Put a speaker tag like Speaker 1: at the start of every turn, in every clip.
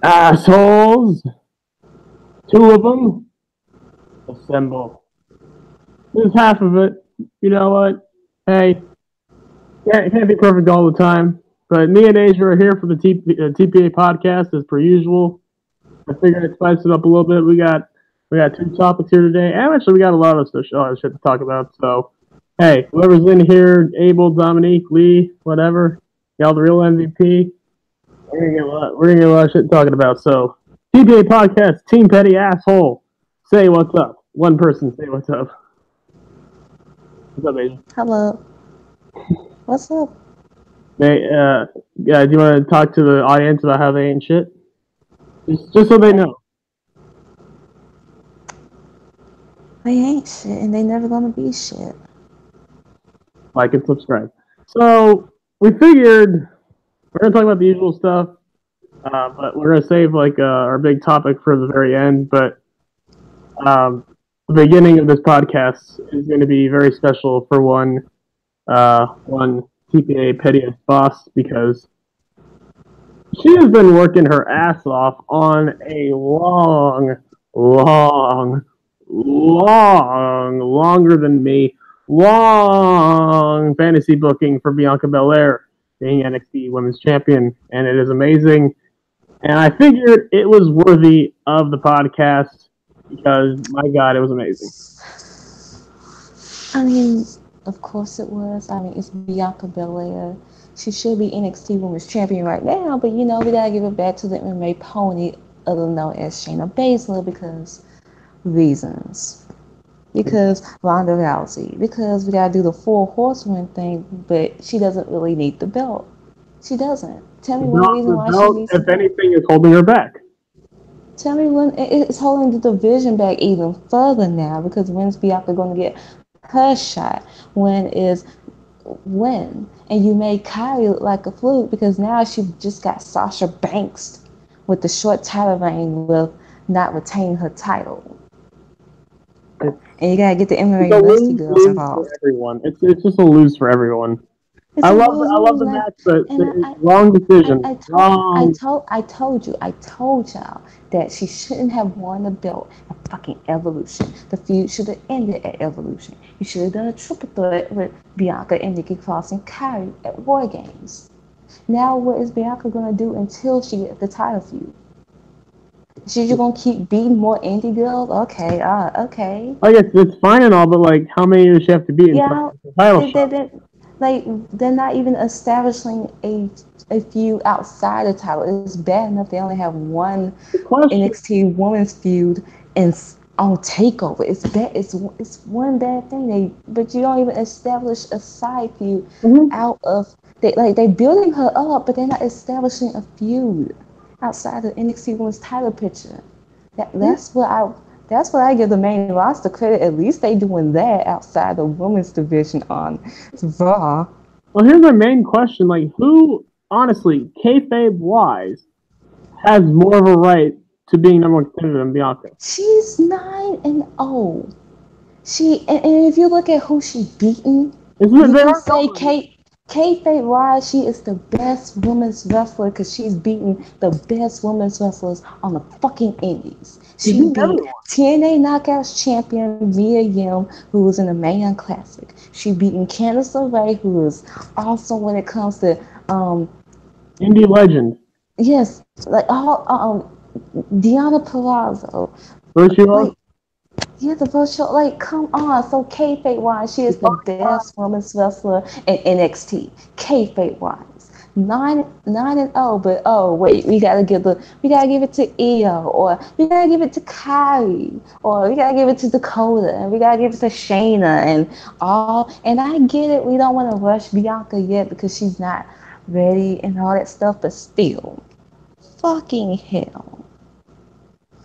Speaker 1: Assholes! Two of them, assemble. This is half of it. You know what? Hey, can't be perfect all the time. But me and Asia are here for the TPA podcast as per usual. I figured I'd spice it up a little bit. We got two topics here today, and actually we got a lot of shit to talk about. So, hey, whoever's in here, Abel, Dominique, Lee, whatever, y'all the real MVP. We're gonna get a lot of shit talking about. So, TPA podcast, Team Petty Asshole. Say what's up. One person, say what's up. What's up, Asia?
Speaker 2: Hello. What's up?
Speaker 1: Hey, yeah, do you want to talk to the audience about how they ain't shit? Just so they know.
Speaker 2: They ain't shit, and they never gonna be shit.
Speaker 1: Like and subscribe. So we figured we're gonna talk about the usual stuff, but we're gonna save our big topic for the very end. But the beginning of this podcast is going to be very special for one TPA pettiest boss because she has been working her ass off on a longer than me, long fantasy booking for Bianca Belair being NXT Women's Champion, and it is amazing. And I figured it was worthy of the podcast because, my God, it was amazing.
Speaker 2: I mean, of course it was. I mean, it's Bianca Belair. She should be NXT Women's Champion right now, but you know, we gotta give it back to the MMA pony, other known as Shayna Baszler, because reasons. Because Ronda Rousey. Because we gotta do the four horsewomen thing, but she doesn't really need the belt. She doesn't. Tell me one reason why she needs the
Speaker 1: If
Speaker 2: belt.
Speaker 1: anything, is holding her back.
Speaker 2: Tell me when it's holding the division back even further now, because when's Bianca going to get her shot? When? And you made Kyrie look like a fluke because now she just got Sasha Banks with the short title reign with not retaining her title. And you gotta get the MMA Rusty girls involved.
Speaker 1: For everyone. It's just a lose for everyone. I love the match, but wrong decision.
Speaker 2: I told y'all that she shouldn't have won the belt at fucking Evolution. The feud should have ended at Evolution. You should have done a triple threat with Bianca and Nikki Cross and Kyrie at War Games. Now what is Bianca gonna do until she gets the title feud? She's just gonna keep beating more indie girls? Okay, okay.
Speaker 1: I guess it's fine and all, but like, how many does she have to beat in
Speaker 2: Yeah,
Speaker 1: the title shot?
Speaker 2: they're not even establishing a feud outside the title. It's bad enough they only have one NXT women's feud on Takeover. It's bad. It's one bad thing. But you don't even establish a side feud out of they building her up, but they're not establishing a feud outside the NXT women's title picture. That's what I give the main roster credit. At least they doing that outside the women's division on Raw.
Speaker 1: Well, here's my main question: like, who, honestly, kayfabe wise, has more of a right to being number one contender than Bianca?
Speaker 2: She's 9-0. And if you look at who she beaten, you can say kayfabe wise, she is the best women's wrestler because she's beaten the best women's wrestlers on the fucking indies. She beat TNA Knockouts champion Mia Yim, who was in the Mae Young Classic. She beaten Candice LeRae, who is awesome when it comes to
Speaker 1: indie legend.
Speaker 2: Yes, like all Deonna Purrazzo.
Speaker 1: Virtuoso.
Speaker 2: Yeah, the virtual, like, come on. So kayfabe wise, she is the best women's wrestler in NXT. Kayfabe wise, 9-0. But oh wait, we gotta give it to Io, or we gotta give it to Kyrie, or we gotta give it to Dakota, and we gotta give it to Shayna, and all. And I get it, we don't want to rush Bianca yet because she's not ready and all that stuff. But still, fucking hell.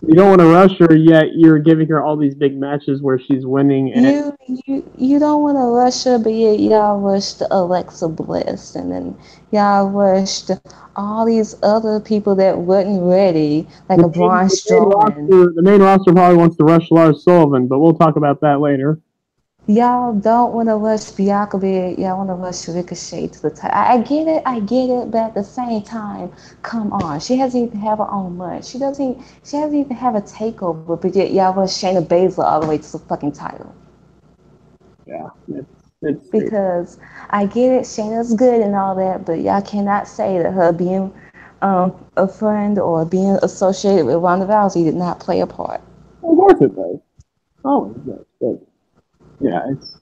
Speaker 1: You don't want to rush her, yet you're giving her all these big matches where she's winning. And
Speaker 2: you don't want to rush her, but yet y'all rushed Alexa Bliss, and then y'all rushed all these other people that wasn't ready, like a Braun Strowman.
Speaker 1: The main roster probably wants to rush Lars Sullivan, but we'll talk about that later.
Speaker 2: Y'all don't want to rush Bianca Belair. Y'all want to rush Ricochet to the title. I get it, but at the same time, come on. She hasn't even have her own month. She hasn't even have a takeover, but yet y'all rush Shayna Baszler all the way to the fucking title.
Speaker 1: Yeah, it's
Speaker 2: because I get it, Shayna's good and all that, but y'all cannot say that her being a friend or being associated with Ronda Rousey did not play a part.
Speaker 1: Of course it does. Oh, but yeah, it's.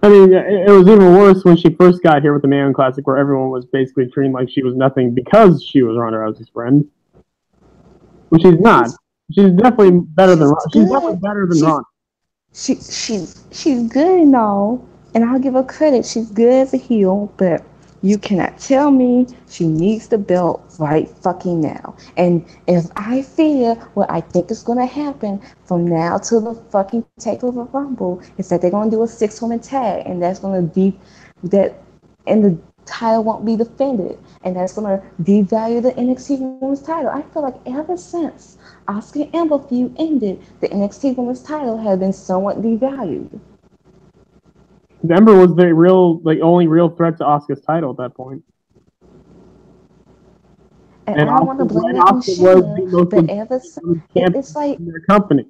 Speaker 1: I mean, it was even worse when she first got here with the Man Classic, where everyone was basically treating like she was nothing because she was Ronda Rousey's friend, which she's not. She's definitely better than Ronda. She's definitely better than Ronda.
Speaker 2: She's good and all, and I'll give her credit. She's good as a heel, but you cannot tell me she needs the belt right fucking now. And if I fear what I think is gonna happen from now to the fucking Takeover Rumble is that they're gonna do a 6-woman tag, and that's gonna be that, and the title won't be defended, and that's gonna devalue the NXT Women's title. I feel like ever since Asuka Amber feud ended, the NXT Women's title has been somewhat devalued.
Speaker 1: Ember was the only real threat to Asuka's title at that point.
Speaker 2: And I don't want to blame it on Shayna, but ever since it's like
Speaker 1: their company.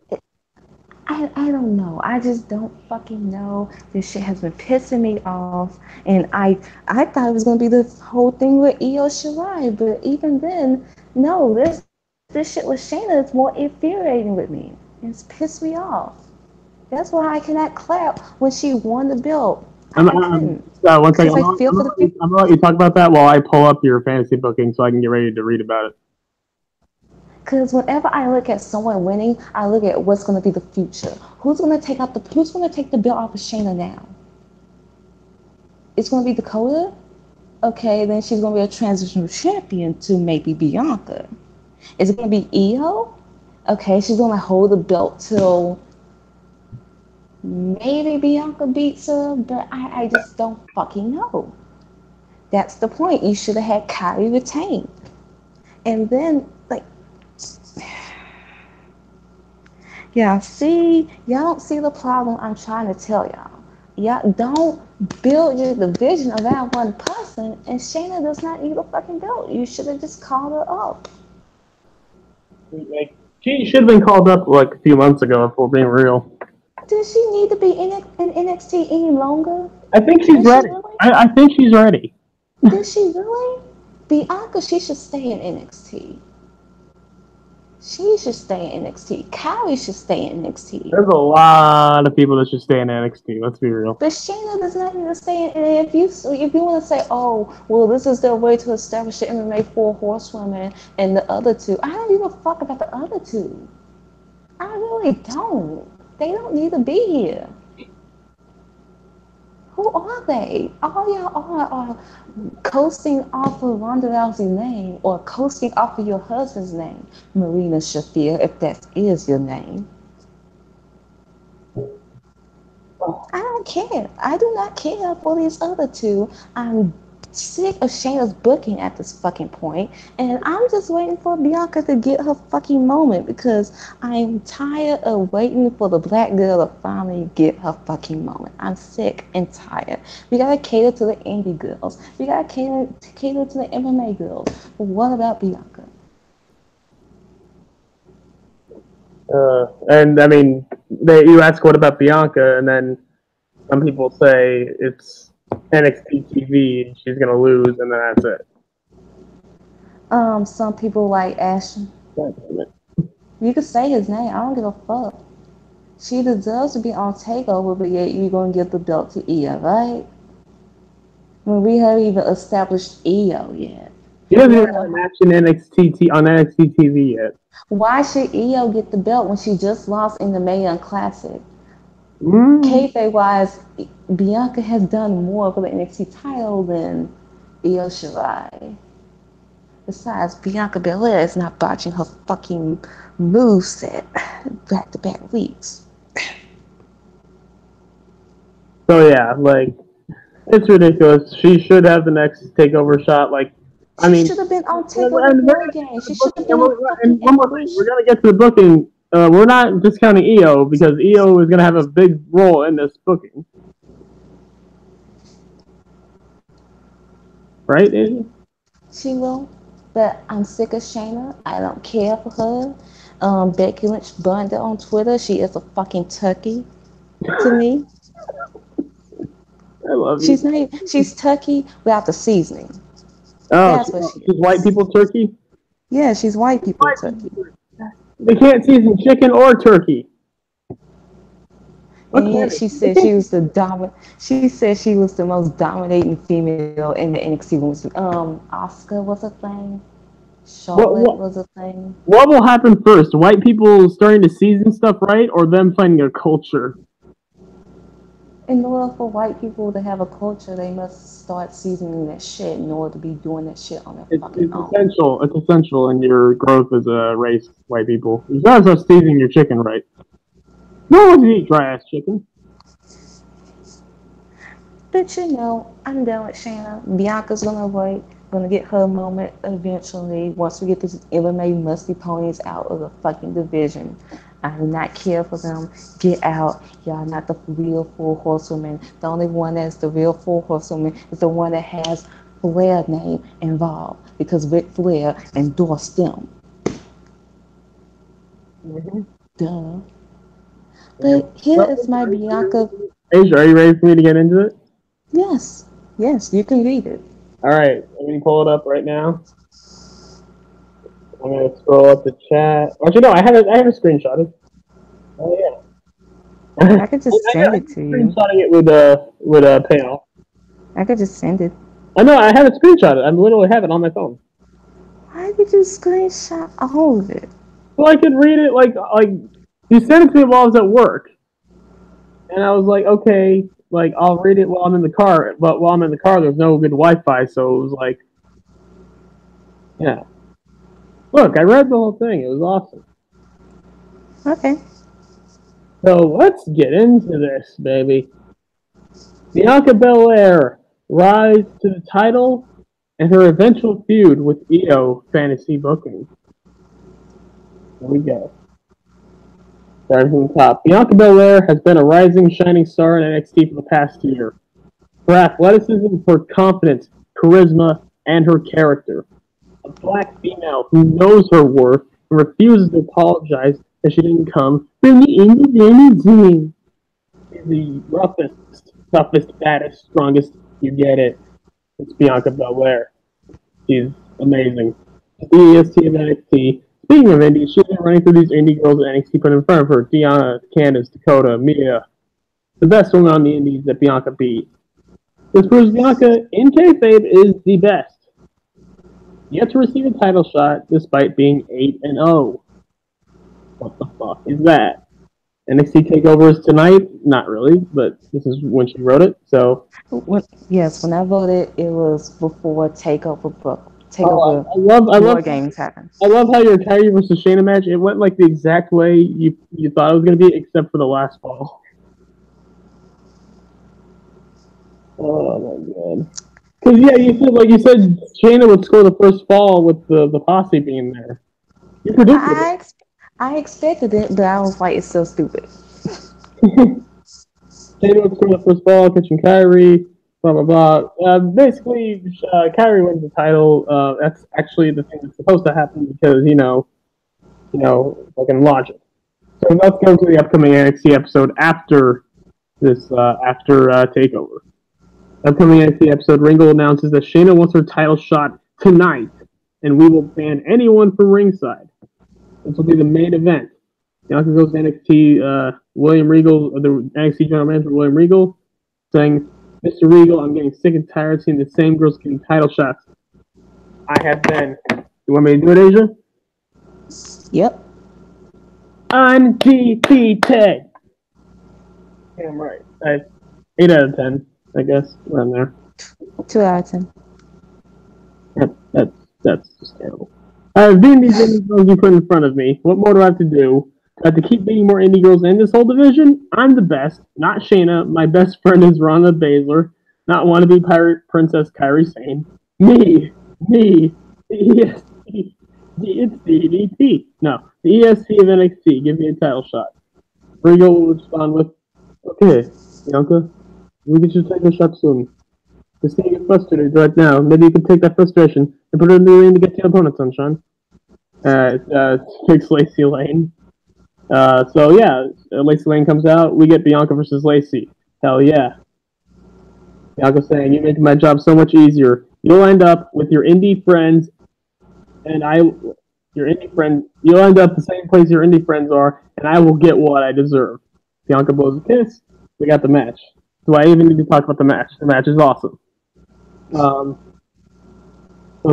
Speaker 2: I don't know. I just don't fucking know. This shit has been pissing me off, and I thought it was gonna be the whole thing with Io Shirai, but even then, no. This shit with Shayna is more infuriating with me. It's pissed me off. That's why I cannot clap when she won the belt. I couldn't.
Speaker 1: One second. I'm gonna let you talk about that while I pull up your fantasy booking so I can get ready to read about it.
Speaker 2: Because whenever I look at someone winning, I look at what's going to be the future. Who's going to take the belt off of Shayna now? It's going to be Dakota. Okay, then she's going to be a transitional champion to maybe Bianca. Is it going to be Io? Okay, she's going to hold the belt till maybe Bianca beats her, but I just don't fucking know. That's the point. You should have had Kyrie retain. And then, like, yeah, see, y'all don't see the problem I'm trying to tell y'all. Y'all don't build your division around one person, and Shayna does not need a fucking belt. You should have just called her up.
Speaker 1: She should have been called up like a few months ago, if we're being real.
Speaker 2: Does she need to be in NXT any longer?
Speaker 1: I think she's ready. Really? I think she's ready.
Speaker 2: Does she really? Bianca, she should stay in NXT. She should stay in NXT. Kyrie should stay in NXT.
Speaker 1: There's a lot of people that should stay in NXT. Let's be real.
Speaker 2: But Shayna does not need to stay in. And if you want to say, oh, well, this is their way to establish the MMA 4 horsewomen and the other two, I don't give a fuck about the other two. I really don't. They don't need to be here. Who are they? All y'all are coasting off of Ronda Rousey's name or coasting off of your husband's name, Marina Shafir, if that is your name. I don't care. I do not care for these other two. I'm sick of Shayna's booking at this fucking point, and I'm just waiting for Bianca to get her fucking moment because I'm tired of waiting for the black girl to finally get her fucking moment. I'm sick and tired. We gotta cater to the indie girls. We gotta cater to the MMA girls. But what about Bianca?
Speaker 1: And I mean, you ask what about Bianca, and then some people say it's NXT TV, and she's gonna lose, and then that's it.
Speaker 2: Some people like Ashton. You could say his name. I don't give a fuck. She deserves to be on TakeOver, but yet you're gonna give the belt to Io, right? When we haven't even established Io yet.
Speaker 1: She doesn't even have a match in NXT TV yet.
Speaker 2: Why should Io get the belt when she just lost in the Mae Young Classic? Kayfabe wise, Bianca has done more for the NXT title than Io Shirai. Besides, Bianca Belair is not botching her fucking moveset back-to-back weeks.
Speaker 1: So yeah, like, it's ridiculous. She should have the next TakeOver shot. Like, I mean,
Speaker 2: she should have been on TakeOver again. She should have been on fucking
Speaker 1: one more thing, we're gonna get to the booking. We're not discounting Io because Io is gonna have a big role in this booking. right, Asia?
Speaker 2: She will, but I'm sick of Shayna. I don't care for her. Becky Lynch burned it on Twitter. She is a fucking turkey to me.
Speaker 1: I love
Speaker 2: She's
Speaker 1: you.
Speaker 2: not. She's turkey without the seasoning.
Speaker 1: Oh,
Speaker 2: That's what she
Speaker 1: she's white
Speaker 2: is.
Speaker 1: people turkey?
Speaker 2: Yeah, she's white people
Speaker 1: White people
Speaker 2: turkey.
Speaker 1: turkey. They can't season chicken or turkey. What
Speaker 2: And
Speaker 1: can
Speaker 2: yet
Speaker 1: they?
Speaker 2: she
Speaker 1: They
Speaker 2: said she
Speaker 1: can't.
Speaker 2: was the dominant. She said she was the most dominating female in the NXT Women's. Oscar was a thing.
Speaker 1: What,
Speaker 2: Charlotte
Speaker 1: what,
Speaker 2: was a thing.
Speaker 1: what will happen first? White people starting to season stuff right, or them finding a culture?
Speaker 2: In order for white people to have a culture, they must start seasoning that shit in order to be doing that shit on their fucking
Speaker 1: It's
Speaker 2: own.
Speaker 1: essential. It's essential in your growth as a race, white people. You gotta start seasoning your chicken right. No one wants to eat dry ass chicken.
Speaker 2: But I'm done with Shayna. Bianca's gonna get her moment eventually once we get these MMA musty ponies out of the fucking division. I do not care for them. Get out. Y'all not the real four horsewomen. The only one that's the real four horsewoman is the one that has Flair name involved because Ric Flair endorsed them.
Speaker 1: Mm-hmm.
Speaker 2: Duh. But here is my Bianca.
Speaker 1: Asia, are you ready for me to get into it?
Speaker 2: Yes, yes, you can read it.
Speaker 1: All right, let me pull it up right now. I'm gonna scroll up the chat. Actually, no, I have a screenshot. Oh yeah.
Speaker 2: I could just send
Speaker 1: I
Speaker 2: it to you.
Speaker 1: screenshotting it with a payoff.
Speaker 2: I could just send it.
Speaker 1: I know I have it screenshotted. I literally have it on my phone,
Speaker 2: Why did you screenshot all of it?
Speaker 1: so I could read it. Like you sent it to me while I was at work, and I was like, okay, like I'll read it while I'm in the car. But while I'm in the car, there's no good Wi-Fi, so it was like, yeah. Look, I read the whole thing. It was awesome.
Speaker 2: Okay.
Speaker 1: So let's get into this, baby. Bianca Belair rise to the title and her eventual feud with EO Fantasy Booking. Here we go. Starting from the top. Bianca Belair has been a rising, shining star in NXT for the past year. Her athleticism, her confidence, charisma, and her character. A black female who knows her worth and refuses to apologize that she didn't come from the indie team. She's the roughest, toughest, baddest, strongest. You get it. It's Bianca Belair. She's amazing. She's the E.S.T of NXT. Speaking of indies, she's been running through these indie girls that NXT put in front of her. Deanna, Candice, Dakota, Mia. The best woman on the indies that Bianca beat. This proves Bianca, in kayfabe, is the best. Yet to receive a title shot despite being 8-0. What the fuck is that? NXT Takeover is tonight? Not really, but this is when she wrote it, so.
Speaker 2: Yes, when I voted, it was before Takeover
Speaker 1: I love
Speaker 2: Games happened.
Speaker 1: I love how your Kyrie versus Shayna match, it went like the exact way you thought it was going to be, except for the last fall. Oh my god. Because yeah, you said Shayna would score the first fall with the posse being there. You predicted it.
Speaker 2: I expected it, but I was like, it's so stupid.
Speaker 1: Shayna would score the first fall, catching Kyrie, blah blah blah. Basically, Kyrie wins the title. That's actually the thing that's supposed to happen because fucking logic. So let's go to the upcoming NXT episode after this, after Takeover. Upcoming NXT episode, Ringo announces that Shayna wants her title shot tonight, and we will ban anyone from ringside. This will be the main event. Bianca goes to NXT, William Regal, the NXT general manager, William Regal, saying, Mr. Regal, I'm getting sick and tired of seeing the same girls getting title shots. I have been. You want me to do it, Asia?
Speaker 2: Yep.
Speaker 1: Undefeated. Yeah, I'm right. 8 out of 10, I guess. Around there.
Speaker 2: 2 out of 10.
Speaker 1: That's just terrible. Being these indie girls you put in front of me, what more do I have to do? I have to keep beating more indie girls in this whole division? I'm the best, not Shayna. My best friend is Rhonda Baszler, not wannabe pirate princess Kairi Sane. Me, the EST, it's the EDT. No, the EST of NXT. Give me a title shot. Regal will respond with, okay, Bianca, we get your title shot soon. This thing is frustrated right now. Maybe you can take that frustration and put it in the ring to get your opponent, Sunshine. Takes Lacey Lane. So yeah, Lacey Lane comes out. We get Bianca versus Lacey. Hell yeah. Bianca saying, "You make my job so much easier. You'll end up with your indie friends, and your indie friend. You'll end up the same place your indie friends are, and I will get what I deserve." Bianca blows a kiss. We got the match. Do I even need to talk about the match? The match is awesome. So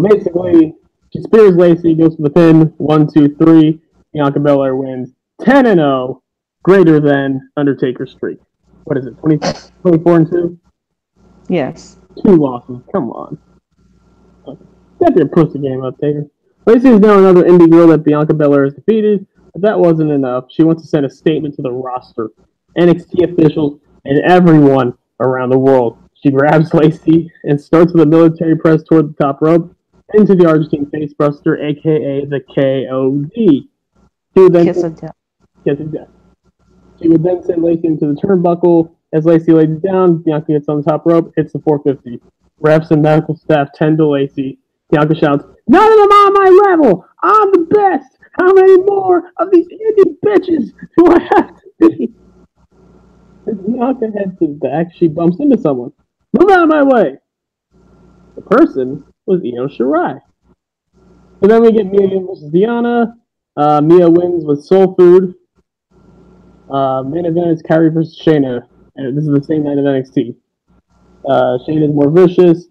Speaker 1: basically, she spears Lacey, goes for the pin. 1, 2, 3. Bianca Belair wins 10-0, greater than Undertaker's streak. What is it? 24-2.
Speaker 2: Yes.
Speaker 1: 2 losses. Come on. Get your pussy game up, Taker. Lacey is now another indie girl that Bianca Belair has defeated, but that wasn't enough. She wants to send a statement to the roster, NXT officials, and everyone around the world. She grabs Lacey and starts with a military press toward the top rope into the Argentine facebuster, aka the KOD.
Speaker 2: Kiss of death.
Speaker 1: She would then send Lacey into the turnbuckle. As Lacey lays down, Bianca gets on the top rope, hits the 450. Refs and medical staff tend to Lacey. Bianca shouts, "None of them on my level! I'm the best! How many more of these indie bitches do I have to be?" As Bianca heads to the back, she bumps into someone. "Move out of my way!" The person was Io Shirai. So then we get Mia versus Diana. Mia wins with Soul Food. Main event is Kairi versus Shayna. And this is the same night of NXT. Shayna is more vicious.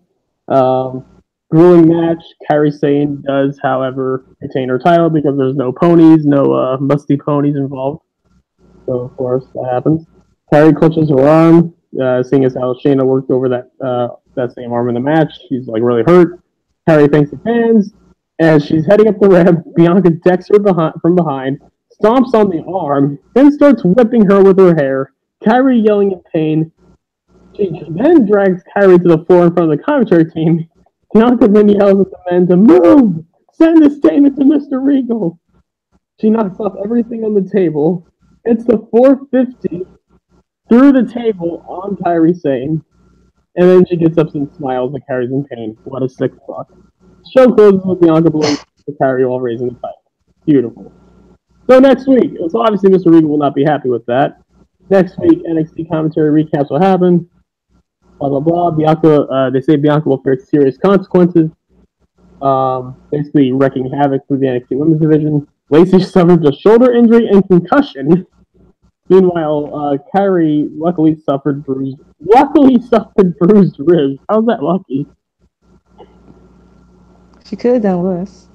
Speaker 1: Grueling match. Kairi Sane does, however, retain her title because there's no ponies, no musty ponies involved. So, of course, that happens. Kairi clutches her arm, seeing as how Shayna worked over that same arm in the match. She's like really hurt. Kairi thanks the fans. As she's heading up the ramp, Bianca decks her from behind, stomps on the arm, then starts whipping her with her hair. Kairi yelling in pain. She then drags Kairi to the floor in front of the commentary team. Bianca then yells at the men to move! Send a statement to Mr. Regal! She knocks off everything on the table. It's the 450 through the table on Kairi Sane. And then she gets up and smiles and Kairi's in pain. What a sick fuck. Show closes with Bianca blowing to Kairi while raising the title. Beautiful. So next week, so obviously Mr. Regal will not be happy with that. Next week, NXT commentary recaps what happened. Blah, blah, blah. Bianca, they say Bianca will face serious consequences. Basically wrecking havoc through the NXT Women's Division. Lacey suffered a shoulder injury and concussion. Meanwhile, Kairi luckily suffered bruised ribs. How's that lucky?
Speaker 2: She could have done worse.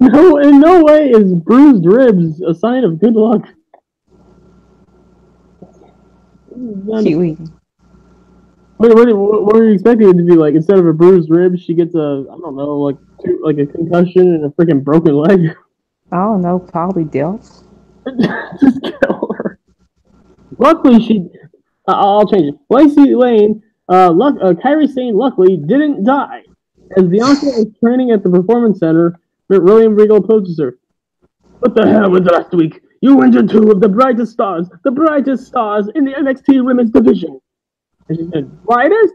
Speaker 1: No, in no way is bruised ribs a sign of good luck.
Speaker 2: Keep reading.
Speaker 1: What are you expecting it to be like? Instead of a bruised rib, she gets a, I don't know, like a concussion and a freaking broken leg.
Speaker 2: I don't know, probably death.
Speaker 1: Just kill her. Luckily, I'll change it. Lacey Lane, Kairi Sane luckily didn't die. As Bianca is training at the Performance Center, William Regal approaches her. "What the hell was last week? You injured 2 of the brightest stars in the NXT Women's Division." And she said, "Brightest?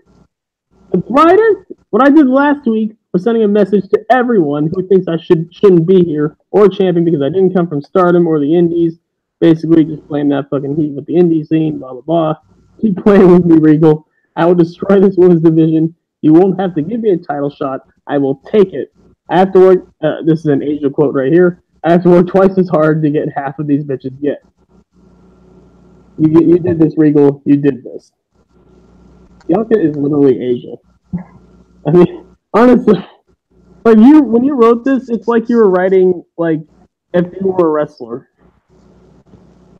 Speaker 1: The brightest? What I did last week was sending a message to everyone who thinks I shouldn't be here or champion because I didn't come from Stardom or the Indies. Basically, just playing that fucking heat with the indie scene, blah, blah, blah. Keep playing with me, Regal. I will destroy this women's division. You won't have to give me a title shot. I will take it. I have to work," this is an Asia quote right here, "I have to work twice as hard to get half of these bitches get." You did this, Regal. You did this. Bianca is literally Asia. I mean, honestly, like when you wrote this, it's like you were writing like if you were a wrestler.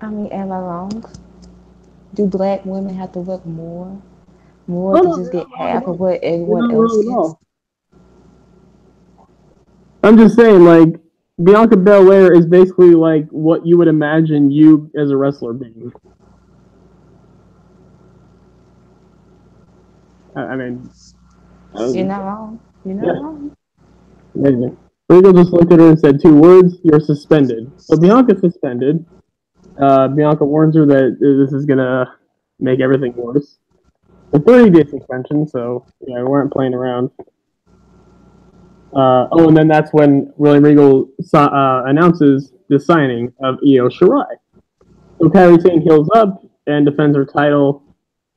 Speaker 2: I mean, am I wrong? Do black women have to work more to just get half of what everyone else gets?
Speaker 1: I'm just saying, like, Bianca Belair is basically like what you would imagine you as a wrestler being. I mean,
Speaker 2: you're not wrong. You're not wrong.
Speaker 1: Amazing. Regal just looked at her and said 2 words: "You're suspended." So Bianca's suspended. Bianca warns her that this is gonna make everything worse. a 30-day suspension, so yeah, we weren't playing around. And then that's when William Regal announces the signing of Io Shirai. So Kairi Sane heals up and defends her title.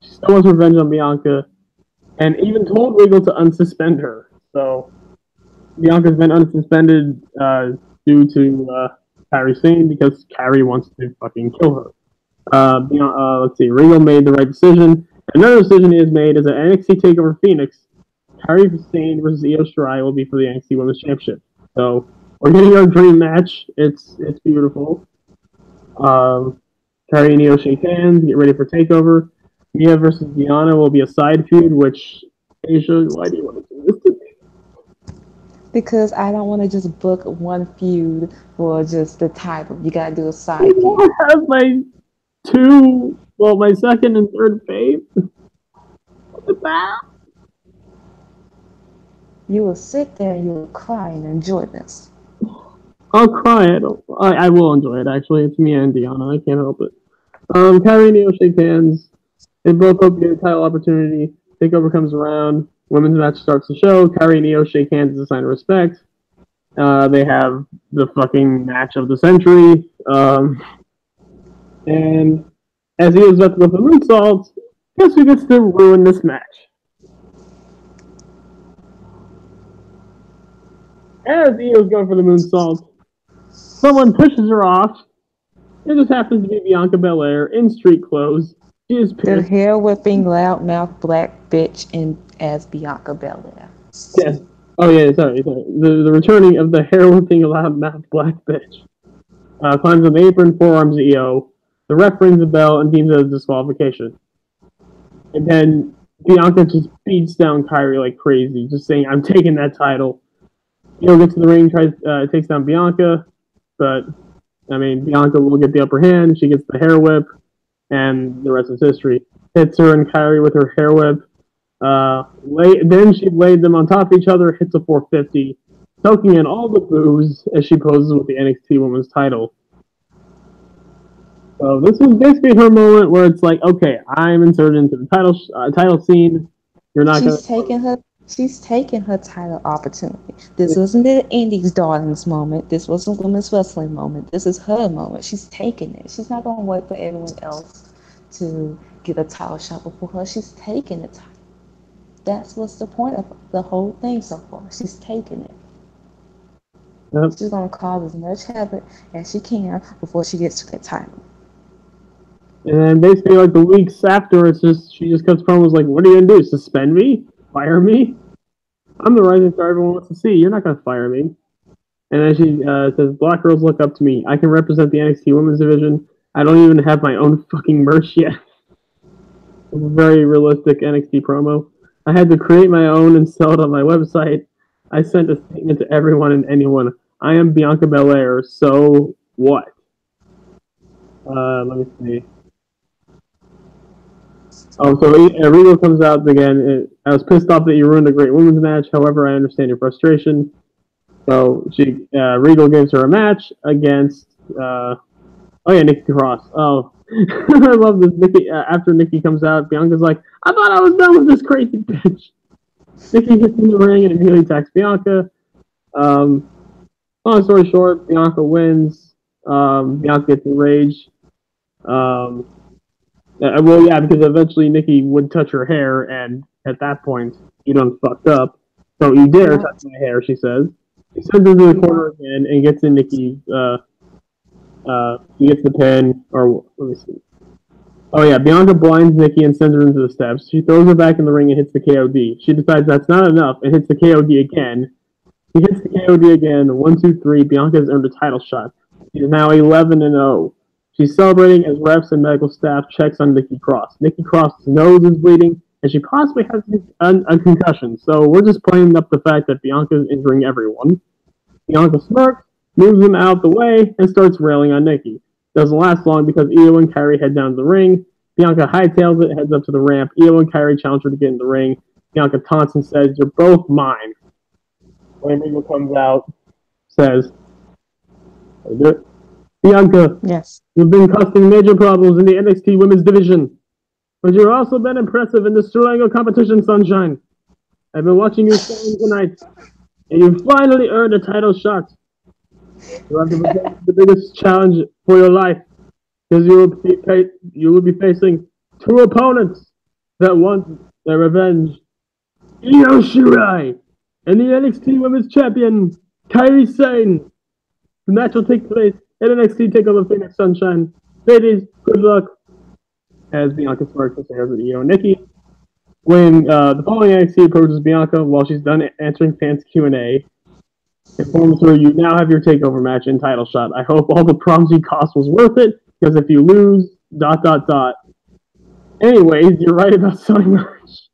Speaker 1: She still wants revenge on Bianca, and even told Regal to unsuspend her. So Bianca's been unsuspended due to Kairi Sane because Kairi wants to fucking kill her. Let's see. Regal made the right decision. Another decision he has made is that NXT TakeOver Phoenix, Kairi Sane versus Io Shirai will be for the NXT Women's Championship. So we're getting our dream match. It's beautiful. Kairi and Io shake hands, get ready for TakeOver. Mia versus Diana will be a side feud, which, Asia, why do you want to do this to me?
Speaker 2: Because I don't want to just book one feud for just the title. You gotta do a side feud.
Speaker 1: I have my my second and third fave. What is that?
Speaker 2: You will sit there and you will cry and enjoy this.
Speaker 1: I'll cry. I will enjoy it, actually. It's Mia and Diana. I can't help it. Kairi and Io shake hands. They both hope to get a title opportunity. TakeOver comes around. Women's match starts the show. Kairi and Io shake hands as a sign of respect. They have the fucking match of the century. And as Io's about to go for the moonsault, guess who gets to ruin this match? As Io's going for the moonsault, someone pushes her off. It just happens to be Bianca Belair in street clothes. She is pissed.
Speaker 2: The hair whipping, loudmouth black bitch as Bianca Belair.
Speaker 1: Yes. Oh yeah, sorry. The returning of the hair whipping, loudmouth black bitch. Climbs on the apron, forearms Io. The ref rings the bell and deems it as disqualification. And then Bianca just beats down Kairi like crazy, just saying, "I'm taking that title." Io gets in the ring, takes down Bianca, but Bianca will get the upper hand. She gets the hair whip, and the rest is history. Hits her and Kairi with her hair whip. Then she laid them on top of each other, hits a 450, soaking in all the booze as she poses with the NXT Women's title. So this is basically her moment where it's like, okay, I'm inserted into the title scene. You're not.
Speaker 2: She's taking her title opportunity. This wasn't the Indies Darlings moment. This wasn't Women's Wrestling moment. This is her moment. She's taking it. She's not going to wait for everyone else to get a title shot before her. She's taking the title. That's what's the point of the whole thing so far. She's taking it. Yep. She's going to cause as much havoc as she can before she gets to the title.
Speaker 1: And then basically, like the weeks after, she just cuts promos like, "What are you gonna do? Suspend me? Fire me? I'm the rising star everyone wants to see. You're not gonna fire me." And then she says, "Black girls look up to me. I can represent the NXT Women's Division. I don't even have my own fucking merch yet." It's a very realistic NXT promo. "I had to create my own and sell it on my website. I sent a statement to everyone and anyone. I am Bianca Belair. So what?" Let me see. Oh, so Regal comes out again. "I was pissed off that you ruined a great women's match. However, I understand your frustration." So Regal gives her a match against Nikki Cross. Oh, I love this. After Nikki comes out, Bianca's like, "I thought I was done with this crazy bitch." Nikki gets in the ring and immediately attacks Bianca. Long story short, Bianca wins. Bianca gets enraged. Because eventually Nikki would touch her hair, and at that point, you done fucked up. "Don't you dare touch my hair," she says. She sends her to the corner again and gets in Nikki. She gets the pin, or let me see. Oh yeah, Bianca blinds Nikki and sends her into the steps. She throws her back in the ring and hits the KOD. She decides that's not enough and hits the KOD again. She hits the KOD again. 1, 2, 3. Bianca has earned a title shot. She is now 11-0. She's celebrating as refs and medical staff checks on Nikki Cross. Nikki Cross's nose is bleeding, and she possibly has a concussion. So we're just playing up the fact that Bianca is injuring everyone. Bianca smirks, moves them out the way, and starts railing on Nikki. Doesn't last long because Io and Kairi head down to the ring. Bianca hightails it, heads up to the ramp. Io and Kairi challenge her to get in the ring. Bianca taunts and says, "You're both mine." When Regal comes out, says, "Bianca,
Speaker 2: yes,
Speaker 1: you've been causing major problems in the NXT Women's Division. but you've also been impressive in destroying a competition, Sunshine. I've been watching you shine tonight, and you finally earned a title shot. You have the biggest challenge for your life, because you will be facing two opponents that want their revenge. Io Shirai and the NXT Women's Champion, Kairi Sane. The match will take place at NXT TakeOver Phoenix Sunshine. Ladies, good luck. As Bianca smirks and stares at Io and Nikki. When the following NXT approaches Bianca while she's done answering fans' Q&A, informs her you now have your takeover match and title shot. I hope all the problems you caused was worth it, because if you lose, ... Anyways, you're right about selling merch.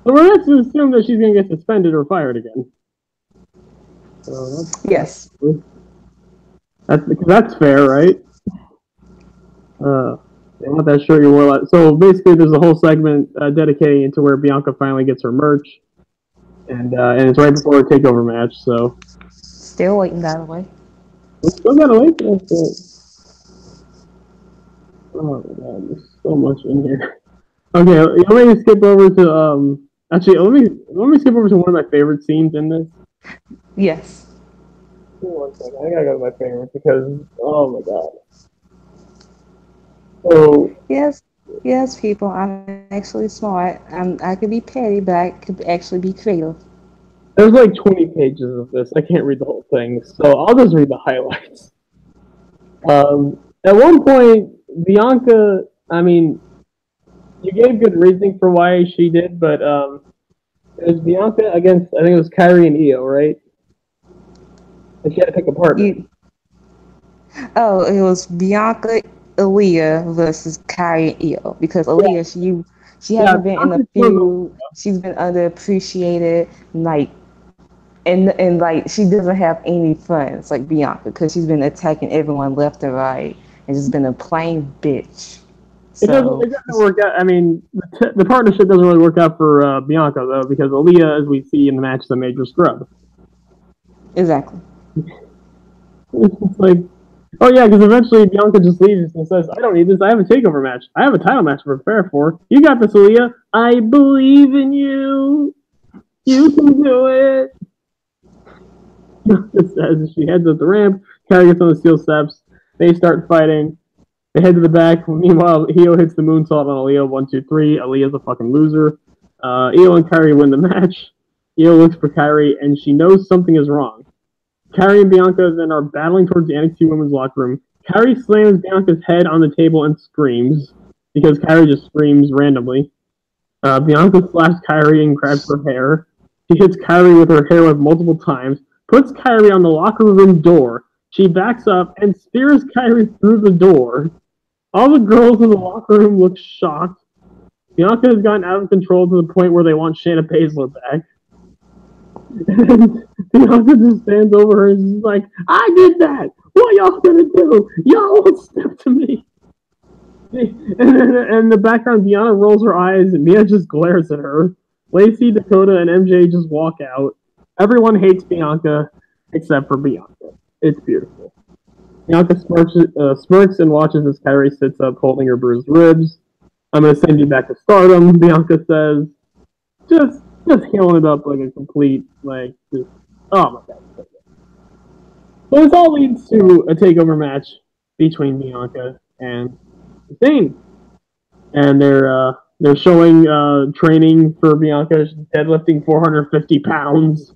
Speaker 1: So we're going to assume that she's going to get suspended or fired again. So
Speaker 2: yes.
Speaker 1: That's fair, right? They want that shirt you wore. So basically, there's a whole segment dedicating it to where Bianca finally gets her merch, and it's right before a takeover match. So
Speaker 2: still waiting, by the way.
Speaker 1: Still gotta wait. Oh my god, there's so much in here. Okay, let me skip over to Actually, let me skip over to one of my favorite scenes in this.
Speaker 2: Yes.
Speaker 1: One second, I gotta go to my favorite because oh my god. So
Speaker 2: yes, people. I'm actually smart. I could be petty, but I could actually be creative.
Speaker 1: There's like 20 pages of this. I can't read the whole thing, so I'll just read the highlights. At one point, Bianca, I mean, you gave good reasoning for why she did, but it was Bianca against, I think it was Kairi and Io, right? And she had to pick a partner.
Speaker 2: It was Bianca, Aaliyah versus Kairi and Io, because Aaliyah, she hasn't been in a feud. She's been underappreciated, like, and like she doesn't have any friends like Bianca, because she's been attacking everyone left and right and just been a plain bitch.
Speaker 1: It doesn't work out. I mean, the partnership doesn't really work out for Bianca though, because Aaliyah, as we see in the match, is a major scrub.
Speaker 2: Exactly.
Speaker 1: It's like, oh yeah, because eventually Bianca just leaves and says, "I don't need this. I have a takeover match. I have a title match to prepare for. You got this, Aaliyah. I believe in you. You can do it." As she heads up the ramp, Kairi gets on the steel steps. They start fighting. They head to the back. Meanwhile, Io hits the moonsault on Aaliyah. 1, 2, 3. Aaliyah's a fucking loser. Io and Kairi win the match. Io looks for Kairi, and she knows something is wrong. Kairi and Bianca then are battling towards the NXT women's locker room. Kairi slams Bianca's head on the table and screams, because Kairi just screams randomly. Bianca slaps Kairi and grabs her hair. She hits Kairi with her hair whip multiple times, puts Kairi on the locker room door. She backs up and spears Kairi through the door. All the girls in the locker room look shocked. Bianca has gotten out of control to the point where they want Shayna Baszler back. And Bianca just stands over her and she's like, "I did that! What y'all gonna do? Y'all won't step to me!" And in the background, Deanna rolls her eyes and Mia just glares at her. Lacey, Dakota, and MJ just walk out. Everyone hates Bianca except for Bianca. It's beautiful. Bianca smirks and watches as Kairi sits up holding her bruised ribs. "I'm going to send you back to Stardom," Bianca says. Just healing it up like a complete, like, just, oh my god. So this all leads to a takeover match between Bianca and Zayn. And they're showing training for Bianca. She's deadlifting 450 pounds.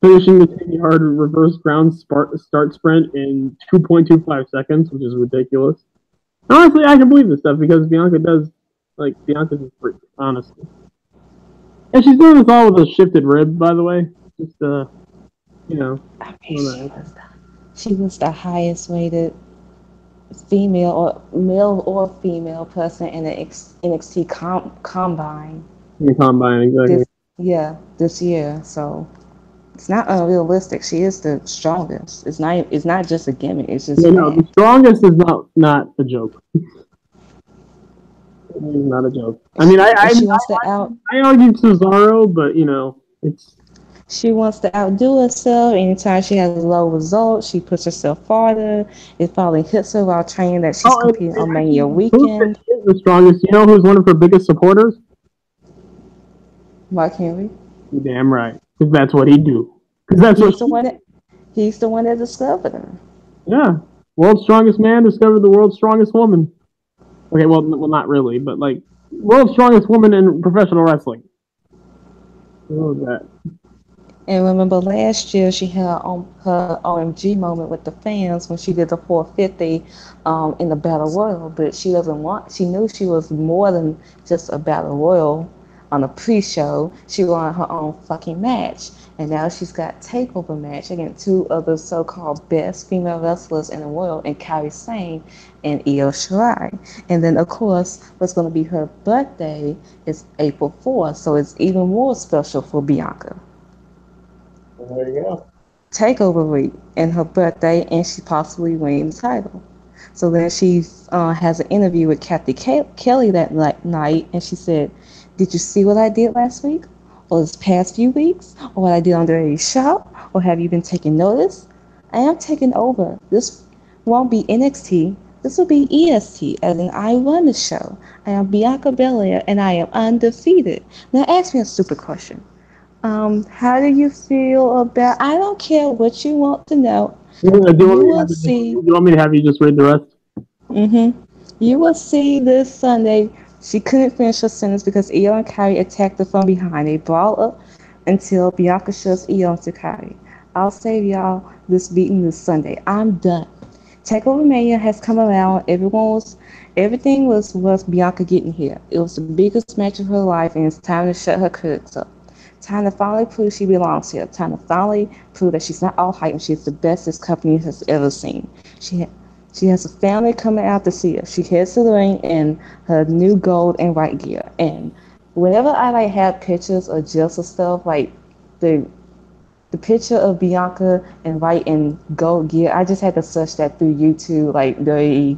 Speaker 1: Finishing the 10-yard reverse ground start sprint in 2.25 seconds, which is ridiculous. Honestly, I can believe this stuff because Bianca's a freak, honestly. And she's doing this all with a shifted rib, by the way. Just, you know.
Speaker 2: I mean, she was the highest rated female or male or female person in the NXT combine.
Speaker 1: In the combine, exactly.
Speaker 2: This year. So it's not unrealistic. She is the strongest. It's not just a gimmick. It's just
Speaker 1: the strongest is not a joke. It's not a joke. I mean, I argued Cesaro, but you know,
Speaker 2: she wants to outdo herself. Anytime she has low results, she puts herself farther. It probably hits her while training that she's competing on Mania weekend.
Speaker 1: She is the strongest. You know who's one of her biggest supporters?
Speaker 2: Mark Henry.
Speaker 1: You're damn right. Because that's what he do. Because that's what
Speaker 2: He's the one that he's the one that discovered her.
Speaker 1: yeah. World's strongest man discovered the world's strongest woman. Okay, well, not really, but like world's strongest woman in professional wrestling. What was that?
Speaker 2: And remember last year she had her OMG moment with the fans when she did the 450 in the Battle Royal. But she doesn't want. She knew she was more than just a Battle Royal on a pre-show. She wanted her own fucking match. And now she's got takeover match against two other so-called best female wrestlers in the world, and Kairi Sane and Io Shirai. And then of course, what's going to be her birthday is April 4th, so it's even more special for Bianca.
Speaker 1: There you go.
Speaker 2: Takeover week and her birthday, and she possibly wins the title. So then she has an interview with Kathy Kelly that night, and she said, "Did you see what I did last week, or this past few weeks, or what I did on the show, or have you been taking notice? I am taking over. This won't be NXT. This will be E.S.T, as in I run the show. I am Bianca Belair, and I am undefeated." Now ask me a stupid question. How do you feel about? I don't care what you want to know. You will see.
Speaker 1: Do you want me to have you just read the rest?
Speaker 2: You will see this Sunday. She couldn't finish her sentence because Io and Kairi attacked her from behind. They brawled up until Bianca shoves Io into Kairi. I'll save y'all this beating this Sunday. I'm done. Takeover Mania has come around. Everything was Bianca getting here. It was the biggest match of her life, and it's time to shut her critics up. Time to finally prove she belongs here. Time to finally prove that she's not all hype and she's the best this company has ever seen. She has a family coming out to see her. She heads to the ring in her new gold and white gear. And whenever I have pictures of Jill stuff, like the the picture of Bianca in white and gold gear, I just had to search that through YouTube, like the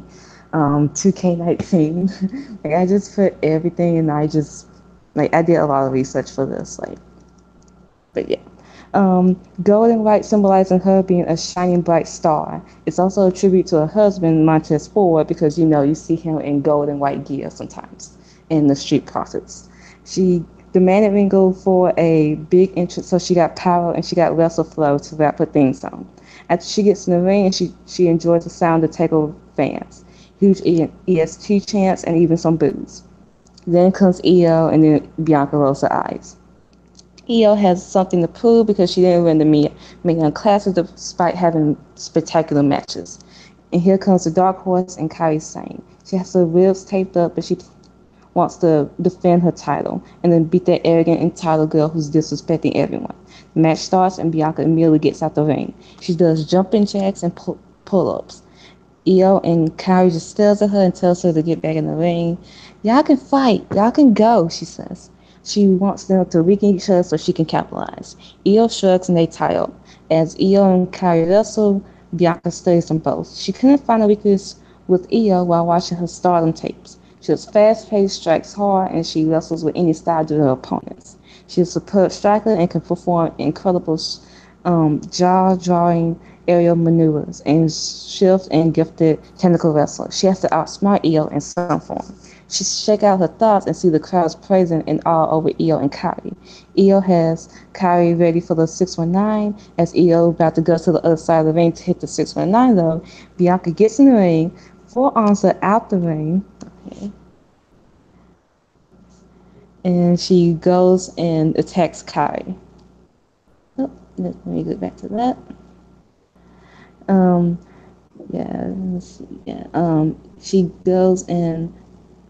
Speaker 2: 2K19. Like I just put everything, and I did a lot of research for this, but yeah. Gold and white symbolizing her being a shining bright star. It's also a tribute to her husband, Montez Ford, because you see him in gold and white gear sometimes in the Street Profits. She demanded Ringo for a big entrance, so she got power and she got wrestle flow to wrap her theme song. After she gets in the ring, and she enjoys the sound of takeover fans, huge E.S.T chants, and even some boos. Then comes Io, and then Bianca rolls her eyes. Io has something to prove because she didn't win the Mania Classic despite having spectacular matches. And here comes the Dark Horse and Kairi Sane. She has her ribs taped up, but she wants to defend her title and then beat that arrogant, entitled girl who's disrespecting everyone. The match starts and Bianca immediately gets out the ring. She does jumping jacks and pull-ups. Io and Kairi just stares at her and tells her to get back in the ring. "Y'all can fight. Y'all can go," she says. She wants them to weaken each other so she can capitalize. Io shrugs and they tie up. As Io and Kairi wrestle, Bianca studies them both. She couldn't find a weakness with Io while watching her stardom tapes. She was fast-paced, strikes hard, and she wrestles with any style to her opponents. She is a superb striker and can perform incredible jaw-drawing aerial maneuvers and shift and gifted technical wrestler. She has to outsmart Io in some form. She shake out her thoughts and see the crowds praising and awe over Io and Kairi. Io has Kairi ready for the 619. As Io about to go to the other side of the ring to hit the 619 though, Bianca gets in the ring, forearms her out the ring. Okay. And she goes and attacks Kairi. Oh, let me get back to that. Yeah, let's see. Yeah. She goes and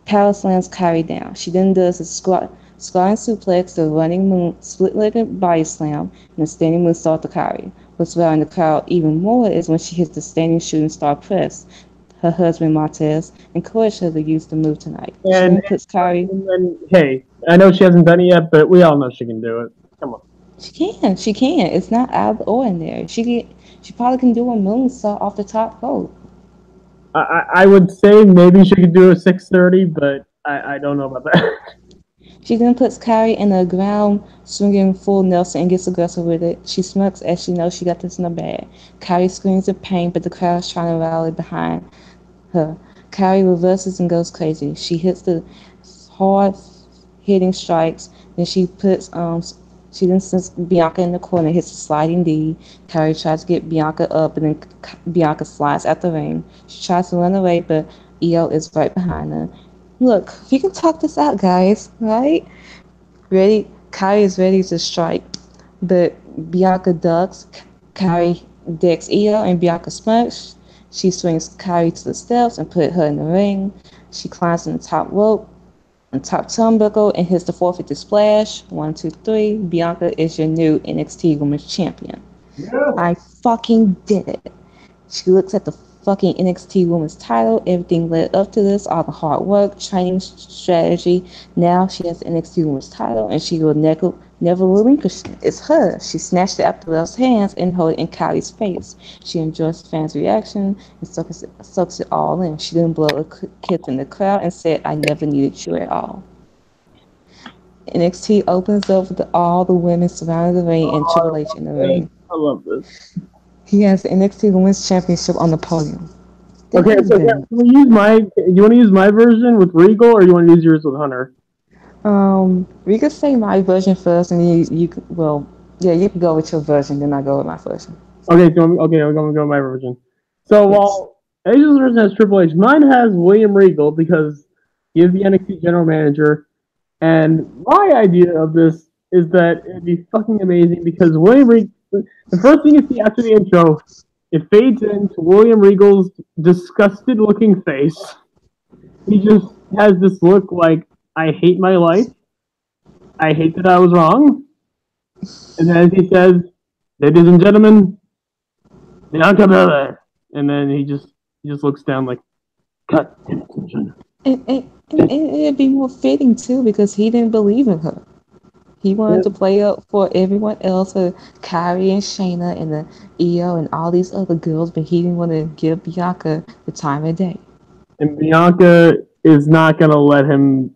Speaker 2: power slams Kairi down. She then does a squatting suplex, the running moon, split-legged body slam, and a standing moonsault to Kairi. What's wowing the crowd even more is when she hits the standing shooting star press. Her husband Montez encouraged her to use the move tonight. She then puts Kairi.
Speaker 1: And hey, I know she hasn't done it yet, but we all know she can do it. Come on.
Speaker 2: She can. It's not out of the ordinary. She probably can do a moonsault off the top rope.
Speaker 1: I would say maybe she could do a 630, but I don't know about that.
Speaker 2: She then puts Kairi in a ground swinging full Nelson and gets aggressive with it. She smirks as she knows she got this in the bag. Kairi screams in pain, but the crowd is trying to rally behind her. Kyrie reverses and goes crazy. She hits the hard hitting strikes. Then she then sends Bianca in the corner, hits a sliding D. Kyrie tries to get Bianca up, and then Bianca slides out the ring. She tries to run away, but Io is right behind her. Look, we can talk this out, guys, right? Ready? Kyrie is ready to strike, but Bianca ducks. Kyrie decks Io, and Bianca smirks. She swings Kyrie to the steps and put her in the ring. She climbs in the top rope, on top turnbuckle, and hits the 450 splash. 1, 2, 3. Bianca is your new NXT Women's Champion.
Speaker 1: Yeah.
Speaker 2: I fucking did it. She looks at the fucking NXT Women's title. Everything led up to this, all the hard work, training, strategy. Now she has the NXT Women's title, and she will never relinquish it. It's her. She snatched it out the girl's hands and held it in Kylie's face. She enjoys fans' reaction and sucks it all in. She didn't blow a kiss in the crowd and said, "I never needed you at all." NXT opens up with all the women surrounding the ring and Triple H in the ring.
Speaker 1: I love this.
Speaker 2: He has the NXT Women's Championship on the podium.
Speaker 1: Okay, so can we use you want to use my version with Regal, or you want to use yours with Hunter?
Speaker 2: We could say my version first, and you can go with your version, then I go with my version.
Speaker 1: Okay, I'm going to go with my version. So while Asia's version has Triple H, mine has William Regal because he is the NXT general manager. And my idea of this is that it'd be fucking amazing because William Regal, the first thing you see after the intro, it fades into William Regal's disgusted looking face. He just has this look like, I hate my life. I hate that I was wrong. And then he says, "Ladies and gentlemen, Bianca Belair." And then he just looks down like, cut.
Speaker 2: And it'd be more fitting too because he didn't believe in her. He wanted to play up for everyone else, for Kyrie and Shayna and the Io and all these other girls, but he didn't want to give Bianca the time of day.
Speaker 1: And Bianca is not gonna let him.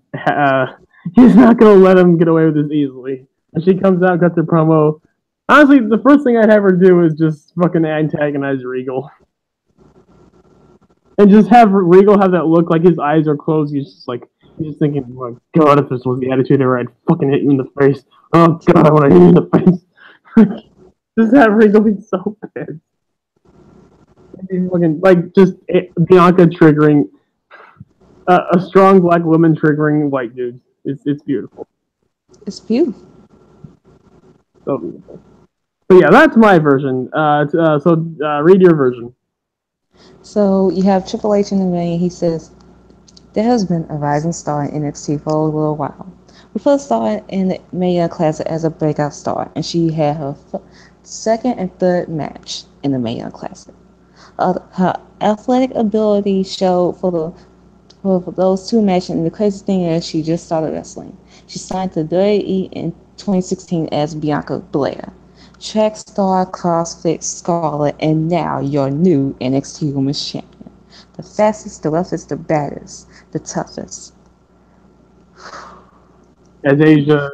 Speaker 1: He's not gonna let him get away with this easily. When she comes out, cuts her promo. Honestly, the first thing I'd have her do is just fucking antagonize Regal. And just have Regal have that look like his eyes are closed. He's just thinking, "My God, if this was the Attitude Era, I'd fucking hit you in the face. Oh God, I want to hit you in the face." Just have Regal be so pissed. He's looking like just Bianca triggering a strong black woman triggering white dudes. It's beautiful.
Speaker 2: It's beautiful.
Speaker 1: So beautiful. But yeah, that's my version. Read your version.
Speaker 2: So you have Triple H in the ring. He says, "There has been a rising star in NXT for a little while. We first saw it in the Mae Young Classic as a breakout star, and she had her second and third match in the Mae Young Classic. Her athletic ability showed for those two matches, and the crazy thing is she just started wrestling. She signed to WWE in 2016 as Bianca Belair. Track star, CrossFit Scarlet, and now your new NXT Women's Champion. The fastest, the roughest, the baddest, the toughest."
Speaker 1: As Asia,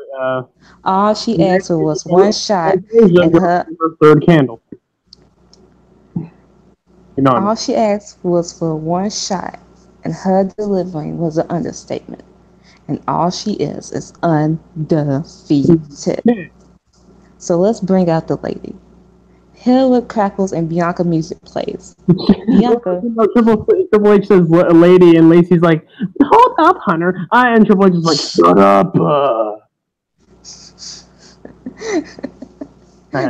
Speaker 2: all she asked for was one shot and her
Speaker 1: third candle.
Speaker 2: All she asked was for one shot, and her delivering was an understatement. And all she is undefeated. So let's bring out the lady. Hillwood crackles and Bianca music plays. Bianca.
Speaker 1: Triple H says lady, and Lacey's like, "Hold up, Hunter." And Triple H is like, "Shut up."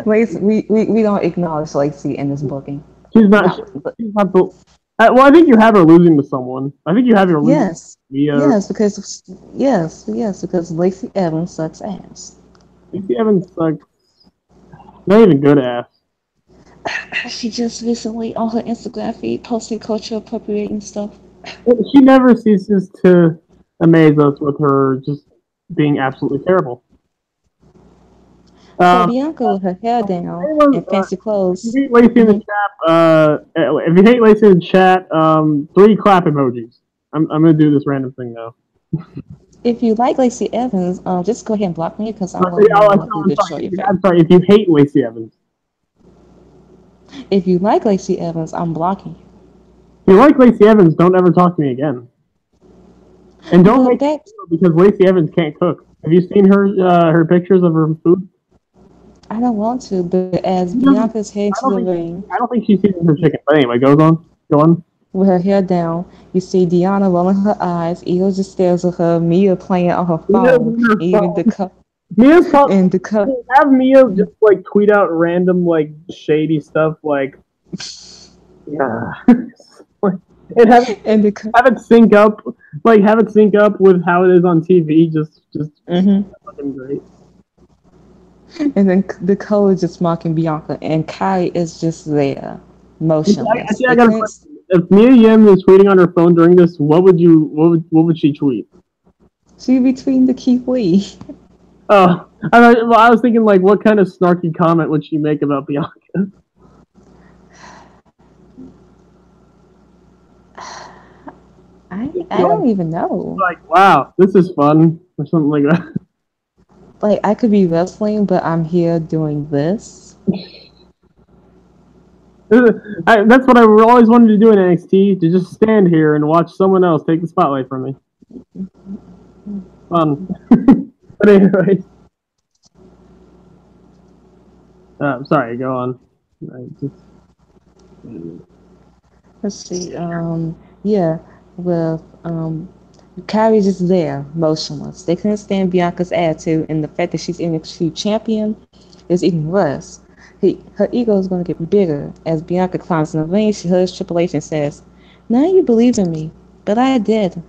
Speaker 2: Lacey, we don't acknowledge Lacey in this booking.
Speaker 1: She's not the. Well, I think you have her losing to someone. I think you have her losing.
Speaker 2: Yes, because Lacey Evans sucks ass.
Speaker 1: Lacey Evans sucks. Not even good ass.
Speaker 2: She just recently on her Instagram feed posted culture appropriating stuff.
Speaker 1: She never ceases to amaze us with her just being absolutely terrible.
Speaker 2: So Bianca with her hair down and fancy clothes.
Speaker 1: If you hate Lacey in the chat, 3 clap emojis. I'm gonna do this random thing now.
Speaker 2: If you like Lacey Evans, just go ahead and block me because I'm
Speaker 1: sorry. If you hate Lacey Evans.
Speaker 2: If you like Lacey Evans, I'm blocking you.
Speaker 1: If you like Lacey Evans, don't ever talk to me again. And don't make
Speaker 2: that
Speaker 1: because Lacey Evans can't cook. Have you seen her pictures of her food?
Speaker 2: I don't want to, but as
Speaker 1: She doesn't.
Speaker 2: Bianca's heading
Speaker 1: I
Speaker 2: to
Speaker 1: don't
Speaker 2: the
Speaker 1: think.
Speaker 2: ring
Speaker 1: I don't think she seasons her chicken. But anyway, goes on. Go on.
Speaker 2: with her hair down, you see Deanna rolling her eyes. Io just stares at her. Mia playing on her
Speaker 1: Mia's
Speaker 2: phone.
Speaker 1: on her
Speaker 2: Even
Speaker 1: phone. Mia's called.
Speaker 2: and the cup.
Speaker 1: Have Mia just like tweet out random like shady stuff like yeah. And
Speaker 2: And the cup.
Speaker 1: have it sync up, like have it sync up with how it is on TV. Just fucking great.
Speaker 2: And then the color just mocking Bianca, and Kylie is just there, motionless.
Speaker 1: I
Speaker 2: They
Speaker 1: got a
Speaker 2: couldn't.
Speaker 1: question. If Mia Yim is tweeting on her phone during this, what would she tweet?
Speaker 2: She between the Keith Lee.
Speaker 1: Oh, I was thinking like, what kind of snarky comment would she make about Bianca?
Speaker 2: I don't even know.
Speaker 1: Like, wow, this is fun, or something like that.
Speaker 2: Like I could be wrestling, but I'm here doing this.
Speaker 1: That's what I always wanted to do in NXT, to just stand here and watch someone else take the spotlight from me. Fun. But anyway. Sorry, go on.
Speaker 2: Let's see. Yeah. With Kyrie's just there, motionless. They couldn't stand Bianca's attitude, and the fact that she's NXT champion is even worse. Her ego is going to get bigger as Bianca climbs in the ring. She hugs Triple H and says, "Now you believe in me, but I did.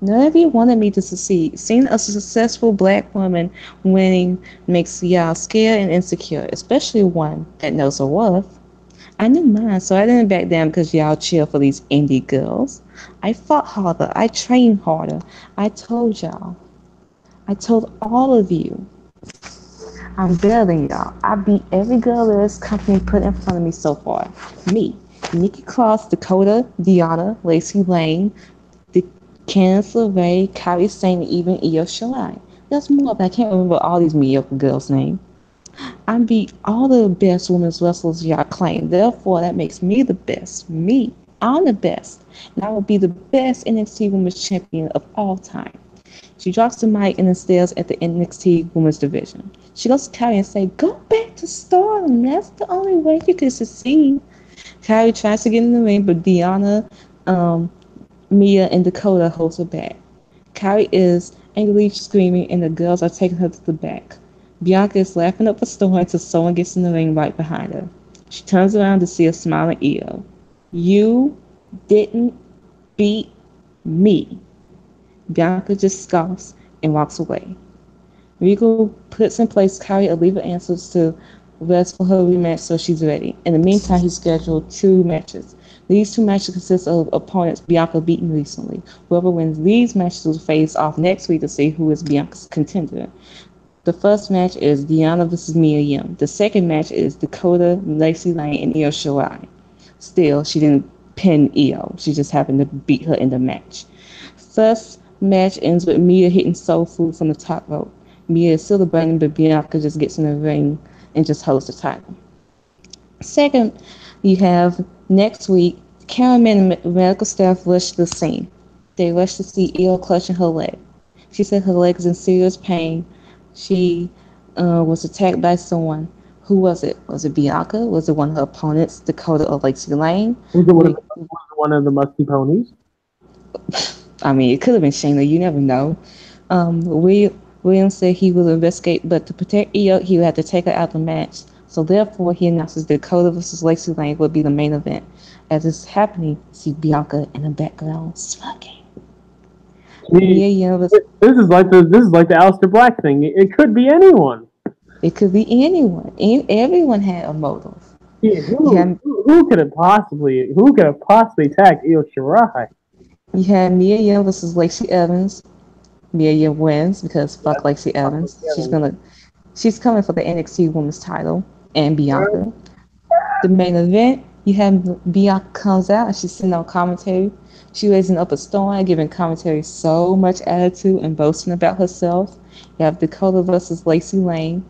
Speaker 2: None of you wanted me to succeed. Seeing a successful black woman winning makes y'all scared and insecure, especially one that knows her worth. I knew mine, so I didn't back down because y'all cheer for these indie girls. I fought harder. I trained harder. I told y'all. I told all of you. I'm better than y'all. I beat every girl this company put in front of me so far. Me, Nikki Cross, Dakota, Deanna, Lacey Lane, Candice LeRae, Kyrie Sane, and even Io Shirai. There's more, but I can't remember all these mediocre girls' names. I beat all the best women's wrestlers y'all claim. Therefore, that makes me the best. Me. I'm the best. And I will be the best NXT Women's Champion of all time. She drops the mic and then stares at the NXT Women's Division. She goes to Kyrie and says, "Go back to Stardom. That's the only way you can succeed." Kyrie tries to get in the ring, but Deanna, Mia, and Dakota holds her back. Kyrie is angrily screaming, and the girls are taking her to the back. Bianca is laughing up a storm until someone gets in the ring right behind her. She turns around to see a smiling Io. "You didn't beat me." Bianca just scoffs and walks away. Regal puts in place Kyrie Oliva answers to rest for her rematch so she's ready. In the meantime, he scheduled 2 matches. These 2 matches consist of opponents Bianca beaten recently. Whoever wins these matches will face off next week to see who is Bianca's contender. The first match is Deanna vs. Mia Yim. The second match is Dakota, Lacey Lane, and Io Shirai. Still, she didn't pin Io. She just happened to beat her in the match. First match ends with Mia hitting Soul Food from the top rope. Mia is celebrating, but Bianca just gets in the ring and just holds the title. Second, you have next week, cameraman and medical staff rush the scene. They rush to see Io clutching her leg. She said her leg is in serious pain. She was attacked by someone. Who was it? Was it Bianca? Was it one of her opponents, Dakota or Lacey Lane?
Speaker 1: Was it one of the musty ponies?
Speaker 2: I mean, it could have been Shayna. You never know. Williams said he will investigate, but to protect Io, he would have to take her out of the match. So therefore, he announces Dakota versus Lacey Lane will be the main event. As it's happening, see Bianca in the background smoking.
Speaker 1: This is like the Aleister Black thing. It could be anyone.
Speaker 2: It could be anyone. Everyone had a motive.
Speaker 1: Yeah, who could have possibly attacked Io Shirai?
Speaker 2: You had Mia Yim versus Lacey Evans. Mia Yim wins because fuck Lacey Evans. She's coming for the NXT Women's title and Bianca. The main event, you have Bianca comes out and she's sitting on commentary. She raising up a storm, giving commentary so much attitude and boasting about herself. You have Dakota versus Lacey Lane.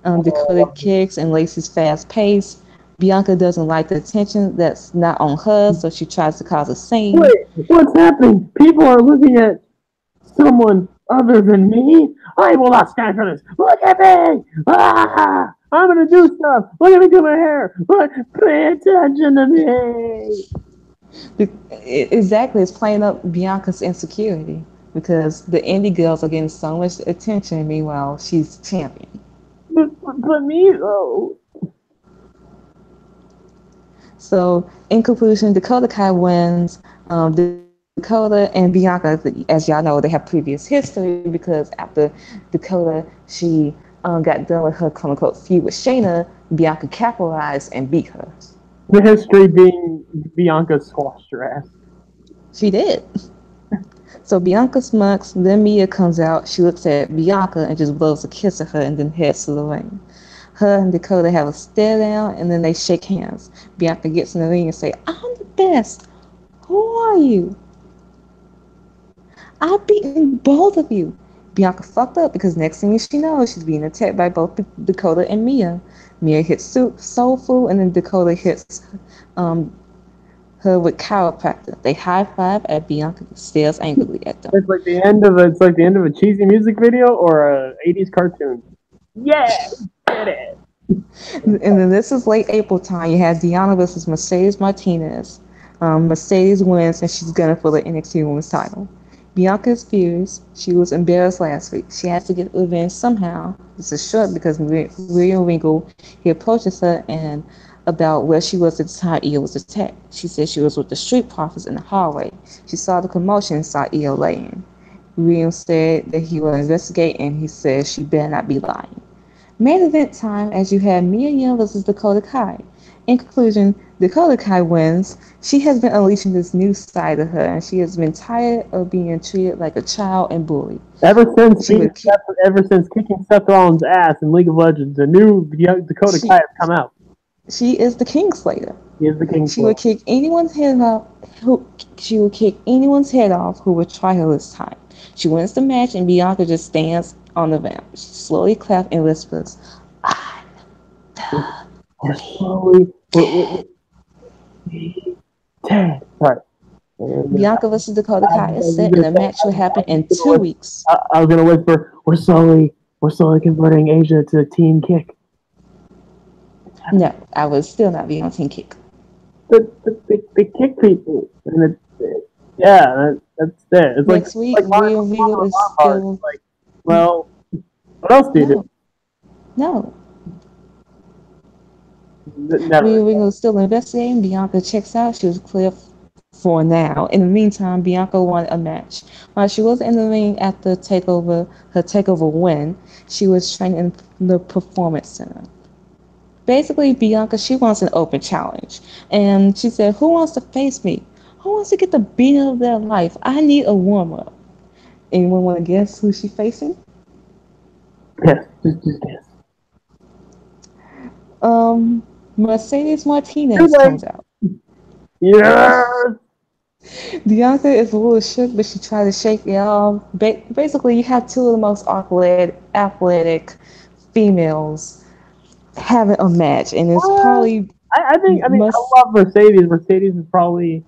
Speaker 2: Dakota kicks and Lacey's fast pace. Bianca doesn't like the attention that's not on her, so she tries to cause a scene.
Speaker 1: Wait, what's happening? People are looking at someone other than me? I will not stand for this. Look at me! Ah! I'm gonna do stuff. Look at me do my hair. Look, pay attention to me.
Speaker 2: Exactly, it's playing up Bianca's insecurity because the indie girls are getting so much attention. Meanwhile, she's champion.
Speaker 1: But me though.
Speaker 2: So, in conclusion, Dakota Kai wins. Dakota and Bianca, as y'all know, they have previous history because after Dakota, she got done with her quote unquote feud with Shayna, Bianca capitalized and beat her.
Speaker 1: The history being Bianca squashed her ass.
Speaker 2: She did. So Bianca smokes, then Mia comes out. She looks at Bianca and just blows a kiss at her and then heads to the ring. Her and Dakota have a stare down and then they shake hands. Bianca gets in the ring and say, "I'm the best. Who are you? I've beaten both of you." Bianca fucked up because next thing she knows, she's being attacked by both Dakota and Mia. Mia hits Soulful and then Dakota hits her with chiropractor. They high five at Bianca stares angrily at them.
Speaker 1: It's like the end of a cheesy music video or a 80s cartoon. Yeah, get it.
Speaker 2: And then this is late April time. You have Deonna versus Mercedes Martinez. Mercedes wins and she's gunning for the NXT Women's title. Bianca is furious. She was embarrassed last week. She has to get revenge somehow. This is short because William Regal, he approaches her and about where she was at the time Io was attacked. She said she was with the Street Profits in the hallway. She saw the commotion and saw Io laying. William said that he will investigate and he said she better not be lying. Main event time as you have Mia Yim versus Dakota Kai. In conclusion, Dakota Kai wins. She has been unleashing this new side of her and she has been tired of being treated like a child and bullied.
Speaker 1: Ever since kicking Seth Rollins' ass in League of Legends, a new Dakota Kai has come out.
Speaker 2: She is the Kingslayer.
Speaker 1: She is the Kingslayer.
Speaker 2: She would kick anyone's head off. She would kick anyone's head off who would try her this time. She wins the match, and Bianca just stands on the ramp. She slowly claps and whispers, "I'm the
Speaker 1: slowly. Right.
Speaker 2: Bianca versus Dakota Kai is set, and the match will happen in 2 weeks.
Speaker 1: I was gonna whisper, we're slowly converting Asia to Team Kick.
Speaker 2: No, I would still not be on Team Kick.
Speaker 1: The Kick people, and that's it. It's
Speaker 2: next week, William Regal is still.
Speaker 1: Like, well, what else do you do?
Speaker 2: No.
Speaker 1: Never.
Speaker 2: William Regal is still investigating. Bianca checks out. She was clear for now. In the meantime, Bianca won a match. While she was in the ring at the her takeover win, she was training in the Performance Center. Basically, Bianca, she wants an open challenge. And she said, "Who wants to face me? Who wants to get the beating of their life? I need a warm-up." Anyone want to guess who she's facing?
Speaker 1: Yes, just guess.
Speaker 2: Mercedes Martinez comes out.
Speaker 1: Yes!
Speaker 2: Bianca is a little shook, but she tried to shake it off. Basically, you have two of the most athletic females having a match, and it's probably.
Speaker 1: I love Mercedes. Mercedes is probably,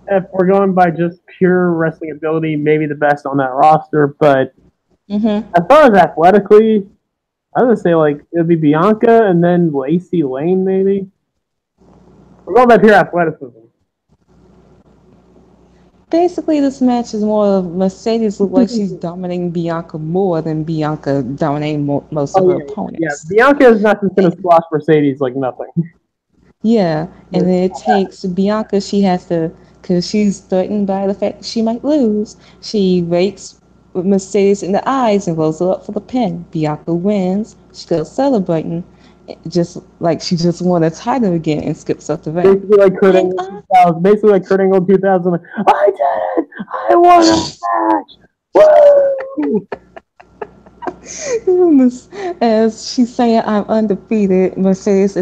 Speaker 1: if we're going by just pure wrestling ability, maybe the best on that roster. But as far as athletically, I would say like it'd be Bianca and then Lacey Lane maybe. We're going by pure athleticism.
Speaker 2: Basically, this match is more of Mercedes look like she's dominating Bianca more than Bianca dominating most of her opponents.
Speaker 1: Yeah, Bianca is not just going to squash Mercedes like nothing.
Speaker 2: Yeah, and then it takes Bianca, she has to, because she's threatened by the fact that she might lose, she rakes Mercedes in the eyes and rolls her up for the pin. Bianca wins, she goes celebrating, just like she just won a title again and skips up the ring.
Speaker 1: Basically like Kurt Angle 2000. Basically like Kurt Angle 2000. I did it! I won a match! Woo!
Speaker 2: As she's saying, "I'm undefeated," Mercedes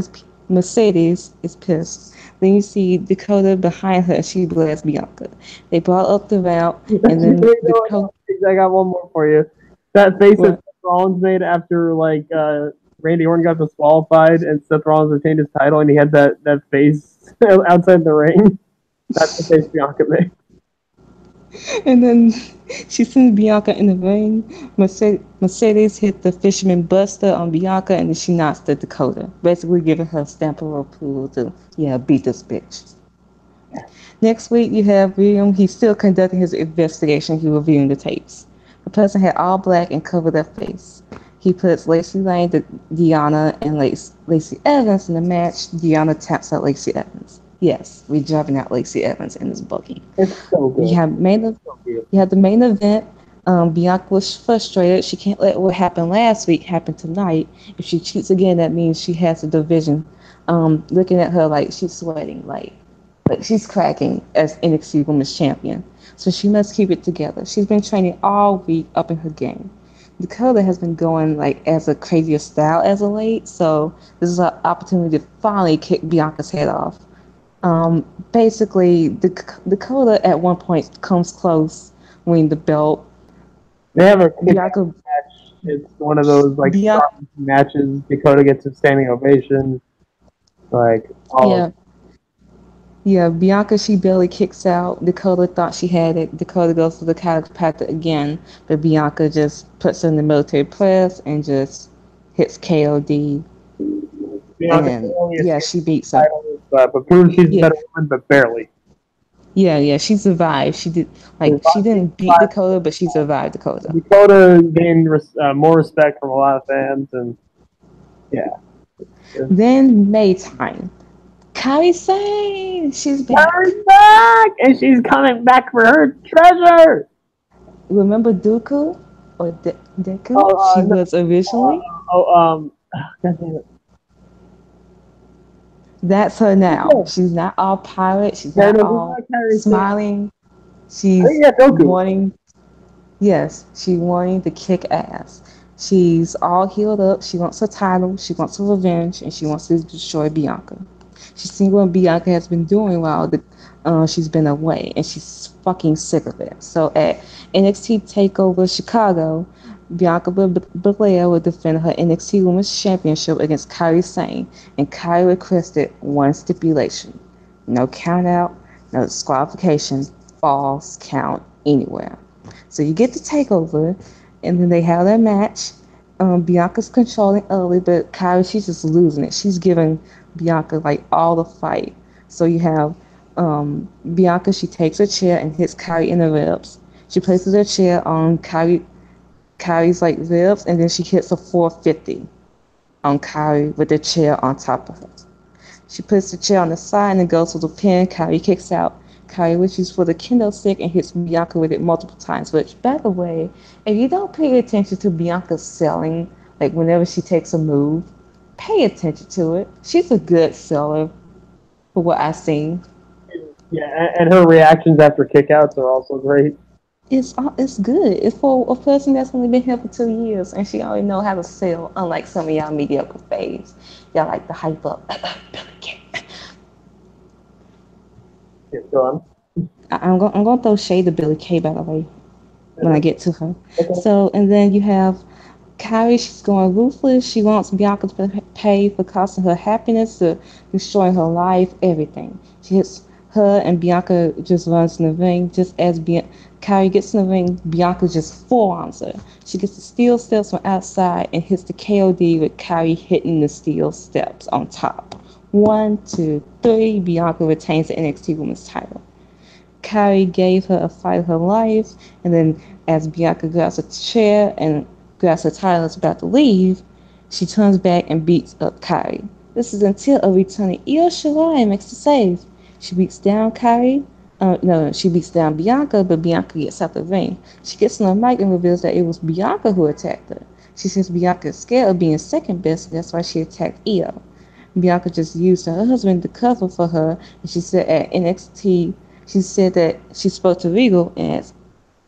Speaker 2: is pissed. Then you see Dakota behind her. She blasts Bianca. They brought up the route, and then
Speaker 1: I got one more for you. That face that Rollins made after like Randy Orton got disqualified and Seth Rollins retained his title, and he had that face outside the ring. That's the face Bianca made.
Speaker 2: And then she sends Bianca in the ring. Mercedes hit the Fisherman Buster on Bianca, and then she knocks the Dakota, basically giving her a stamp of approval to, beat this bitch. Next week, you have William. He's still conducting his investigation. He's reviewing the tapes. The person had all black and covered their face. He puts Lacey Lane, Deanna, and Lacey Evans in the match. Deanna taps out Lacey Evans. Yes, we're driving out Lacey Evans in this booking.
Speaker 1: It's so good.
Speaker 2: You have the main event. Bianca was frustrated. She can't let what happened last week happen tonight. If she cheats again, that means she has the division. Looking at her like she's sweating, like she's cracking as NXT Women's Champion. So she must keep it together. She's been training all week up in her game. Dakota has been going like as a crazier style as of late. So this is an opportunity to finally kick Bianca's head off. Basically, Dakota at one point comes close winning the belt.
Speaker 1: They have a Bianca match. It's one of those like matches. Dakota gets a standing ovation. Like
Speaker 2: Bianca, she barely kicks out. Dakota thought she had it. Dakota goes to the chiropractor again, but Bianca just puts her in the military press and just hits KOD. Bianca, she beats her.
Speaker 1: But proves she's a better woman, but barely.
Speaker 2: Yeah, she survived. She didn't beat Dakota, but she survived Dakota.
Speaker 1: Dakota gained more respect from a lot of fans, and
Speaker 2: Then Maytime. Kairi Sane, she's back.
Speaker 1: Kairi's back, and she's coming back for her treasure.
Speaker 2: Remember Dooku or Deku? She was originally.
Speaker 1: God damn it.
Speaker 2: That's her now. Yeah. She's not all pirate. She's not all smiling. She's wanting. Yes, she's wanting to kick ass. She's all healed up. She wants her title. She wants her revenge, and she wants to destroy Bianca. She's seen what Bianca has been doing while she's been away, and she's fucking sick of it. So at NXT TakeOver Chicago, Bianca Belair will defend her NXT Women's Championship against Kairi Sane, and Kairi requested one stipulation: no count out, no disqualification, falls count anywhere. So you get the TakeOver, and then they have their match. Bianca's controlling early, but Kairi, she's just losing it. She's giving Bianca like all the fight. So you have Bianca, she takes a chair and hits Kairi in the ribs. She places her chair on Kairi's like ribs, and then she hits a 450 on Kairi with the chair on top of her. She puts the chair on the side and goes to the pin. Kairi kicks out. Kairi reaches for the kendo stick and hits Bianca with it multiple times. Which, by the way, if you don't pay attention to Bianca's selling, like whenever she takes a move, pay attention to it. She's a good seller, for what I've seen.
Speaker 1: Yeah, and her reactions after kickouts are also great.
Speaker 2: It's good. It's for a person that's only been here for 2 years, and she already know how to sell. Unlike some of y'all mediocre faves, y'all like to hype up.
Speaker 1: Yeah, go on.
Speaker 2: I'm gonna throw shade to Billy Kay, by the way, when I get to her. Okay. So, and then you have Kairi. She's going ruthless. She wants Bianca to pay for costing her happiness, to destroying her life, everything. She hits her, and Bianca just runs in the ring. Just as Kairi gets in the ring, Bianca just forearms her. She gets the steel steps from outside and hits the KOD with Kairi hitting the steel steps on top. 1, 2, 3. Bianca retains the NXT Women's title. Kairi gave her a fight of her life, and then as Bianca grabs a chair and grabs her title and is about to leave, she turns back and beats up Kairi. This is until a returning Io Shirai makes the save. She beats down Kairi. She beats down Bianca, but Bianca gets out the ring. She gets on the mic and reveals that it was Bianca who attacked her. She says Bianca is scared of being second best, and that's why she attacked Io. Bianca just used her husband to cover for her, and she said at NXT, she said that she spoke to Regal as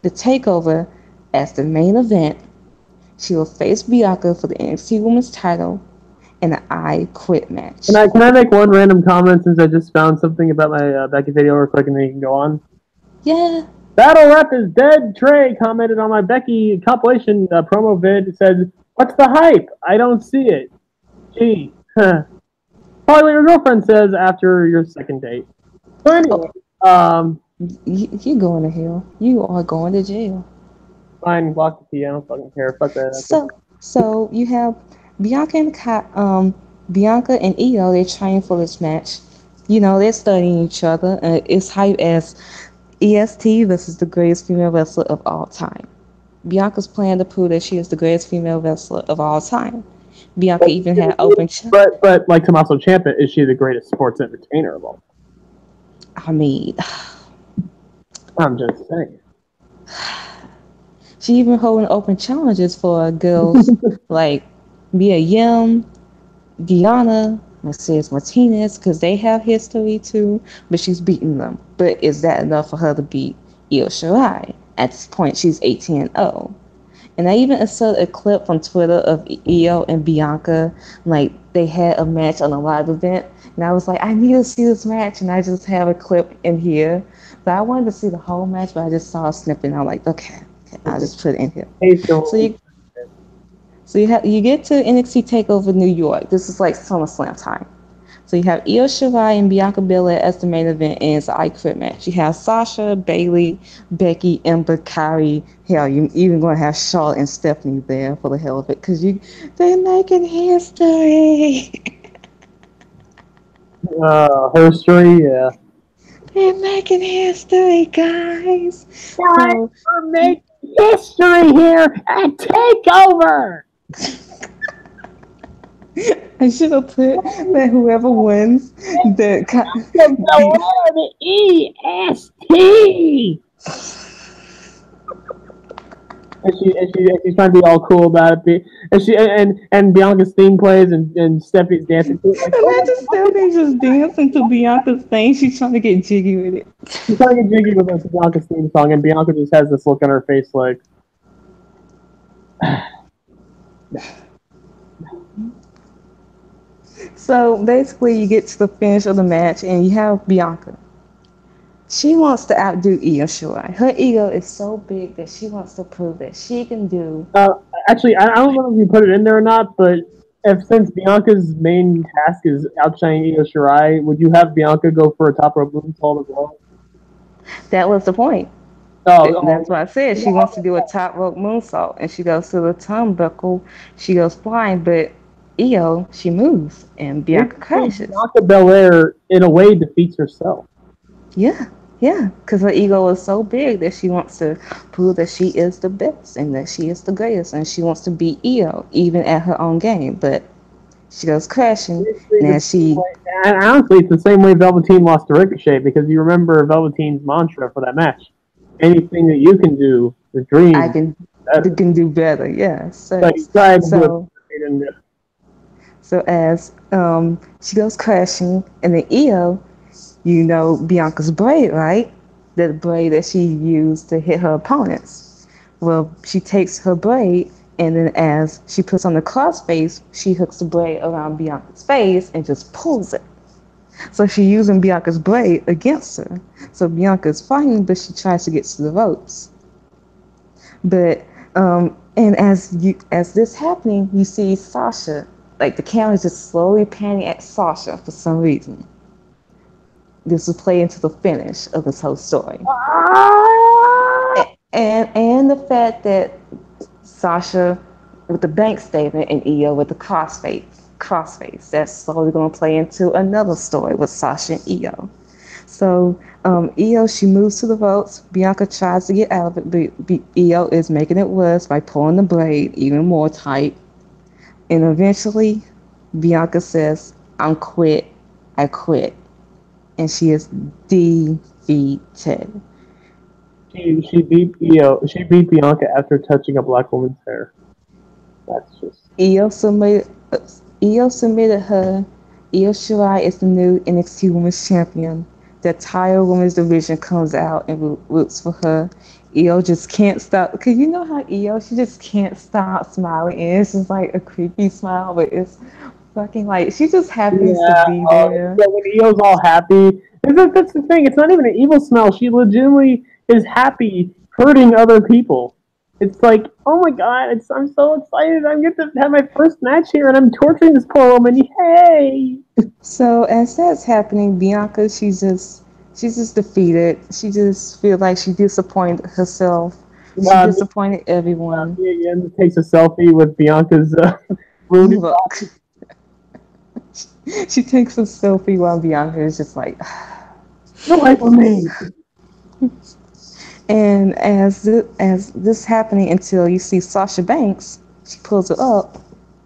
Speaker 2: the TakeOver as the main event. She will face Bianca for the NXT Women's title in an I Quit match.
Speaker 1: Can I make one random comment since I just found something about my Becky video real quick and then you can go on?
Speaker 2: Yeah.
Speaker 1: Battle Rep is dead. Trey commented on my Becky compilation promo vid. It said, "What's the hype? I don't see it." Gee, probably what your girlfriend says after your second date. So anyway,
Speaker 2: you going to hell. You are going to jail.
Speaker 1: fine, block the T. I don't fucking care. Fuck that.
Speaker 2: So you have Bianca and Bianca and Io. They're training for this match. You know, they're studying each other. It's hyped as E.S.T versus the greatest female wrestler of all time. Bianca's plan to prove that she is the greatest female wrestler of all time. Bianca even had open.
Speaker 1: But like Tommaso Ciampa, is she the greatest sports entertainer of all?
Speaker 2: I mean,
Speaker 1: I'm just saying.
Speaker 2: she even holding open challenges for girls like Mia Yim, Diana, Mercedes Martinez, because they have history too, but she's beating them. But is that enough for her to beat Io Shirai? At this point, she's 18-0. And I even inserted a clip from Twitter of Io and Bianca, like they had a match on a live event, and I was like, I need to see this match, and I just have a clip in here. So I wanted to see the whole match, but I just saw a snippet, and I'm like, okay, I'll just put it in here. So you get to NXT Takeover New York. This is like SummerSlam time. So you have Io Shirai and Bianca Belair as the main event, and it's an I Quit match. You have Sasha, Bayley, Becky, Ember, Kyrie. Hell, you even going to have Charlotte and Stephanie there for the hell of it, because they're making history.
Speaker 1: History, yeah.
Speaker 2: They're making history, guys.
Speaker 1: So we're making history here at Takeover.
Speaker 2: I should have put that whoever wins the
Speaker 1: E.S.T. And she's trying to be all cool about it. And Bianca's theme plays and Stephanie's dancing.
Speaker 2: Imagine Stephanie just dancing to Bianca's thing. She's trying to get jiggy with it.
Speaker 1: She's trying to get jiggy with Bianca's theme song, and Bianca just has this look on her face like.
Speaker 2: So basically, you get to the finish of the match, and you have Bianca. She wants to outdo Io Shirai. Her ego is so big that she wants to prove that she can do.
Speaker 1: Actually, I don't know if you put it in there or not, but since Bianca's main task is outshining Io Shirai, would you have Bianca go for a top rope moonsault as well?
Speaker 2: That was the point. That's what I said. She wants to do a top rope moonsault, and she goes to the turnbuckle. She goes flying, but Io, she moves, and Bianca crashes.
Speaker 1: Bianca Belair, in a way, defeats herself.
Speaker 2: Yeah, because her ego is so big that she wants to prove that she is the best and that she is the greatest, and she wants to beat Io even at her own game. But she goes crashing, and
Speaker 1: honestly, it's the same way Velveteen lost to Ricochet, because you remember Velveteen's mantra for that match: anything that you can do, the dream,
Speaker 2: I can do better. Yeah. So as she goes crashing, and then Io. You know Bianca's braid, right? The braid that she used to hit her opponents. Well, she takes her braid, and then as she puts on the crossface, she hooks the braid around Bianca's face and just pulls it. So she's using Bianca's braid against her. So Bianca's fighting, but she tries to get to the ropes. But and as this happening, you see Sasha, like the camera's just slowly panning at Sasha for some reason. This will play into the finish of this whole story. And the fact that Sasha with the bank statement and Io with the crossface, that's slowly going to play into another story with Sasha and Io. So Io, she moves to the ropes. Bianca tries to get out of it, but Io is making it worse by pulling the braid even more tight. And eventually, Bianca says, I quit. And she is defeated.
Speaker 1: She beat Io. She beat Bianca after touching a black woman's hair. That's just. Io
Speaker 2: submitted her. Io Shirai is the new NXT Women's Champion. The entire women's division comes out and roots for her. Io just can't stop, because you know how Io, she just can't stop smiling, and it's just like a creepy smile, but it's fucking like she's just happy to be there.
Speaker 1: Yeah, when Io's all happy, that's the thing. It's not even an evil smile. She legitimately is happy hurting other people. It's like, oh my god, I'm so excited. I'm going to have my first match here, and I'm torturing this poor woman. Hey!
Speaker 2: So as that's happening, Bianca, she's just defeated. She just feel like she disappointed herself. She disappointed everyone.
Speaker 1: Again takes a selfie with Bianca's wounded.
Speaker 2: Look, she takes a selfie while Bianca is just like,
Speaker 1: no life for me.
Speaker 2: And as this happening until you see Sasha Banks, she pulls her up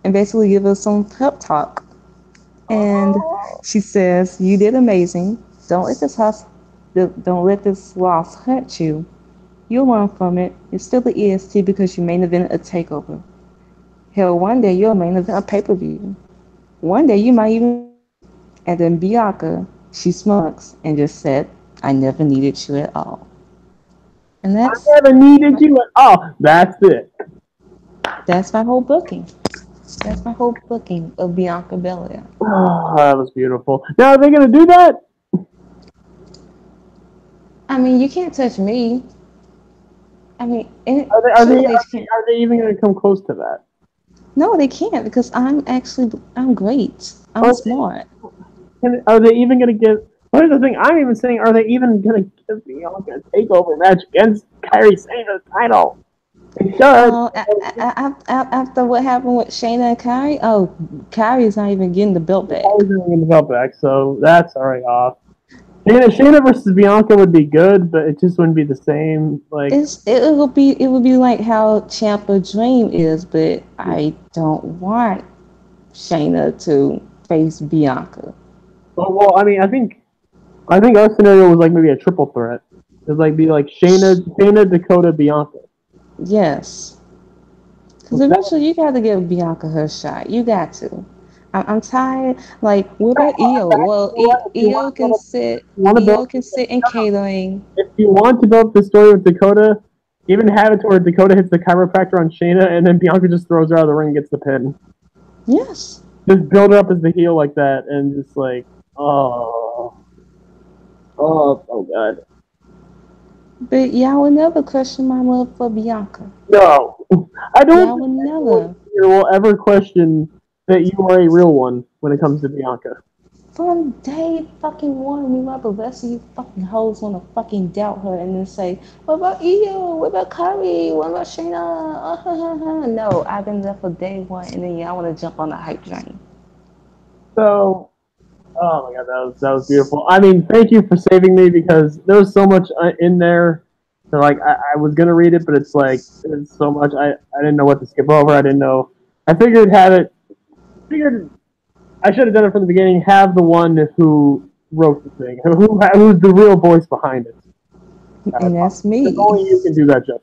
Speaker 2: and basically gives her some pep talk. And she says, "You did amazing. Don't let this loss hurt you. You'll learn from it. You're still the E.S.T because you main event a takeover. Hell, one day you'll main event a pay-per-view. One day you might even." And then Bianca, she smirks and just said, "I never needed you at all." And
Speaker 1: I never needed you at all. That's it.
Speaker 2: That's my whole booking. That's my whole booking of Bianca Belair.
Speaker 1: Oh, that was beautiful. Now, are they going to do that?
Speaker 2: I mean, you can't touch me. I mean,
Speaker 1: are they even going to come close to that?
Speaker 2: No, they can't because I'm great. I'm smart.
Speaker 1: Are they even going to give? What is the thing? I'm even saying, are they even going to give Bianca a takeover match against Kairi Sane's title?
Speaker 2: After what happened with Shayna and Kairi, Kairi's not even getting the belt back.
Speaker 1: Kairi's not getting the belt back, so that's already off. Shayna versus Bianca would be good, but it just wouldn't be the same. Like
Speaker 2: it would be like how Ciampa Dream is, but I don't want Shayna to face Bianca.
Speaker 1: Well, I mean, I think our scenario was like maybe a triple threat. It'd like be like Shayna, Dakota, Bianca.
Speaker 2: Yes. Because eventually you got to give Bianca her shot. You got to. I'm tired. Like, what about Io? Well, Io can sit in catering.
Speaker 1: If you want to build the story with Dakota, even have it to where Dakota hits the chiropractor on Shayna, and then Bianca just throws her out of the ring and gets the pin.
Speaker 2: Yes.
Speaker 1: Just build her up as the heel like that, and just like, oh god.
Speaker 2: But y'all will never question my love for Bianca.
Speaker 1: No, I don't.
Speaker 2: Y'all will never.
Speaker 1: You will ever question that you are a real one when it comes to Bianca.
Speaker 2: From day fucking one, meanwhile the rest of you fucking hoes want to fucking doubt her and then say, what about Io? What about Kairi? What about Shayna? No, I've been there for day one, and then y'all want to jump on the hype train.
Speaker 1: So, oh my god, that was beautiful. I mean, thank you for saving me because there was so much in there. So like, I was gonna read it, but it's like there's so much. I didn't know what to skip over. I didn't know. I figured I should have done it from the beginning. Have the one who wrote the thing, who's the real voice behind it.
Speaker 2: And that's me.
Speaker 1: Only you can do that, Jeff.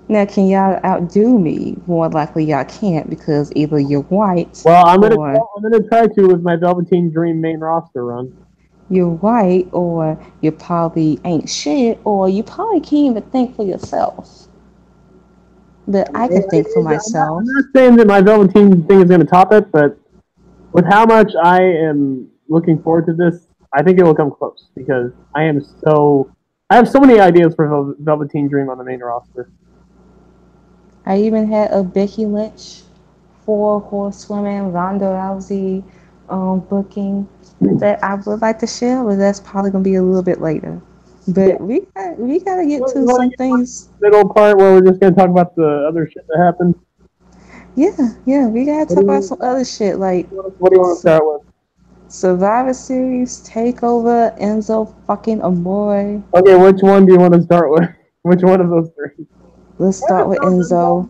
Speaker 2: Now, can y'all outdo me? More likely, y'all can't because either you're white.
Speaker 1: Well, I'm gonna try to with my Velveteen Dream main roster run.
Speaker 2: You're white, or you probably ain't shit, or you probably can't even think for yourself. But I can think for myself.
Speaker 1: I'm not saying that my Velveteen thing is going to top it, but with how much I am looking forward to this, I think it will come close because I have so many ideas for Velveteen Dream on the main roster.
Speaker 2: I even had a Becky Lynch, 4 Horsewomen, Ronda Rousey booking that I would like to share, but that's probably going to be a little bit later. But we gotta get to some things.
Speaker 1: Middle part where we're just gonna talk about the other shit that happened.
Speaker 2: Yeah, we gotta talk about some other shit like.
Speaker 1: What do you want to start with?
Speaker 2: Survivor Series, Takeover, Enzo fucking Amore.
Speaker 1: Okay, which one do you want to start with? Which one of those three?
Speaker 2: Let's start with Enzo.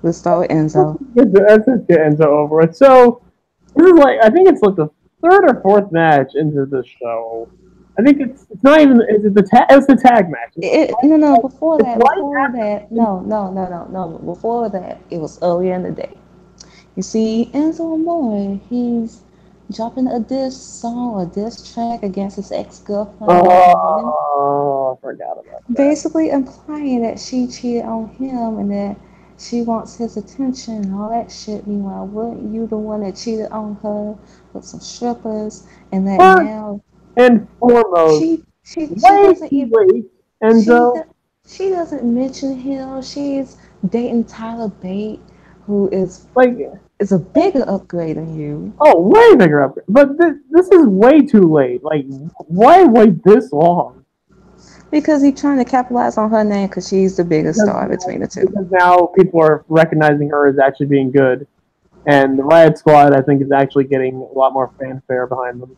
Speaker 2: Let's get
Speaker 1: Enzo over it. So this is like I think it's like the 3rd or 4th match into the show. I think it's not even it's the tag match.
Speaker 2: Before that, it was earlier in the day. You see, Enzo Amore, he's dropping a diss track against his ex-girlfriend.
Speaker 1: Oh, I forgot about that.
Speaker 2: Basically implying that she cheated on him and that she wants his attention and all that shit. Meanwhile, weren't you the one that cheated on her with some strippers and that now?
Speaker 1: And foremost,
Speaker 2: she doesn't mention him. She's dating Tyler Bate, who
Speaker 1: Like,
Speaker 2: is a bigger upgrade than you.
Speaker 1: oh, way bigger upgrade. But this is way too late. Like, why wait this long?
Speaker 2: Because he's trying to capitalize on her name because she's the biggest star between the two.
Speaker 1: Because now people are recognizing her as actually being good. And the Riot Squad, I think, is actually getting a lot more fanfare behind them.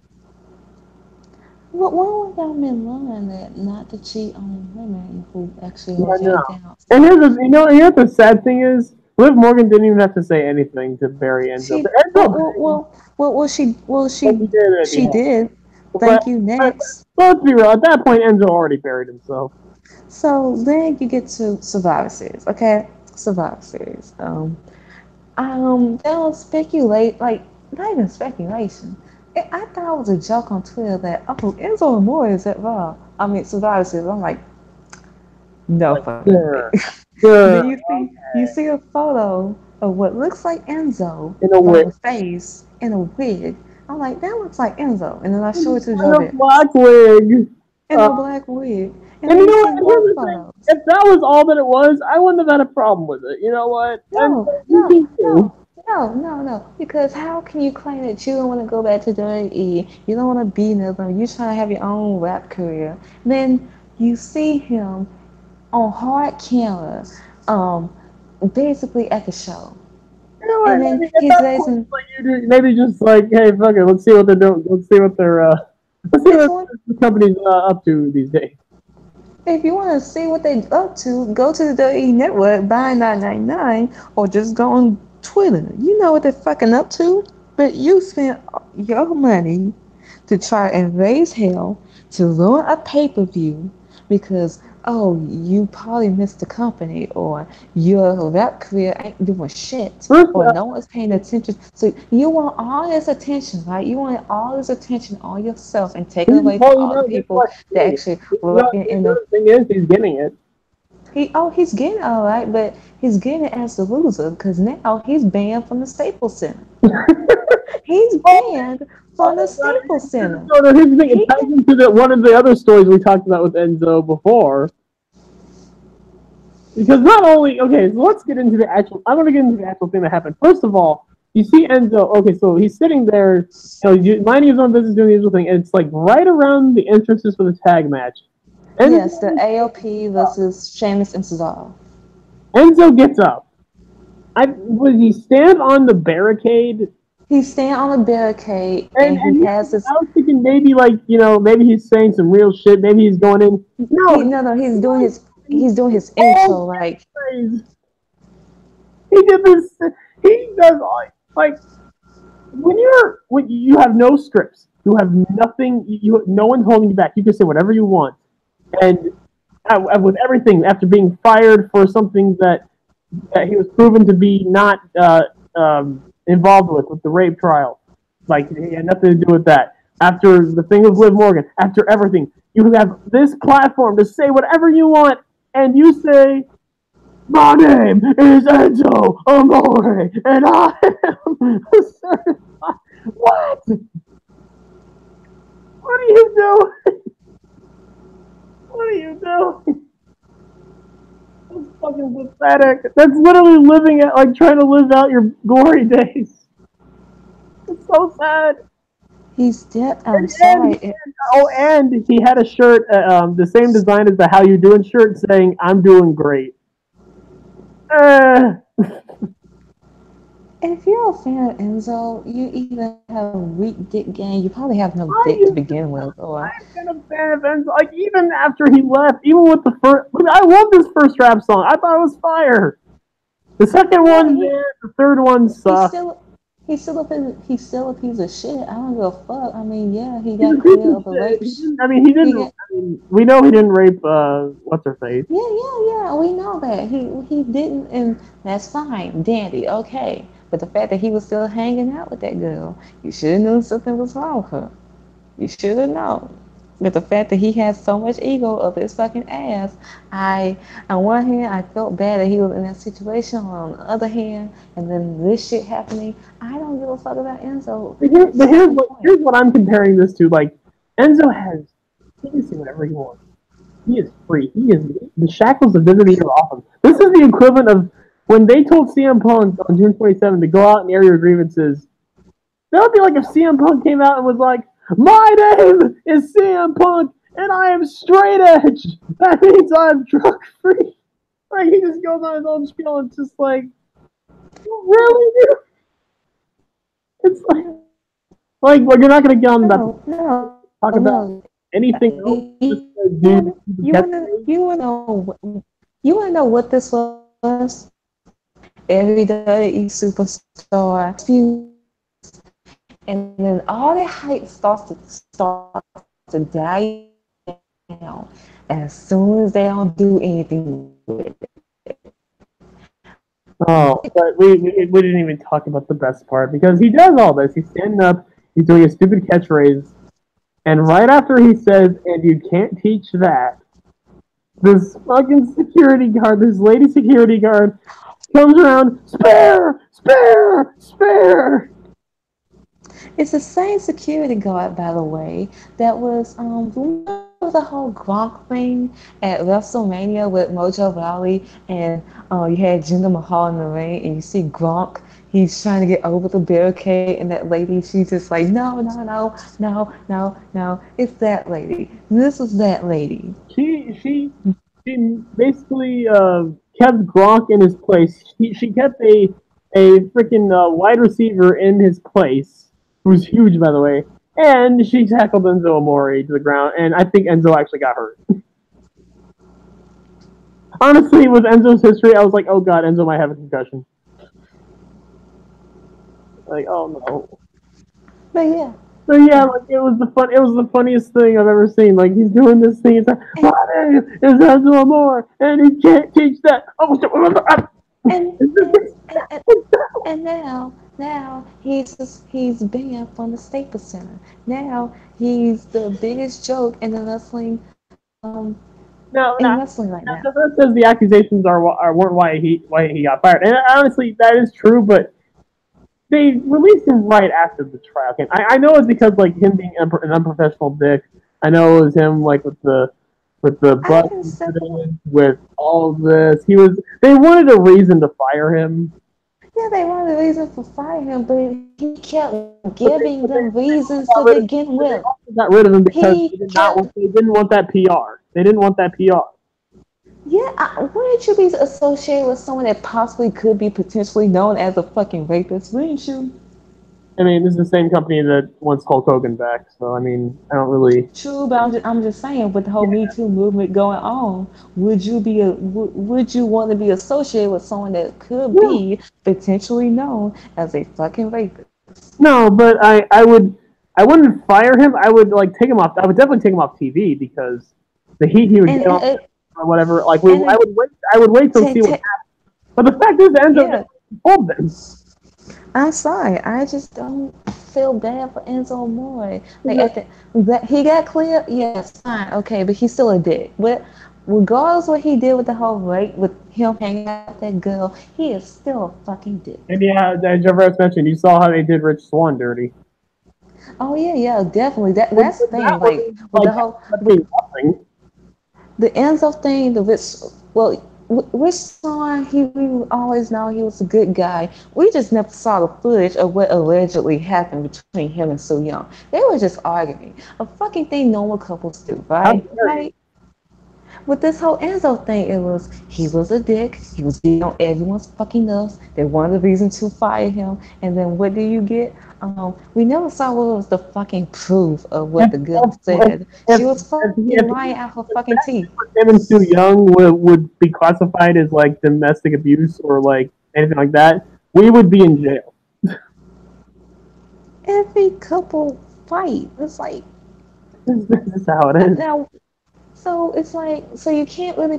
Speaker 2: Well, why would y'all men learn that not to cheat on women who actually
Speaker 1: Yeah,
Speaker 2: want you
Speaker 1: no.
Speaker 2: down?
Speaker 1: And here's the, you know what the sad thing is? Liv Morgan didn't even have to say anything to bury Enzo.
Speaker 2: She
Speaker 1: But Enzo,
Speaker 2: she
Speaker 1: he did.
Speaker 2: did.
Speaker 1: But
Speaker 2: Thank you. Next.
Speaker 1: let's be real. At that point, Enzo already buried himself.
Speaker 2: So then you get to Survivor Series. Okay, Survivor Series. There was speculate, like not even speculation. I thought it was a joke on Twitter that Enzo Amore is at Raw. I mean Survivor Series. I'm like, no fucking way. Then you see a photo of what looks like Enzo
Speaker 1: In a
Speaker 2: from
Speaker 1: wig.
Speaker 2: the face in a wig. I'm like, that looks like Enzo. And then I show it to
Speaker 1: In
Speaker 2: Joe
Speaker 1: a black wig.
Speaker 2: in a black wig. And
Speaker 1: And
Speaker 2: then
Speaker 1: you
Speaker 2: you
Speaker 1: know
Speaker 2: see
Speaker 1: what?
Speaker 2: more
Speaker 1: Here's the thing.
Speaker 2: photos.
Speaker 1: If that was all that it was, I wouldn't have had a problem with it. You know what?
Speaker 2: No. Because how can you claim that you don't want to go back to WWE? You don't want to be nothing. You're trying to have your own rap career. Then you see him on hard camera, basically at the show.
Speaker 1: You know what?
Speaker 2: And then
Speaker 1: Maybe,
Speaker 2: he's raising.
Speaker 1: maybe just like, hey, fuck it. Let's see what they're doing. Let's see what the company's up to these days.
Speaker 2: If you want to see what they're up to, go to the WWE Network, buy $9.99, or just go on Twitter. You know what they're fucking up to. But you spent your money to try and raise hell to ruin a pay-per-view because you probably missed the company, or your rap career ain't doing shit, or no one's paying attention. So you want all this attention, right? You want all this attention on yourself and taking away from all the people that actually working in the
Speaker 1: thing is, he's getting it.
Speaker 2: He's getting it all right, but he's getting it as the loser because now he's banned from the Staples Center. He's banned from the Staples Center.
Speaker 1: So here's the thing, it ties into one of the other stories we talked about with Enzo before. Because not only, okay, so let's get into the actual, I want to get into the actual thing that happened. First of all, you see Enzo, okay, so he's sitting there, minding his own business, doing the usual thing, and it's like right around the entrances for the tag match.
Speaker 2: Yes, the AOP versus Sheamus and Cesaro.
Speaker 1: Enzo gets up. Would he stand on the barricade?
Speaker 2: He's standing on the barricade, and he has this.
Speaker 1: I was thinking maybe maybe he's saying some real shit. Maybe he's going in.
Speaker 2: No, he's doing his intro like.
Speaker 1: He did this. He does like when you have no scripts, you have nothing. No one's holding you back. You can say whatever you want, and with everything after being fired for something that he was proven to be not involved with the rape trial. Like, he had nothing to do with that. After the thing with Liv Morgan, after everything, you have this platform to say whatever you want, and you say, my name is Enzo Amore, and I am certified. What? What are you doing? What are you doing? That's fucking pathetic. That's literally living it, like trying to live out your glory days. It's so sad.
Speaker 2: He's dead. I'm sorry.
Speaker 1: And he had a shirt, the same design as the "How You Doing" shirt, saying "I'm doing great."
Speaker 2: If you're a fan of Enzo, you either have a weak dick game, you probably have no dick to begin with, or
Speaker 1: I've been a fan of Enzo. Like, even after he left, even with the first, I love this first rap song. I thought it was fire. The second one, the third one sucked.
Speaker 2: He's still a piece of shit. I don't give a fuck. I mean, yeah, he got cleared of a rape.
Speaker 1: He didn't. We know he didn't rape. What's her face?
Speaker 2: Yeah. We know that he didn't, and that's fine, dandy, okay. But the fact that he was still hanging out with that girl, you should have known something was wrong with her. You should have known. But the fact that he has so much ego up his fucking ass, on one hand, I felt bad that he was in that situation. On the other hand, and then this shit happening, I don't give a fuck about Enzo.
Speaker 1: But here's what I'm comparing this to. Like, Enzo he can say whatever he wants. He is free. He is the shackles of WWE are off him. This is the equivalent of when they told CM Punk on June 27th to go out and air your grievances. That would be like if CM Punk came out and was like, "My name is CM Punk, and I am straight edge. That means I'm drug free." Like he just goes on his own spiel and it's just like, really, dude? It's like well, you're not gonna get on that. Talk about anything else. Just dude,
Speaker 2: You wanna know what this was? Every WWE superstar feud, and then all that hype starts to die down as soon as they don't do anything with it.
Speaker 1: Oh, but we didn't even talk about the best part because he does all this. He's standing up, he's doing a stupid catchphrase, and right after he says, "And you can't teach that," this fucking security guard, this lady security guard, comes around, spare, spare, spare.
Speaker 2: It's the same security guard, by the way, that was remember the whole Gronk thing at WrestleMania with Mojo Valley, and you had Jinder Mahal in the ring, and you see Gronk. He's trying to get over the barricade, and that lady, she's just like, no, no, no, no, no, no. It's that lady. This is that lady.
Speaker 1: She basically kept Gronk in his place. She kept a freaking wide receiver in his place, who's huge by the way, and she tackled Enzo Amore to the ground, and I think Enzo actually got hurt. Honestly, with Enzo's history, I was like, oh god, Enzo might have a concussion. Like, oh no.
Speaker 2: But yeah.
Speaker 1: So yeah, like it was the funniest thing I've ever seen. Like he's doing this thing, it's like, my name is Enzo Amore, and he can't teach that.
Speaker 2: And now he's banned from the Staples Center. Now he's the biggest joke in the wrestling wrestling right now.
Speaker 1: That says the accusations weren't why he got fired, and honestly that is true, but they released him right after the trial came. I know it's because like him being an unprofessional dick. I know it was him like with the butt incident, with all this. They wanted a reason to fire him.
Speaker 2: Yeah, they wanted a reason to fire him, but he kept giving them reasons to begin with.
Speaker 1: They got rid of him because they didn't want that PR. They didn't want that PR.
Speaker 2: Yeah, wouldn't you be associated with someone that possibly could be potentially known as a fucking rapist? Wouldn't you?
Speaker 1: I mean, this is the same company that wants Hulk Hogan back, so I mean, I don't really.
Speaker 2: True, but I'm just saying, with the whole Me Too movement going on, would you want to be associated with someone that could be potentially known as a fucking rapist?
Speaker 1: No, but I wouldn't fire him. I would like take him off. I would definitely take him off TV because the heat he would get on or whatever. Like I would wait to see what happens. But the fact is, Enzo told them.
Speaker 2: I'm sorry, I just don't feel bad for Enzo Amore. Like he got cleared, yes, fine, okay, but he's still a dick. But regardless what he did with the whole rape, with him hanging out with that girl, he is still a fucking dick.
Speaker 1: And yeah, as Javert mentioned, you saw how they did Rich Swann dirty.
Speaker 2: Oh yeah, definitely. That's the thing. Like with the whole the Enzo thing, Rich Swann, we always know he was a good guy. We just never saw the footage of what allegedly happened between him and Su Yung. They were just arguing. A fucking thing normal couples do, right? Right? With this whole Enzo thing, he was a dick. He was being on everyone's fucking nerves. They wanted a reason to fire him. And then what do you get? We never saw what was the fucking proof of what the girl said. She was fucking lying out her fucking teeth.
Speaker 1: Him and Su Yung would be classified as like domestic abuse or like anything like that. We would be in jail.
Speaker 2: Every couple fight. It's like
Speaker 1: this is how it is.
Speaker 2: Now, so it's like, so you can't really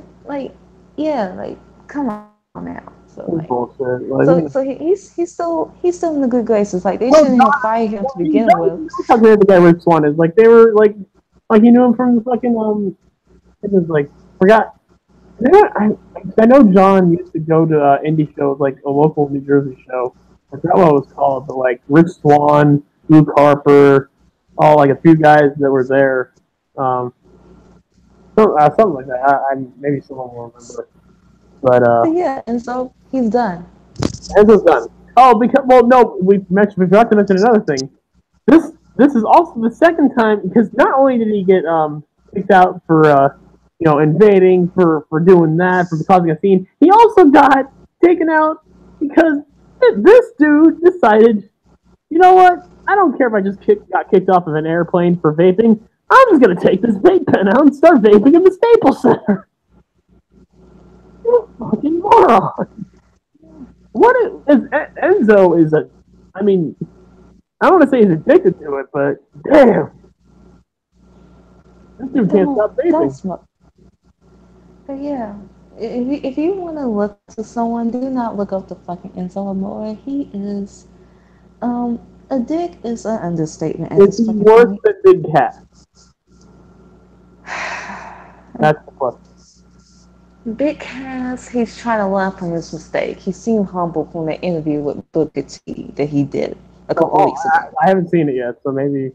Speaker 2: come on now. So like, so he's still in the good graces. Like they shouldn't have fired him to begin with.
Speaker 1: How great the guy Rich Swann is. Like they were like you knew him from the fucking it was like forgot. I know John used to go to indie shows like a local New Jersey show. I forgot what it was called, but like Rich Swann, Luke Harper, all like a few guys that were there. Something like that. Maybe someone will remember. But
Speaker 2: yeah, and so he's done.
Speaker 1: Enzo's done. Oh, because no, we forgot to mention another thing. This is also the second time because not only did he get kicked out for invading for doing that for causing a scene, he also got taken out because this dude decided, you know what? I don't care if I just got kicked off of an airplane for vaping. I'm just gonna take this vape pen out and start vaping in the Staples Center. You fucking moron! What is Enzo is a? I mean, I don't want to say he's addicted to it, but damn, this dude can't stop vaping.
Speaker 2: But yeah, if you want to look to someone, do not look up to fucking Enzo Amore. He is, a dick is an understatement at
Speaker 1: Is
Speaker 2: this
Speaker 1: he
Speaker 2: fucking
Speaker 1: worse
Speaker 2: point.
Speaker 1: than Big Cat? That's the question.
Speaker 2: Big Cass, he's trying to learn from his mistake. He seemed humble from the interview with Booker T that he did a couple weeks ago.
Speaker 1: I haven't seen it yet, so maybe.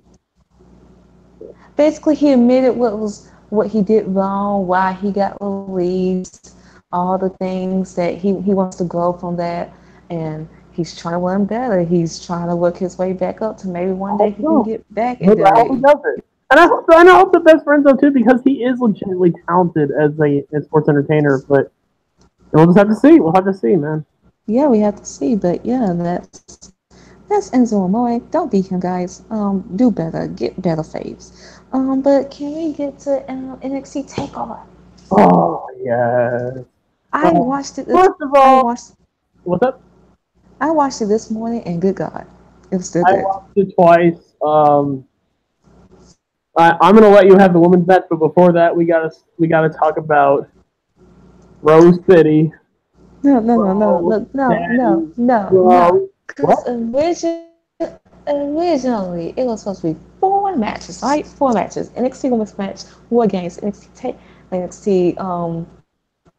Speaker 2: Basically, he admitted what he did wrong, why he got released, all the things that he wants to grow from that, and he's trying to learn better. He's trying to work his way back up to maybe one day he can get back in
Speaker 1: I hope he
Speaker 2: WWE.
Speaker 1: does it. And I hope the best friends though too, because he is legitimately talented as a sports entertainer. But we'll just have to see. We'll have to see, man.
Speaker 2: Yeah, we have to see, but yeah, that's Enzo Amore. Don't beat him, guys. Do better. Get better faves. But can we get to NXT Takeover?
Speaker 1: Oh yes.
Speaker 2: I watched it.
Speaker 1: First of all, what's up?
Speaker 2: I watched it this morning, and good God, it was still
Speaker 1: I
Speaker 2: good.
Speaker 1: watched it twice. I'm gonna let you have the women's match, but before that, we gotta talk about Rose City.
Speaker 2: No. Because originally it was supposed to be 4 matches, right? 4 matches. NXT Women's match, War Games, NXT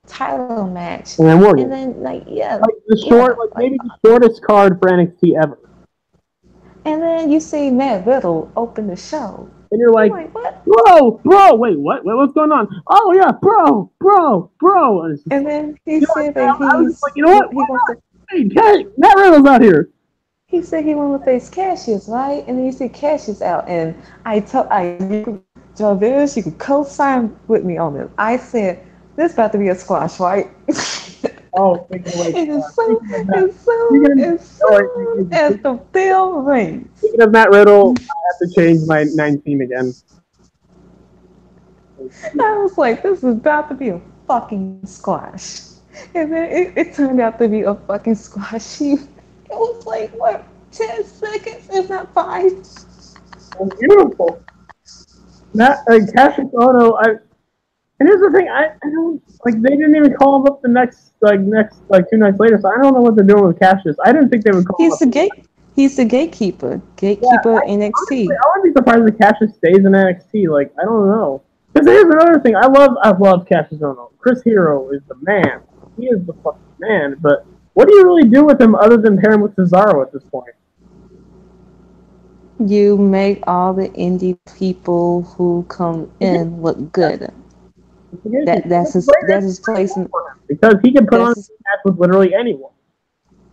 Speaker 2: title match,
Speaker 1: and
Speaker 2: then
Speaker 1: maybe the shortest card for NXT ever.
Speaker 2: And then you see Matt Riddle open the show.
Speaker 1: And you're like, what? Bro, wait, what? What's going on? Oh yeah, bro.
Speaker 2: And then he said that
Speaker 1: he's like, you know what? Why not? Hey, Matt Riddle's out here.
Speaker 2: He said he wanted to face Cassius, right? And then you see Cassius out, and Jarvis, you could co-sign with me on this. I said, this about to be a squash, right?
Speaker 1: Oh,
Speaker 2: it's so as the bell rings.
Speaker 1: Speaking of Matt Riddle, I have to change my 19 again.
Speaker 2: I was like, this is about to be a fucking squash. And then it turned out to be a fucking squash. It was like, what, 10 seconds, if not 5?
Speaker 1: Oh, beautiful. Cassius Ohno, and here's the thing, I don't, like, they didn't even call him up the next 2 nights later, so I don't know what they're doing with Cassius. I didn't think they would call him up.
Speaker 2: He's the gatekeeper NXT.
Speaker 1: Honestly, I wouldn't be surprised if Cassius stays in NXT, like, I don't know. Because here's another thing, I love Cassius Ohno. Chris Hero is the man. He is the fucking man, but what do you really do with him other than pair him with Cesaro at this point?
Speaker 2: You make all the indie people who come in look good. That's his place in,
Speaker 1: because he can put on a match with literally anyone.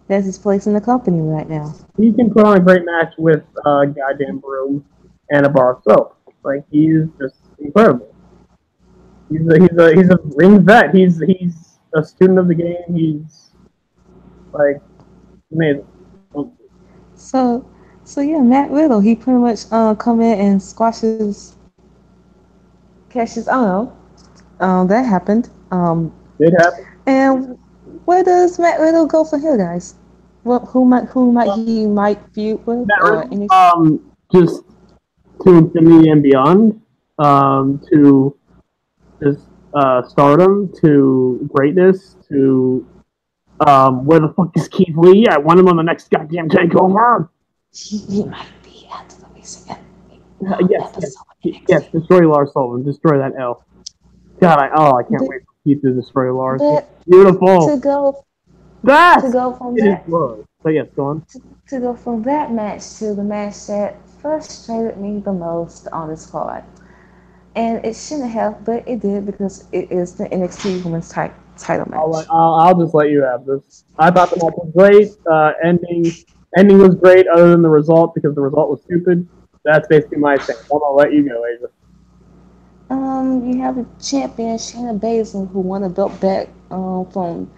Speaker 2: That's his place in the company right now.
Speaker 1: He can put on a great match with a goddamn broom and a bar of soap. Like, he's just incredible. He's a ring vet. He's a student of the game. He's like amazing.
Speaker 2: So yeah, Matt Riddle, he pretty much come in and squashes Cassius Ohno. That happened.
Speaker 1: It happened.
Speaker 2: And where does Matt Riddle go from here, guys? Who might he feud with?
Speaker 1: Just to infinity and beyond. To just stardom, to greatness, to where the fuck is Keith Lee? I want him on the next goddamn takeover.
Speaker 2: He might be at the recent
Speaker 1: yes. Destroy Lars Sullivan. Destroy that L. God, I can't wait for Keith to destroy Lars. Beautiful.
Speaker 2: To go from that.
Speaker 1: So yes, go on.
Speaker 2: To go from that match to the match that frustrated me the most on this card. And it shouldn't have, but it did because it is the NXT Women's title match.
Speaker 1: I'll just let you have this. I thought the match was great. Ending was great, other than the result because the result was stupid. That's basically my thing. I'm gonna let you go, Asia.
Speaker 2: You have a champion, Shayna Baszler, who won the belt back from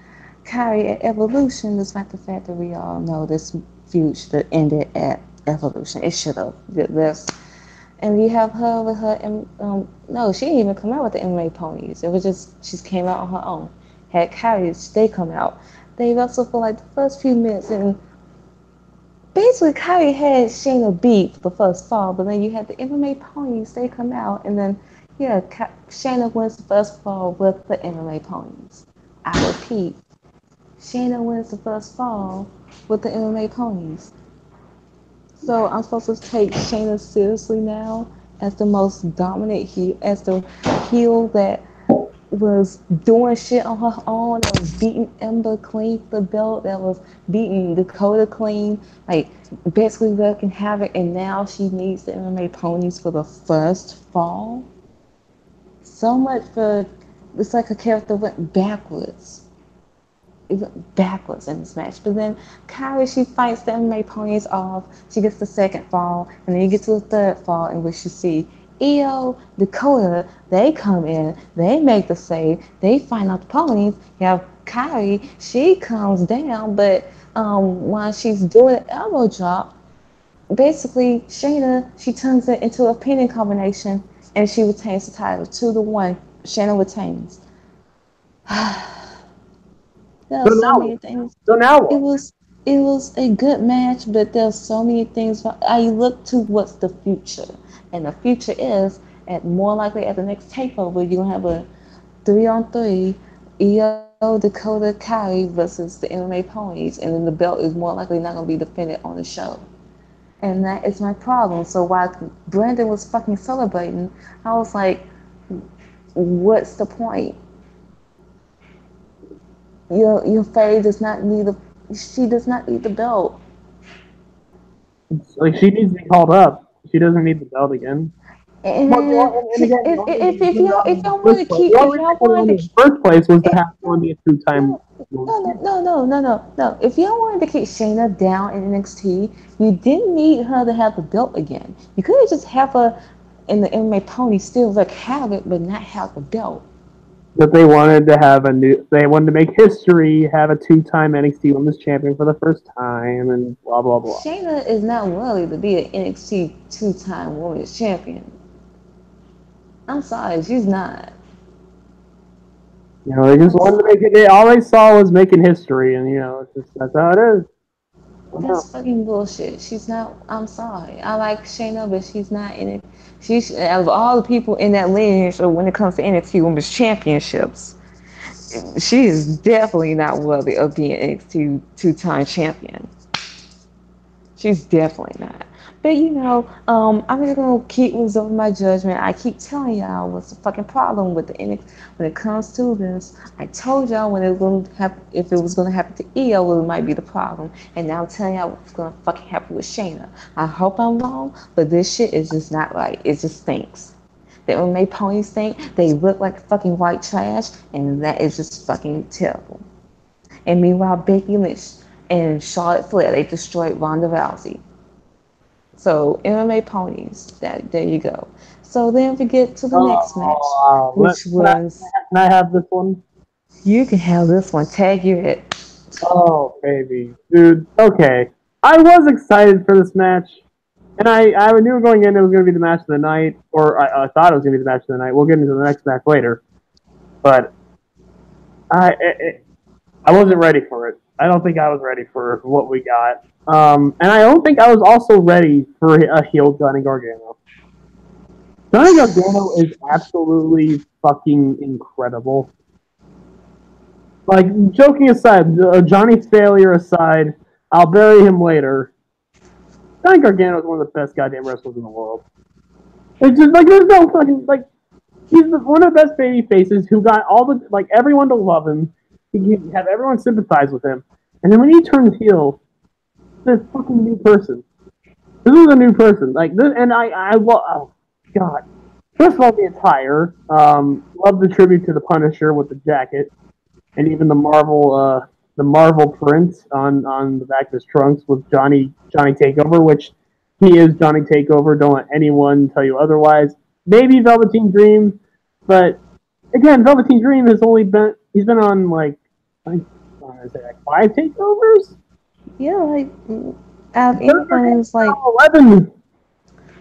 Speaker 2: Kyrie at Evolution, despite the fact that we all know this feud should have ended at Evolution. It should have. This. And you have her with her, no, she didn't even come out with the MMA ponies. It was just, she came out on her own. Had Kyrie, they come out. They wrestled for like the first few minutes, and basically Kyrie had Shayna beat for the first fall, but then you had the MMA ponies, they come out, and then, yeah, Shayna wins the first fall with the MMA ponies. I repeat, Shayna wins the first fall with the MMA ponies. So I'm supposed to take Shayna seriously now as the most dominant heel, as the heel that was doing shit on her own, that was beating Ember clean for the belt, that was beating Dakota clean, like basically wreaking havoc, and now she needs the MMA ponies for the first fall. So much for, it's like her character went backwards. It went backwards in this match. But then Kyrie, she fights the MMA ponies off. She gets the second fall, and then you get to the third fall in which you see Io, Dakota, they come in, they make the save, they find out the ponies. You have Kyrie, she comes down, but while she's doing the elbow drop, basically Shayna, she turns it into a pinning combination, and she retains the title 2-1. Shayna retains. There are
Speaker 1: So
Speaker 2: so
Speaker 1: now,
Speaker 2: many things.
Speaker 1: so now
Speaker 2: It
Speaker 1: what?
Speaker 2: was it was a good match, but there's so many things. I look to what's the future, and the future is at more likely at the next takeover you're gonna have a 3-on-3 EO Dakota Kai versus the MMA ponies, and then the belt is more likely not gonna be defended on the show. And that is my problem. So while Brandon was fucking celebrating, I was like, what's the point? Your fairy does not need the she does not need the belt.
Speaker 1: It's like she needs to be called up. She doesn't need the belt again. Well,
Speaker 2: And
Speaker 1: and again, the only reason
Speaker 2: if
Speaker 1: she put it
Speaker 2: y'all
Speaker 1: on
Speaker 2: if
Speaker 1: in the
Speaker 2: y'all
Speaker 1: first
Speaker 2: wanted to
Speaker 1: place,
Speaker 2: keep
Speaker 1: the only
Speaker 2: if
Speaker 1: reason
Speaker 2: y'all
Speaker 1: she put it on
Speaker 2: wanted
Speaker 1: in
Speaker 2: to
Speaker 1: the first place was to
Speaker 2: if,
Speaker 1: have one be a two-time.
Speaker 2: no, no. If y'all wanted to keep Shayna down in NXT, you didn't need her to have the belt again. You could have just have her in the MMA pony still like have it, but not have the belt.
Speaker 1: That they wanted to have a new, they wanted to make history, have a two-time NXT Women's Champion for the first time, and blah blah blah.
Speaker 2: Shayna is not worthy to be an NXT two-time women's champion. I'm sorry, she's not.
Speaker 1: You know, they just
Speaker 2: I'm
Speaker 1: wanted to
Speaker 2: sorry.
Speaker 1: make it. They all they saw was making history, and you know, it's just that's how it is.
Speaker 2: That's fucking bullshit. She's not. I'm sorry. I like Shayna, but she's not in it. She's out of all the people in that lineage, or when it comes to NXT Women's Championships, she is definitely not worthy of being NXT two-time champion. She's definitely not. But I'm just gonna keep reserving my judgment. I keep telling y'all what's the fucking problem with the NXT when it comes to this. I told y'all when it was gonna happen, if it was gonna happen to EO, it might be the problem. And now I'm telling y'all what's gonna fucking happen with Shayna. I hope I'm wrong, but this shit is just not right. It just stinks. The MMA ponies stink. They look like fucking white trash, and that is just fucking terrible. And meanwhile, Becky Lynch and Charlotte Flair, they destroyed Ronda Rousey. So MMA ponies, that there you go. So then we get to the next match, which was
Speaker 1: Can I have this one?
Speaker 2: you can have this one. Tag you it.
Speaker 1: Oh, baby, dude. Okay, I was excited for this match, and I knew going in it was going to be the match of the night, or I thought it was going to be the match of the night. We'll get into the next match later, but I wasn't ready for it. I don't think I was ready for what we got. And I don't think I was also ready for a heel Johnny Gargano. Johnny Gargano is absolutely fucking incredible. Like, joking aside, Johnny's failure aside, I'll bury him later. Johnny Gargano is one of the best goddamn wrestlers in the world. It's just like there's no fucking like he's one of the best baby faces who got all the like everyone to love him. He can have everyone sympathize with him, and then when he turns heel, this fucking new person. This is a new person. Like this, and I love. Oh God, First of all, the attire. Love the tribute to the Punisher with the jacket, and even the Marvel print on the back of his trunks with Johnny Takeover, which he is Johnny Takeover. Don't let anyone tell you otherwise. Maybe Velveteen Dream, but again, Velveteen Dream has only he's been on like I want to say like 5 takeovers.
Speaker 2: Yeah, like anyone is like
Speaker 1: 11.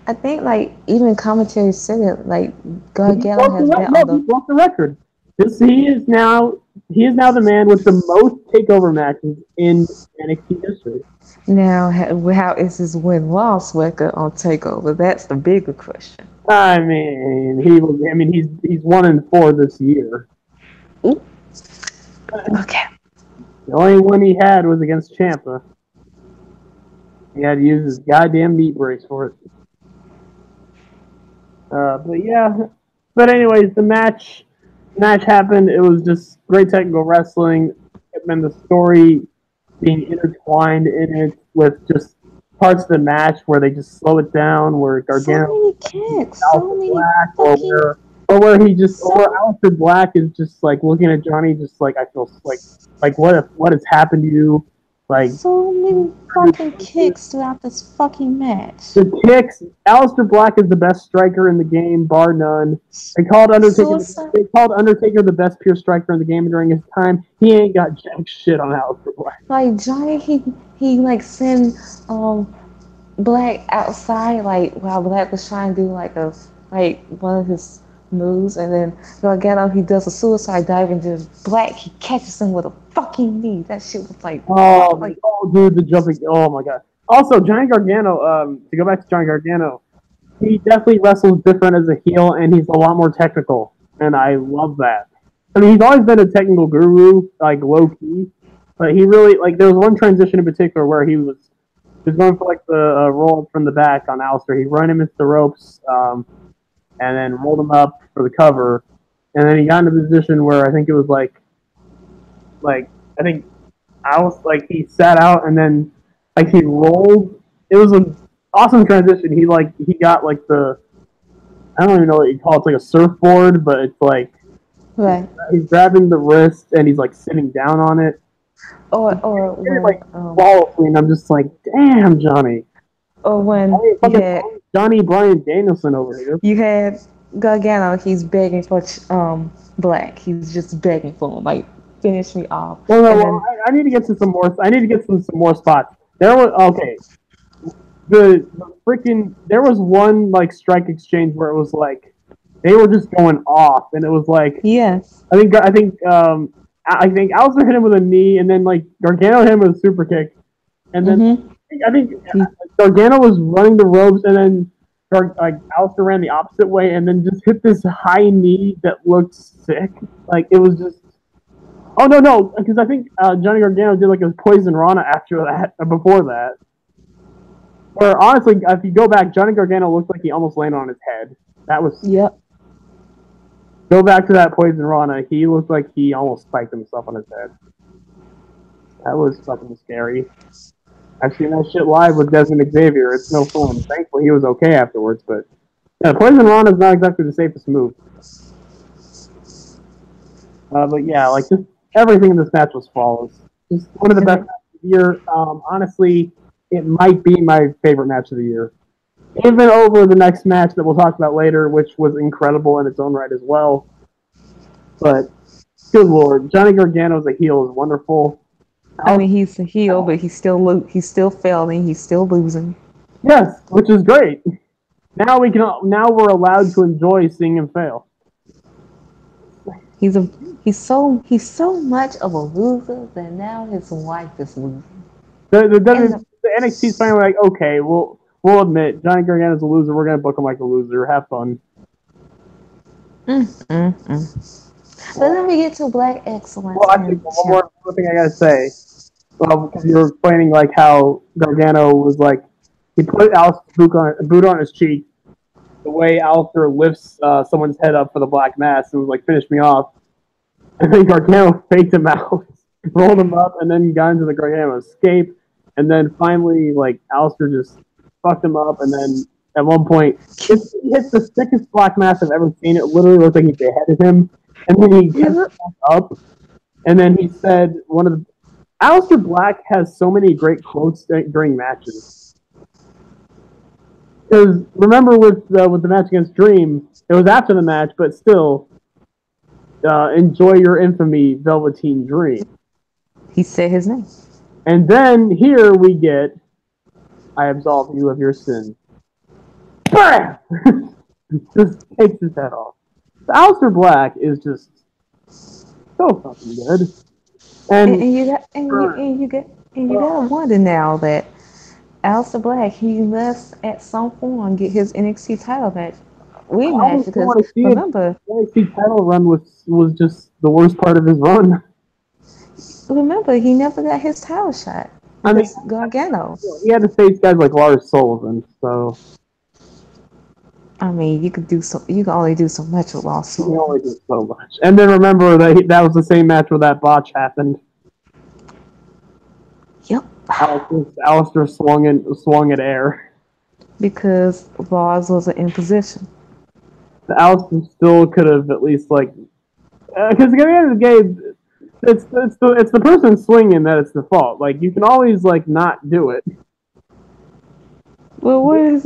Speaker 2: I think like even commentary said it like Gargano has been on
Speaker 1: He broke the record. He is now the man with the most takeover matches in NXT history.
Speaker 2: Now, how is his win-loss record on Takeover? That's the bigger question.
Speaker 1: I mean, he's 1-4 this year.
Speaker 2: Ooh. Okay.
Speaker 1: The only one he had was against Ciampa. He had to use his goddamn knee brace for it. But yeah. But anyways, the match happened. It was just great technical wrestling, and the story being intertwined in it with just parts of the match where they just slow it down, where Gargano,
Speaker 2: so many kicks, so many
Speaker 1: Black,
Speaker 2: fucking...
Speaker 1: or where Aleister Black is just like looking at Johnny, just like I feel like what has happened to you, like
Speaker 2: so many fucking kicks throughout this fucking match.
Speaker 1: The kicks. Aleister Black is the best striker in the game, bar none. They called Undertaker the best pure striker in the game during his time. He ain't got jack shit on Aleister Black.
Speaker 2: Like Johnny, he like sent Black outside like while Black was trying to do like one of his moves, and then Gargano he does a suicide dive and just Black he catches him with a fucking knee. That shit was like
Speaker 1: dude, the jumping. Oh my god. Also, Johnny Gargano. To go back to Johnny Gargano, he definitely wrestles different as a heel, and he's a lot more technical, and I love that. I mean, he's always been a technical guru, like low key, but he really like there was one transition in particular where he was going for like the roll from the back on Aleister. He run him into the ropes, and then rolled him up for the cover, and then he got into a position where I think it was like I think he sat out and then like he rolled. It was an awesome transition. He got like the I don't even know what you call it. It's like a surfboard, but it's like he's grabbing the wrist and he's like sitting down on it. Flawlessly, and I'm just like, damn, Johnny.
Speaker 2: Or when
Speaker 1: Johnny Bryan Danielson over here.
Speaker 2: You had Gargano. He's begging for Black. He's just begging for him, like finish me off.
Speaker 1: I need to get to some more. I need to get some more spots. There was one like strike exchange where it was like they were just going off, and it was like
Speaker 2: yes.
Speaker 1: I think Aleister hit him with a knee, and then like Gargano hit him with a super kick, and then I think Gargano was running the ropes, and then Aleister ran the opposite way, and then just hit this high knee that looked sick. Like it was just. Oh no! Because I think Johnny Gargano did like a poison Rana before that. Where honestly, if you go back, Johnny Gargano looked like he almost landed on his head. That was Go back to that poison Rana. He looked like he almost spiked himself on his head. That was fucking scary. I've seen that shit live with Desmond Xavier. It's no fun. Thankfully, he was okay afterwards. But yeah, poison Rana is not exactly the safest move. But yeah, like just. Everything in this match was flawless. Just one of the best matches of the year. Honestly, it might be my favorite match of the year. Even over the next match that we'll talk about later, which was incredible in its own right as well. But, good lord, Johnny Gargano as a heel is wonderful.
Speaker 2: I mean, he's a heel, but he's still failing. He's still losing.
Speaker 1: Yes, which is great. Now we're allowed to enjoy seeing him fail.
Speaker 2: He's so much of a loser that now his wife is losing.
Speaker 1: The NXT's finally like, okay, we'll admit Johnny Gargano's a loser. We're gonna book him like a loser. Have fun.
Speaker 2: But then we get to Black Excellence.
Speaker 1: Well, actually, one more thing I gotta say. Because you were explaining like how Gargano was like he put Aleister's boot on his cheek. The way Aleister lifts someone's head up for the black mass and was like, finish me off. And then Gargano faked him out, rolled him up, and then got into the Gargano escape. And then finally, like, Aleister just fucked him up, and then at one point. He hits the thickest black mass I've ever seen. It literally looked like he beheaded him. And then he gets back up. And then he said Aleister Black has so many great quotes during matches. Because remember with the match against Dream, it was after the match, but still, enjoy your infamy, Velveteen Dream.
Speaker 2: He said his name.
Speaker 1: And then here we get, I absolve you of your sins. Bam! Just takes his head off. Aleister Black is just so fucking good. And
Speaker 2: you gotta wonder now that Aleister Black, he must at some point get his NXT title match rematch, because remember,
Speaker 1: the NXT title run was just the worst part of his run.
Speaker 2: Remember, he never got his title shot. I mean, Gargano.
Speaker 1: He had to face guys like Lars Sullivan, so.
Speaker 2: I mean, you can only do so much with Lars Sullivan.
Speaker 1: You can only do so much. And then remember that was the same match where that botch happened.
Speaker 2: Yep.
Speaker 1: Aleister swung at air.
Speaker 2: Because Lars wasn't in position.
Speaker 1: Aleister still could have at least because at the end of the game, it's the person swinging that it's the fault. Like, you can always not do it.
Speaker 2: Well, what is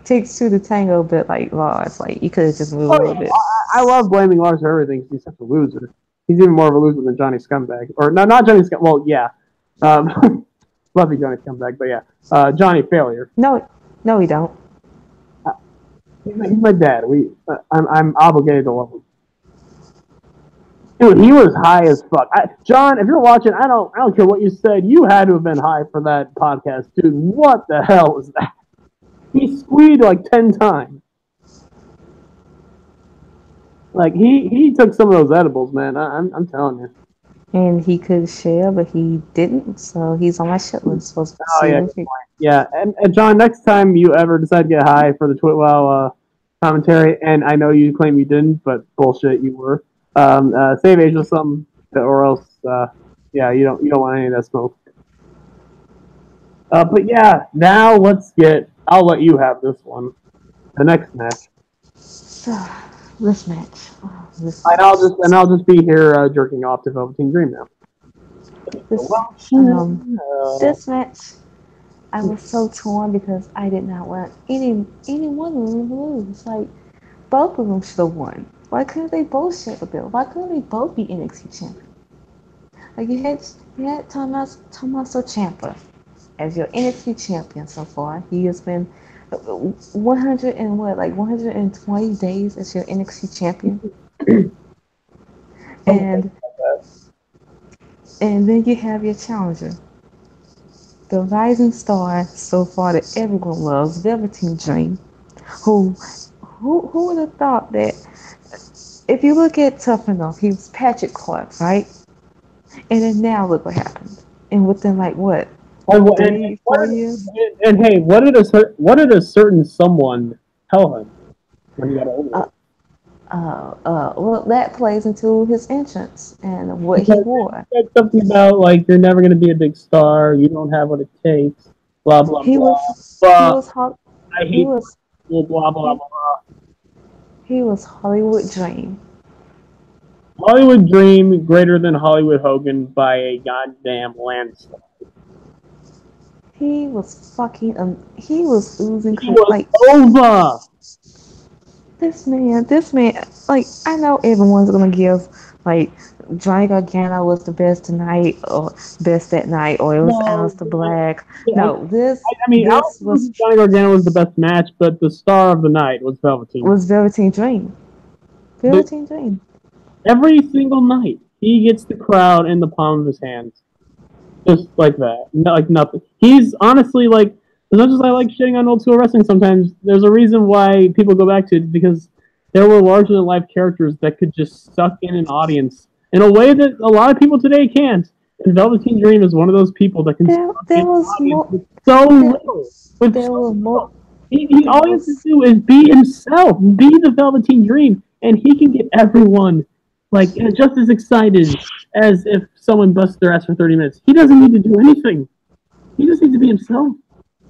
Speaker 2: takes two to tango, but Lars, you could have just moved a little bit.
Speaker 1: I love blaming Lars for everything. He's such a loser. He's even more of a loser than Johnny Scumbag, or no, not Johnny Scumbag. Well, yeah, love you, Johnny Scumbag, but yeah, Johnny Failure.
Speaker 2: No, he don't.
Speaker 1: He's my dad. I'm obligated to love him. Dude, he was high as fuck. John, if you're watching, I don't care what you said. You had to have been high for that podcast, dude. What the hell was that? He squeezed 10 times. He took some of those edibles, man. I'm telling you.
Speaker 2: And he could share, but he didn't. So he's on my shit list.
Speaker 1: Yeah. And John, next time you ever decide to get high for the Twitwell commentary, and I know you claim you didn't, but bullshit, you were. Save Age with something, or else, you don't want any of that smoke. But yeah, now I'll let you have this one. The next match.
Speaker 2: This match.
Speaker 1: And I'll just be here jerking off to Velveteen Dream now.
Speaker 2: This match, I was so torn because I did not want any one of them to lose. Both of them should have won. Why couldn't they both share the belt? Why couldn't they both be NXT champion? You had Tommaso Ciampa as your NXT champion so far. He has been 120 days as your NXT champion. and then you have your challenger, the rising star so far that everyone loves, Velveteen Dream, who would have thought that. If you look at Tough Enough, he was Patrick Clark, right? And then now look what happened. And within 4 years?
Speaker 1: And hey, what did a certain someone tell him when he got older?
Speaker 2: Well, that plays into his entrance and what he wore.
Speaker 1: He said something about you're never going to be a big star. You don't have what it takes. Blah blah blah. Blah blah blah.
Speaker 2: He was Hollywood Dream.
Speaker 1: Hollywood Dream greater than Hollywood Hogan by a goddamn landslide.
Speaker 2: He was fucking. He was losing.
Speaker 1: He was over.
Speaker 2: This man. I know everyone's gonna give Johnny Gargano was the best tonight, or best that night, or it was Aleister Black. No,
Speaker 1: Johnny Gargano was the best match, but the star of the night was Velveteen.
Speaker 2: Dream. Velveteen Dream.
Speaker 1: Every single night, he gets the crowd in the palm of his hands, just like that, nothing. He's honestly as much as I like shitting on old school wrestling sometimes, there's a reason why people go back to it, because there were larger than life characters that could just suck in an audience in a way that a lot of people today can't. And Velveteen Dream is one of those people that can suck in an audience with so little. All he has to do is be himself, be the Velveteen Dream, and he can get everyone just as excited as if someone busts their ass for 30 minutes. He doesn't need to do anything. He just needs to be himself.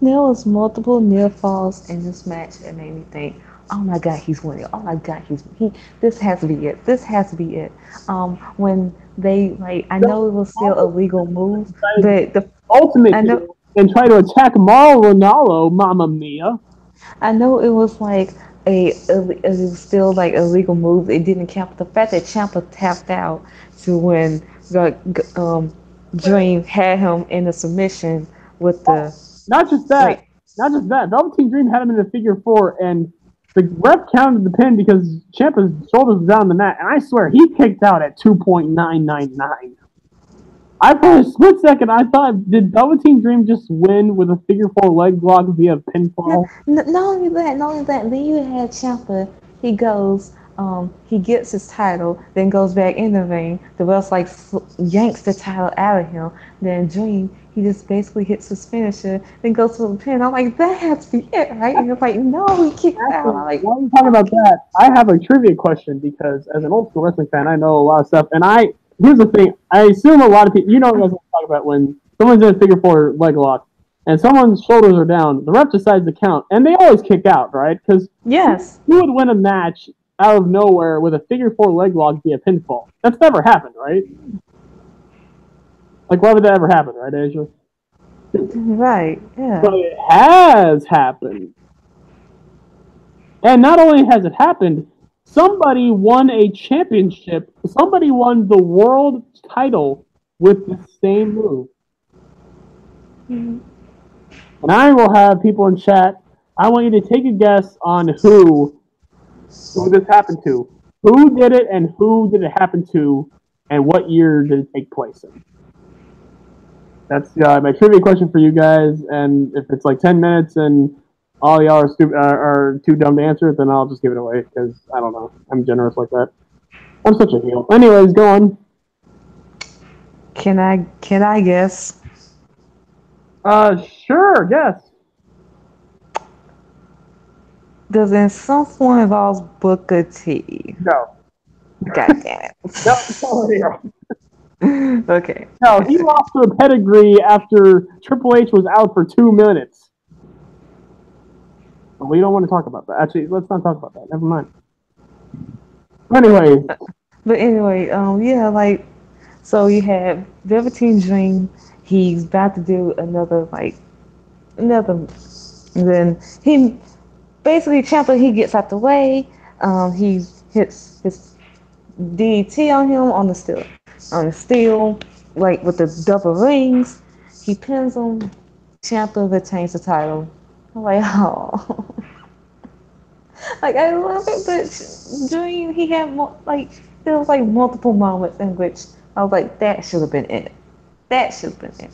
Speaker 2: There was multiple near falls in this match that made me think, oh my god, he's winning. Oh my god, he. This has to be it. This has to be it. When they like, I know it was still a legal move, but
Speaker 1: ultimate
Speaker 2: I know
Speaker 1: and try to attack Mauro Ronaldo, Mamma Mia.
Speaker 2: I know it was like it was still like a legal move. It didn't count. The fact that Ciampa tapped out to when Dream had him in a submission with the
Speaker 1: Not just that.
Speaker 2: like.
Speaker 1: Not just that. Velveteen Dream had him in a figure four, and the ref counted the pin because Ciampa's shoulders were down the mat, and I swear he kicked out at 2.999. I for a split second I thought, did Velveteen Dream just win with a figure four leg lock via pinfall?
Speaker 2: Not only that, not only that. Then you had Ciampa. He goes. He gets his title, then goes back in the ring. The ref like yanks the title out of him. Then Dream, he just basically hits his finisher, then goes to the pin. I'm like, that has to be it, right? And you're like, no, he kicked out. I'm like,
Speaker 1: while you're talking about that, I have a trivia question because as an old school wrestling fan, I know a lot of stuff. And here's the thing: I assume a lot of people, you know, what I'm talking about when someone's in a figure four leg lock and someone's shoulders are down, the ref decides to count, and they always kick out, right? Because
Speaker 2: yes,
Speaker 1: who would win a match out of nowhere with a figure four leg lock via pinfall? That's never happened, right? Like, why would that ever happen, right, Asia?
Speaker 2: right, yeah.
Speaker 1: But it has happened. And not only has it happened, somebody won a championship. Somebody won the world title with the same move.
Speaker 2: Mm-hmm.
Speaker 1: And I will have people in chat. I want you to take a guess on who this happened to. Who did it and who did it happen to, and what year did it take place in? That's my trivia question for you guys. And if it's like 10 minutes and all y'all are too dumb to answer it, then I'll just give it away because I don't know. I'm generous like that. I'm such a heel. Anyways, go on.
Speaker 2: Can I guess?
Speaker 1: Sure, guess.
Speaker 2: Does in some form involve Booker T?
Speaker 1: No.
Speaker 2: God damn it.
Speaker 1: No,
Speaker 2: Okay.
Speaker 1: no, he lost to a pedigree after Triple H was out for 2 minutes. But we don't want to talk about that. Actually, let's not talk about that. Never mind. Anyways.
Speaker 2: But anyway, yeah, like, so you have Velveteen Dream. He's about to do another. And then he basically Ciampa. He gets out the way. He hits his DDT on him on the steel, like with the double rings. He pins him. Ciampa retains the title. I'm like, oh. Like, I love it, but Dream, he had there was like multiple moments in which I was like, that should have been it. That should have been it.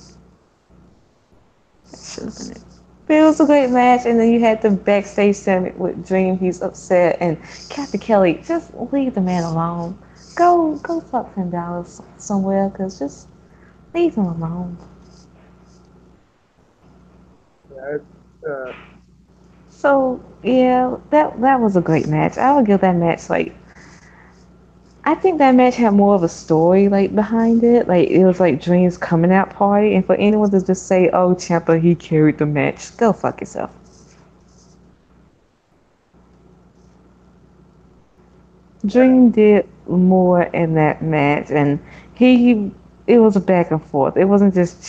Speaker 2: That should have been it. But it was a great match, and then you had the backstage segment with Dream. He's upset, and Captain Kelly, just leave the man alone. Go fuck $10 somewhere, cause just leave him alone.
Speaker 1: Yeah,
Speaker 2: So yeah, that was a great match. I would give that match like. I think that match had more of a story like behind it. Like it was like Dream's coming out party, and for anyone to just say, "Oh, Ciampa, he carried the match," go fuck yourself. Dream did more in that match, and it was a back and forth. It wasn't just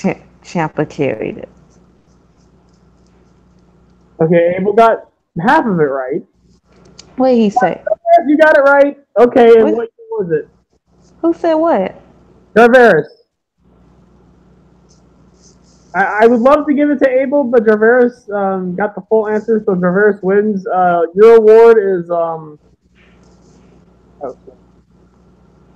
Speaker 2: Ciampa carried it.
Speaker 1: Okay, Abel got half of it right.
Speaker 2: What did he say?
Speaker 1: You got it right. Okay, and what was it?
Speaker 2: Who said what?
Speaker 1: Jarveris. I would love to give it to Abel, but Jarveris got the full answer, so Jarveris wins. Your award is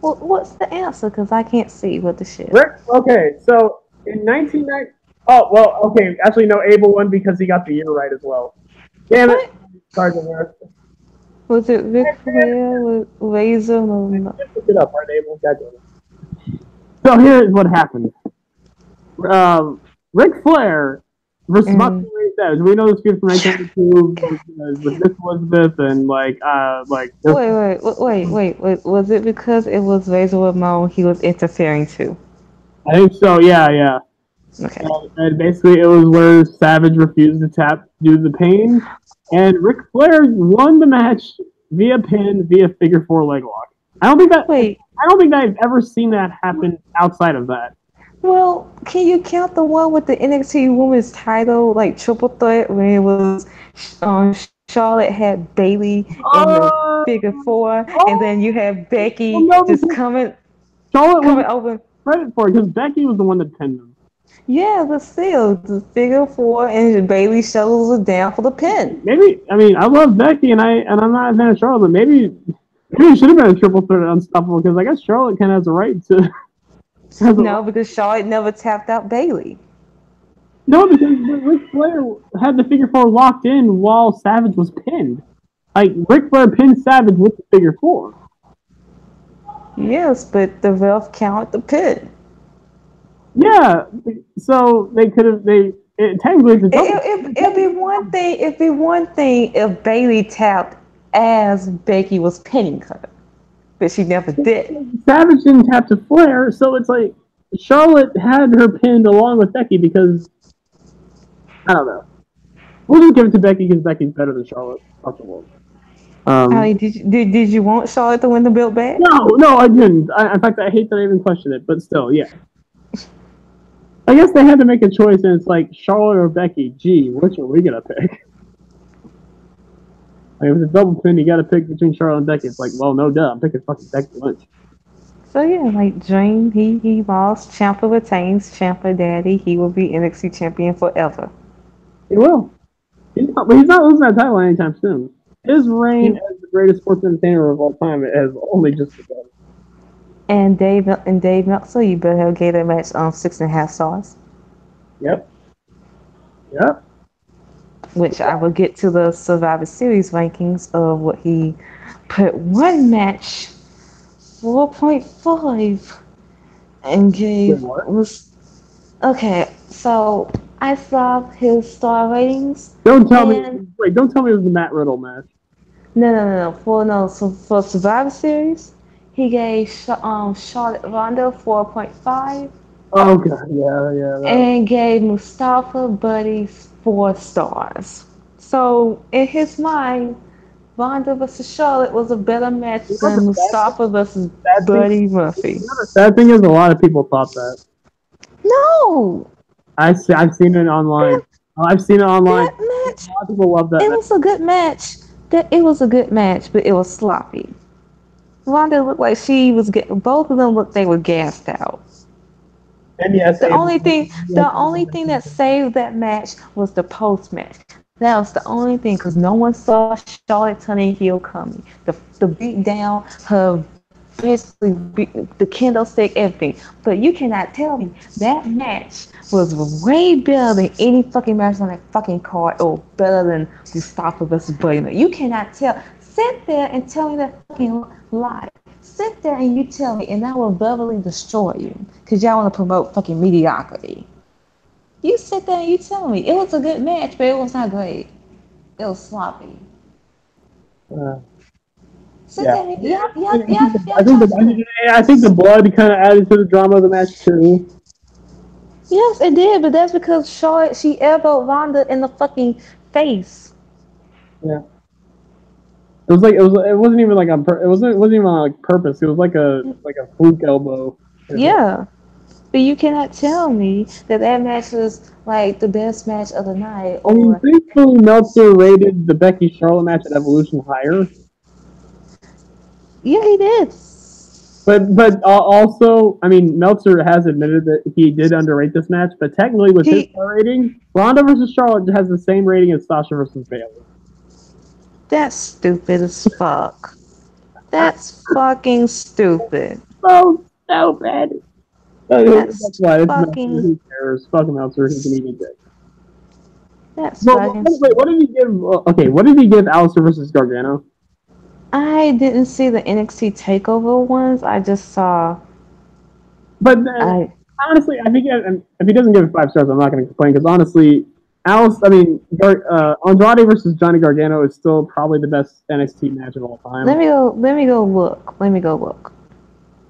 Speaker 2: Well, what's the answer? Because I can't see what the shit.
Speaker 1: Rick. Okay, so in 1990. Oh well, okay. Actually, no. Abel won because he got the year right as well. Damn it! Sorry, Jarveris.
Speaker 2: Was it Ric Flair with Razor Ramon?
Speaker 1: Look it up, right, Abel? So here's what happened. Ric Flair versus Macho Ray. We know this feud from 1992 with Miss Elizabeth and like.
Speaker 2: Wait. Was it because it was Razor Ramon he was interfering to?
Speaker 1: I think so. Yeah.
Speaker 2: Okay.
Speaker 1: And basically, it was where Savage refused to tap due to the pain, and Ric Flair won the match via pin via figure four leg lock. I don't think I've ever seen that happen outside of that.
Speaker 2: Well, can you count the one with the NXT Women's title, like triple threat, when it was Charlotte had Bailey in the figure four, and then you have Becky just coming over.
Speaker 1: Credit for it because Becky was the one that pinned him.
Speaker 2: Yeah, but still, the figure four and Bailey shovels it down for the pin.
Speaker 1: Maybe I love Becky and I'm not a fan of Charlotte, but maybe it should have been a triple threat unstoppable because I guess Charlotte kind of has a right to.
Speaker 2: No, because Charlotte never tapped out Bailey.
Speaker 1: No, because Ric Flair had the figure four locked in while Savage was pinned. Like Ric Flair pinned Savage with the figure four.
Speaker 2: Yes, but the ref counted the pin.
Speaker 1: Yeah, so they could have technically
Speaker 2: it'd be one thing. It'd be one thing if Bailey tapped as Becky was pinning her, but she never did.
Speaker 1: Savage didn't tap to Flair, so it's like Charlotte had her pinned along with Becky because I don't know. We'll just give it to Becky because Becky's better than Charlotte.
Speaker 2: Did you want Charlotte to win the belt back?
Speaker 1: No, I didn't. In fact, I hate that I even questioned it, but still, yeah. I guess they had to make a choice, and it's like Charlotte or Becky. Gee, which are we gonna pick? Like, if it's a double pin, you gotta pick between Charlotte and Becky. It's like, well, no duh, I'm picking fucking Becky Lynch.
Speaker 2: So yeah, like Dream, he lost. Ciampa retains. Ciampa Daddy, he will be NXT champion forever.
Speaker 1: He will. He's not losing that title anytime soon. His reign as the greatest sports entertainer of all time has only just begun.
Speaker 2: And Dave Meltzer, you better have gave that match 6.5 stars.
Speaker 1: Yep.
Speaker 2: Which I will get to the Survivor Series rankings of what he put one match 4.5 and gave was okay. So I saw his star ratings.
Speaker 1: Don't tell me it was the Matt Riddle match.
Speaker 2: No. For Survivor Series, he gave Charlotte Ronda 4.5.
Speaker 1: Oh god, yeah.
Speaker 2: And gave Mustafa Buddy 4 stars. So in his mind, Ronda versus Charlotte was a better match than Mustafa versus Buddy Murphy.
Speaker 1: The sad thing is, a lot of people thought that.
Speaker 2: No.
Speaker 1: I've seen it online.
Speaker 2: That match.
Speaker 1: A lot of people love that.
Speaker 2: It was a good match. It was a good match, but it was sloppy. Ronda looked like she was getting. Both of them looked they were gassed out.
Speaker 1: And yes,
Speaker 2: the only thing that saved that match was the post match. That was the only thing because no one saw Charlotte turning heel coming. The beat down, her basically the candlestick, everything. But you cannot tell me that match was way better than any fucking match on that fucking card or better than Mustafa versus Buddy. You cannot tell. Sit there and tell me that fucking lie. Sit there and you tell me, and I will verbally destroy you because y'all want to promote fucking mediocrity. You sit there and you tell me it was a good match, but it was not great. It was sloppy. Sit there and
Speaker 1: I think the blood kind of added to the drama of the match too.
Speaker 2: Yes, it did, but that's because Charlotte she elbowed Ronda in the fucking face.
Speaker 1: Yeah. It wasn't even like on it wasn't even on like purpose. It was like a fluke elbow.
Speaker 2: Yeah. But you cannot tell me that match was like the best match of the night.
Speaker 1: Thankfully Meltzer rated the Becky Charlotte match at Evolution higher.
Speaker 2: Yeah, he did.
Speaker 1: But also, I mean, Meltzer has admitted that he did underrate this match, but technically with his star rating, Ronda versus Charlotte has the same rating as Sasha versus Bayley.
Speaker 2: That's stupid as fuck. That's fucking stupid.
Speaker 1: So stupid.
Speaker 2: That's fucking.
Speaker 1: Who cares? Fuck Meltzer. He can even dick.
Speaker 2: That's fucking.
Speaker 1: Wait, what did he give? Okay, what did he give Alistair versus Gargano?
Speaker 2: I didn't see the NXT Takeover ones. I just saw.
Speaker 1: But honestly, I think if he doesn't give it 5 stars, I'm not going to complain because honestly. Andrade versus Johnny Gargano is still probably the best NXT match of all time.
Speaker 2: Let me go look.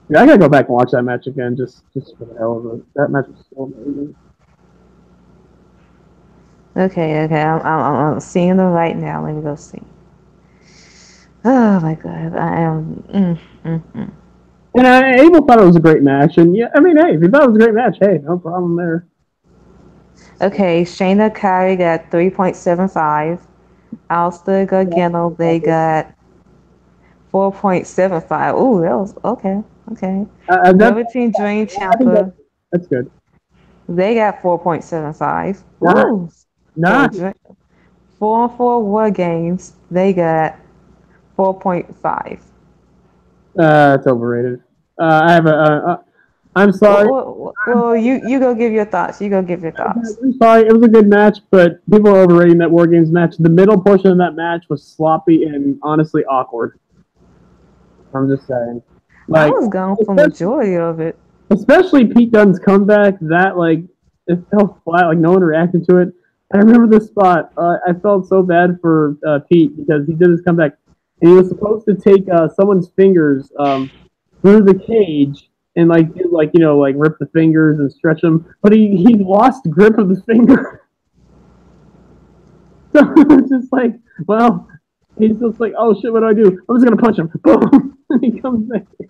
Speaker 1: Yeah, I gotta go back and watch that match again, just for the hell of it. That match was so amazing.
Speaker 2: Okay, okay. I'm seeing them right now. Let me go see. Oh my god, I am.
Speaker 1: And Abel thought it was a great match, and yeah, I mean, hey, if you thought it was a great match, hey, no problem there.
Speaker 2: Okay, Shayna Kyrie got 3.75. Alsta Gargano, they got 4.75. Ooh, that was okay. Okay. Velveteen Dream
Speaker 1: I think
Speaker 2: Champa,
Speaker 1: that's good.
Speaker 2: they got 4.75.
Speaker 1: Nah,
Speaker 2: Ooh.
Speaker 1: nah.
Speaker 2: For 4-on-4 War Games, they got 4.5.
Speaker 1: It's overrated. I have I'm sorry.
Speaker 2: Well, you go give your thoughts. You go give your thoughts.
Speaker 1: I'm sorry. It was a good match, but people are overrating that War Games match. The middle portion of that match was sloppy and honestly awkward. I'm just saying.
Speaker 2: I
Speaker 1: Like,
Speaker 2: was gone for majority of it.
Speaker 1: especially Pete Dunne's comeback. That like it fell flat. Like no one reacted to it. I remember this spot. I felt so bad for Pete because he did his comeback and he was supposed to take someone's fingers through the cage and like do, like like rip the fingers and stretch them, but he lost grip of the finger. So it's just like, well, he's just like, oh shit, what do I do? I'm just gonna punch him. Boom, and he comes back. It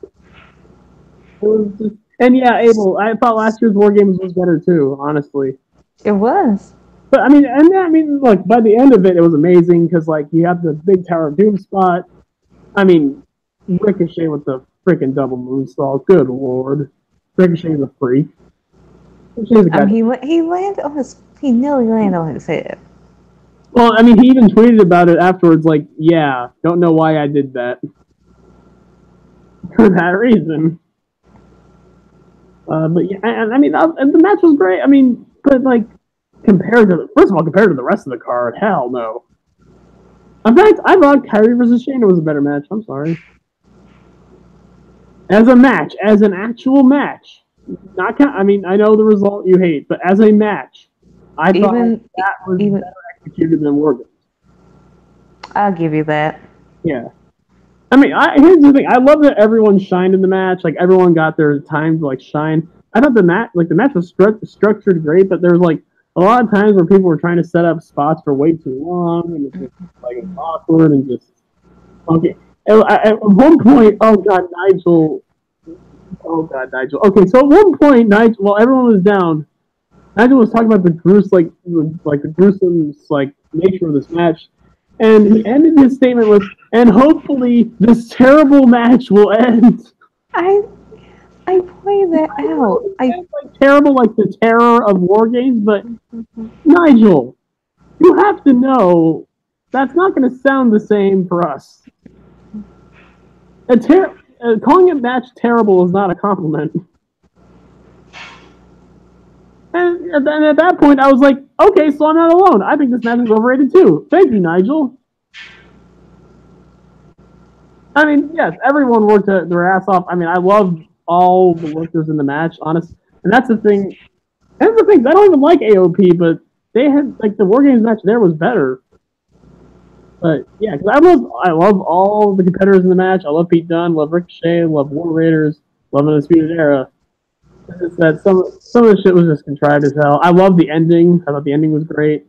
Speaker 1: was just, and yeah, Abel. I thought last year's War Games was better too, honestly.
Speaker 2: It was.
Speaker 1: But I mean, look, by the end of it, it was amazing because like you have the big Tower of Doom spot. I mean, Ricochet with the freaking double moonsault. Good lord, Ricochet's a freak.
Speaker 2: He landed on his. He nearly landed on his head.
Speaker 1: Well, I mean, he even tweeted about it afterwards, like, yeah, don't know why I did that. For that reason. But yeah, I mean, the match was great. I mean, but like, compared to the rest of the card, hell no. In fact, I thought Kyrie versus Shayna was a better match. I'm sorry. As a match, as an actual match, not. I mean, I know the result you hate, but as a match, I thought that was better executed than War Games.
Speaker 2: I'll give you that.
Speaker 1: Yeah. I mean, here's the thing. I love that everyone shined in the match. Like everyone got their time to like shine. I thought the match was structured great, but there was like a lot of times where people were trying to set up spots for way too long, and it's just like it's awkward and just okay. At one point, oh god, Nigel. Okay, so at one point, Nigel, while everyone was down, Nigel was talking about the gruesome nature of this match. And he ended his statement with, and hopefully this terrible match will end.
Speaker 2: I pointed that out.
Speaker 1: Like terrible, like the terror of War Games, but Nigel, you have to know that's not going to sound the same for us. Calling a match terrible is not a compliment. And at that point, I was like, okay, so I'm not alone. I think this match is overrated too. Thank you, Nigel. I mean, yes, everyone worked their ass off. I mean, I love all the workers in the match, honest. And that's the thing. I don't even like AOP, but they had like the War Games match there was better. But yeah, because I love all the competitors in the match. I love Pete Dunne, love Ricochet, love War Raiders, love Undisputed Era. It's that some of the shit was just contrived as hell. I love the ending. I thought the ending was great.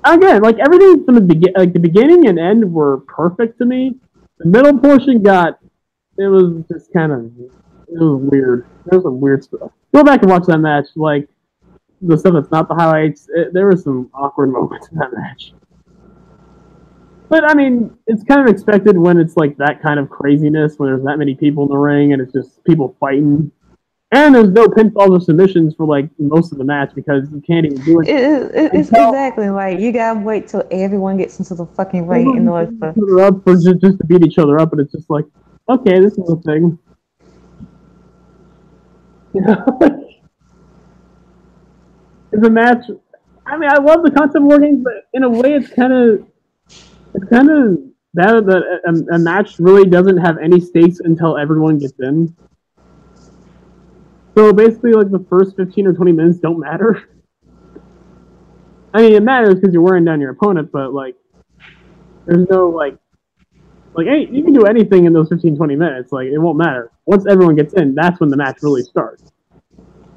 Speaker 1: Again, like everything from the beginning and end were perfect to me. The middle portion it was just kind of, it was weird. There was some weird stuff. Go back and watch that match. Like the stuff that's not the highlights. There were some awkward moments in that match. But I mean, it's kind of expected when it's like that kind of craziness, when there's that many people in the ring and it's just people fighting. And there's no pinfalls or submissions for like most of the match because you can't even do it.
Speaker 2: It's exactly like you gotta wait till everyone gets into the fucking ring in order
Speaker 1: for just to beat each other up, and it's just like, okay, this is a thing. You know, it's a match. I mean, I love the concept of War Games, but in a way, it's kind of that a match really doesn't have any stakes until everyone gets in. So basically, like the first 15 or 20 minutes don't matter. I mean, it matters because you're wearing down your opponent, but like, there's no like, hey, you can do anything in those 15, 20 minutes. Like, it won't matter. Once everyone gets in, that's when the match really starts.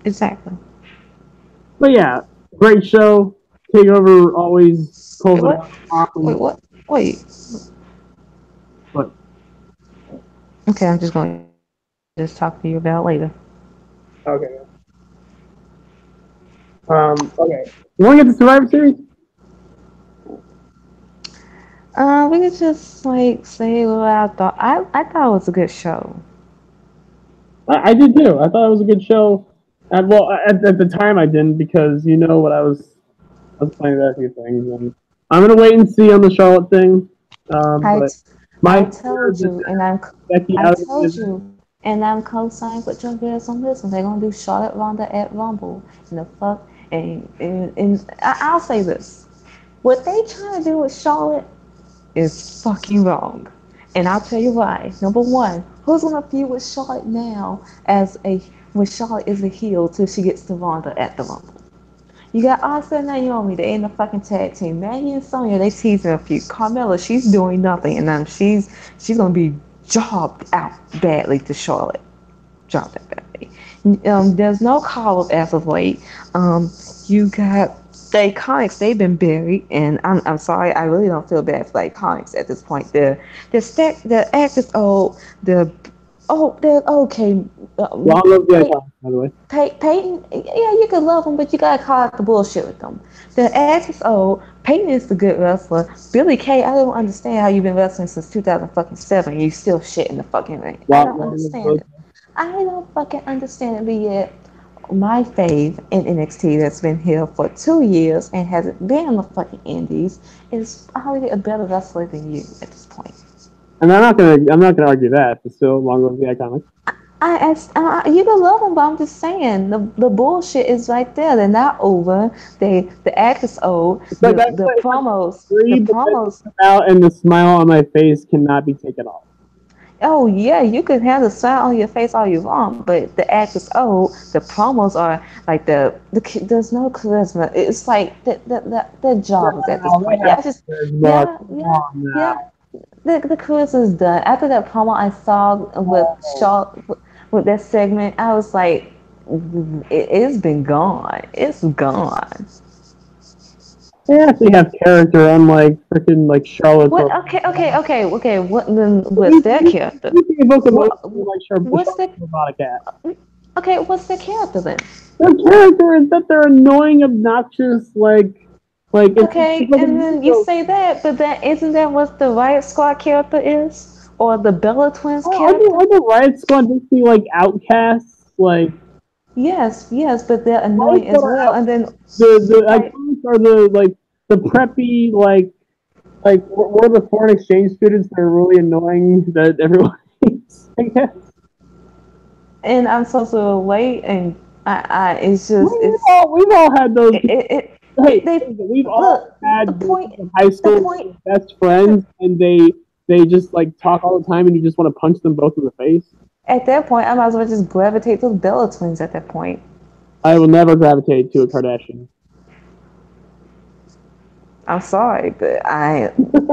Speaker 2: Exactly.
Speaker 1: But yeah, great show. Takeover always pulls it
Speaker 2: What?
Speaker 1: off.
Speaker 2: Wait, what? Wait.
Speaker 1: What?
Speaker 2: Okay, I'm just going to just talk to you about later.
Speaker 1: Okay. Okay. You want to get the Survivor Series?
Speaker 2: We could just like say what I thought. I thought it was a good show.
Speaker 1: I did too. I thought it was a good show. At the time I didn't because you know what I was playing about a few things, and I'm gonna wait and see on the Charlotte thing.
Speaker 2: I,
Speaker 1: But
Speaker 2: I
Speaker 1: my
Speaker 2: told you, and
Speaker 1: Becky
Speaker 2: I
Speaker 1: out of
Speaker 2: told
Speaker 1: the
Speaker 2: you, and I'm co-signed with your girls on this one. They're gonna do Charlotte Ronda at Rumble, and the fuck, and I'll say this: what they trying to do with Charlotte is fucking wrong, and I'll tell you why. Number one, who's gonna feud with Charlotte now when Charlotte is a heel till she gets to Ronda at the Rumble? You got Asuka and Naomi, they in the fucking tag team. Mandy and Sonya, they teasing a few. Carmella, she's doing nothing, and she's gonna be jobbed out badly to Charlotte. Jobbed out badly. There's no call up as of late. You got the Iconics, they've been buried, and I'm sorry, I really don't feel bad for the Iconics at this point. The actors old, they're okay.
Speaker 1: Well, I love the Iconics, by the way.
Speaker 2: Peyton, yeah, you can love him, but you gotta call out the bullshit with them. The ass is old. Peyton is the good wrestler. Billy Kay, I don't understand how you've been wrestling since 2007. You still shit in the fucking ring. I don't understand it. I don't fucking understand it. But yet, my fave in NXT that's been here for 2 years and hasn't been on the fucking Indies is already a better wrestler than you at this point.
Speaker 1: And I'm not gonna argue that. It's still long live the Iconics.
Speaker 2: You can love them, but I'm just saying the bullshit is right there. They're not over. The act is old. The promos
Speaker 1: out and the smile on my face cannot be taken off.
Speaker 2: Oh yeah, you can have the smile on your face all you want, but the act is old. The promos are like there's no charisma. It's like the job is at this point. The charisma is done. After that promo I saw with Shaw with that segment, I was like, it's been gone. It's gone.
Speaker 1: They actually have character, unlike freaking like Charlotte.
Speaker 2: What? Okay. What then? What's their character? What's their Okay, what's their character then?
Speaker 1: Their character is that they're annoying, obnoxious, like.
Speaker 2: Okay, and then you say that, but that isn't that what the Riot Squad character is, or the Bella Twins character?
Speaker 1: Are the Riot Squad basically like outcasts, like?
Speaker 2: Yes, but they're annoying as well. And then
Speaker 1: the Iconics are the preppy we're the foreign exchange students that are really annoying that everyone hates, I guess.
Speaker 2: And I'm supposed to wait, and I it's just
Speaker 1: we've all had those. We've all had high school best friends, and they just like talk all the time, and you just want to punch them both in the face.
Speaker 2: At that point, I might as well just gravitate to the Bella Twins. At that point,
Speaker 1: I will never gravitate to a Kardashian.
Speaker 2: I'm sorry, but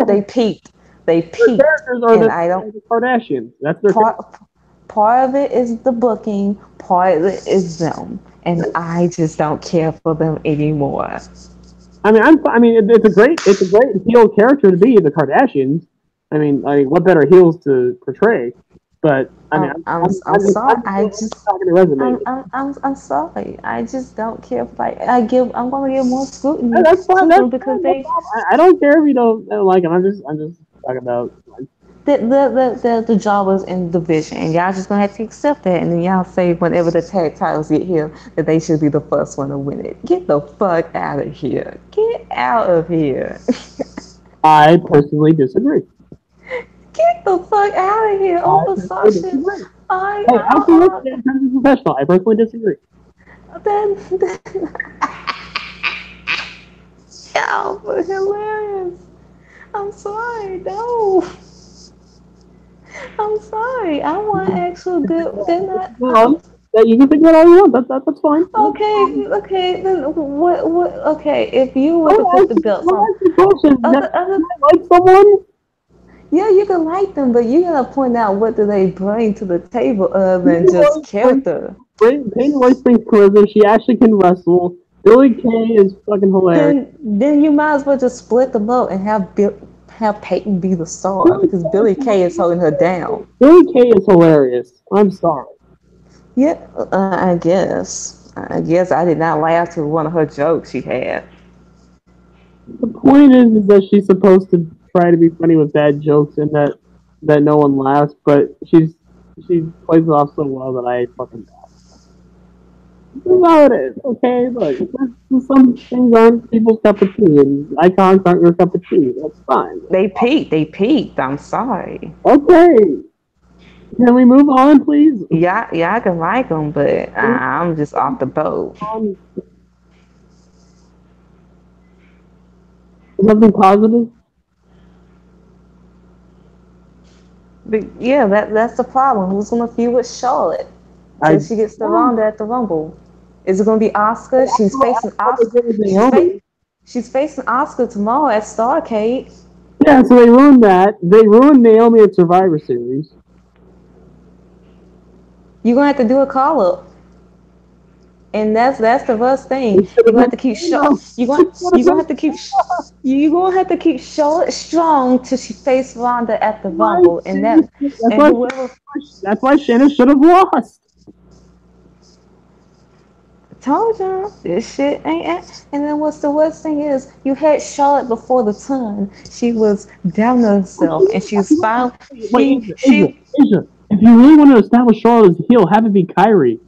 Speaker 2: they peaked. They peaked,
Speaker 1: and I don't. The Kardashians. That's their
Speaker 2: part of it is the booking. Part of it is them. And I just don't care for them anymore.
Speaker 1: I mean, it's a great heel character to be the Kardashians. I mean, what better heels to portray? But I mean,
Speaker 2: I'm sorry. I'm sorry. I just don't care. I'm gonna give more scrutiny.
Speaker 1: That's fine. Because I don't care if you don't like them. I'm just talking about.
Speaker 2: The jobbers in the division, and y'all just gonna have to accept that, and then y'all say whenever the tag titles get here that they should be the first one to win it. Get the fuck out of here. Get out of here.
Speaker 1: I personally disagree.
Speaker 2: Get the fuck out of here. I'm professional.
Speaker 1: I personally disagree.
Speaker 2: Then yeah, but hilarious. I'm sorry, no. I'm sorry. I want actual good. They're not.
Speaker 1: You can think about all you want. That's fine.
Speaker 2: Okay. Then what? Okay, if you were to put the belts on,
Speaker 1: like someone.
Speaker 2: Yeah, you can like them, but you gotta point out what do they bring to the table other than just character.
Speaker 1: Peyton Royce brings charisma. She actually can wrestle. Billy Kay is fucking hilarious.
Speaker 2: Then you might as well just split them up and have Peyton be the star because Billy Kay is holding her down.
Speaker 1: Billy Kay is hilarious. I'm sorry.
Speaker 2: Yeah, I guess. I guess I did not laugh to one of her jokes she had.
Speaker 1: The point is that she's supposed to try to be funny with bad jokes and that no one laughs, but she plays it off so well that I fucking die. This is how it is, okay? Look, some things aren't people's cup of tea, and icons aren't your cup of tea. That's fine.
Speaker 2: They peaked. I'm sorry.
Speaker 1: Okay. Can we move on, please?
Speaker 2: Yeah, I can like them, but I'm just off the boat.
Speaker 1: Something positive?
Speaker 2: But yeah, that's the problem. Who's gonna feud with Charlotte till she gets the Ronda at the Rumble? Is it gonna be Oscar? She's facing Oscar. She's facing Oscar tomorrow at Starrcade.
Speaker 1: Yeah, so they ruined that. They ruined Naomi at Survivor Series.
Speaker 2: You're gonna have to do a call up. And that's the worst thing. You're gonna have to keep You're gonna have to keep Charlotte strong till she face Ronda at the Rumble, and
Speaker 1: that's why Shannon should have lost.
Speaker 2: Told you this shit ain't. And then what's the worst thing is you had Charlotte before the turn. She was down to herself, and she was fine.
Speaker 1: Asia, if you really want to establish Charlotte as a heel, have it be Kyrie.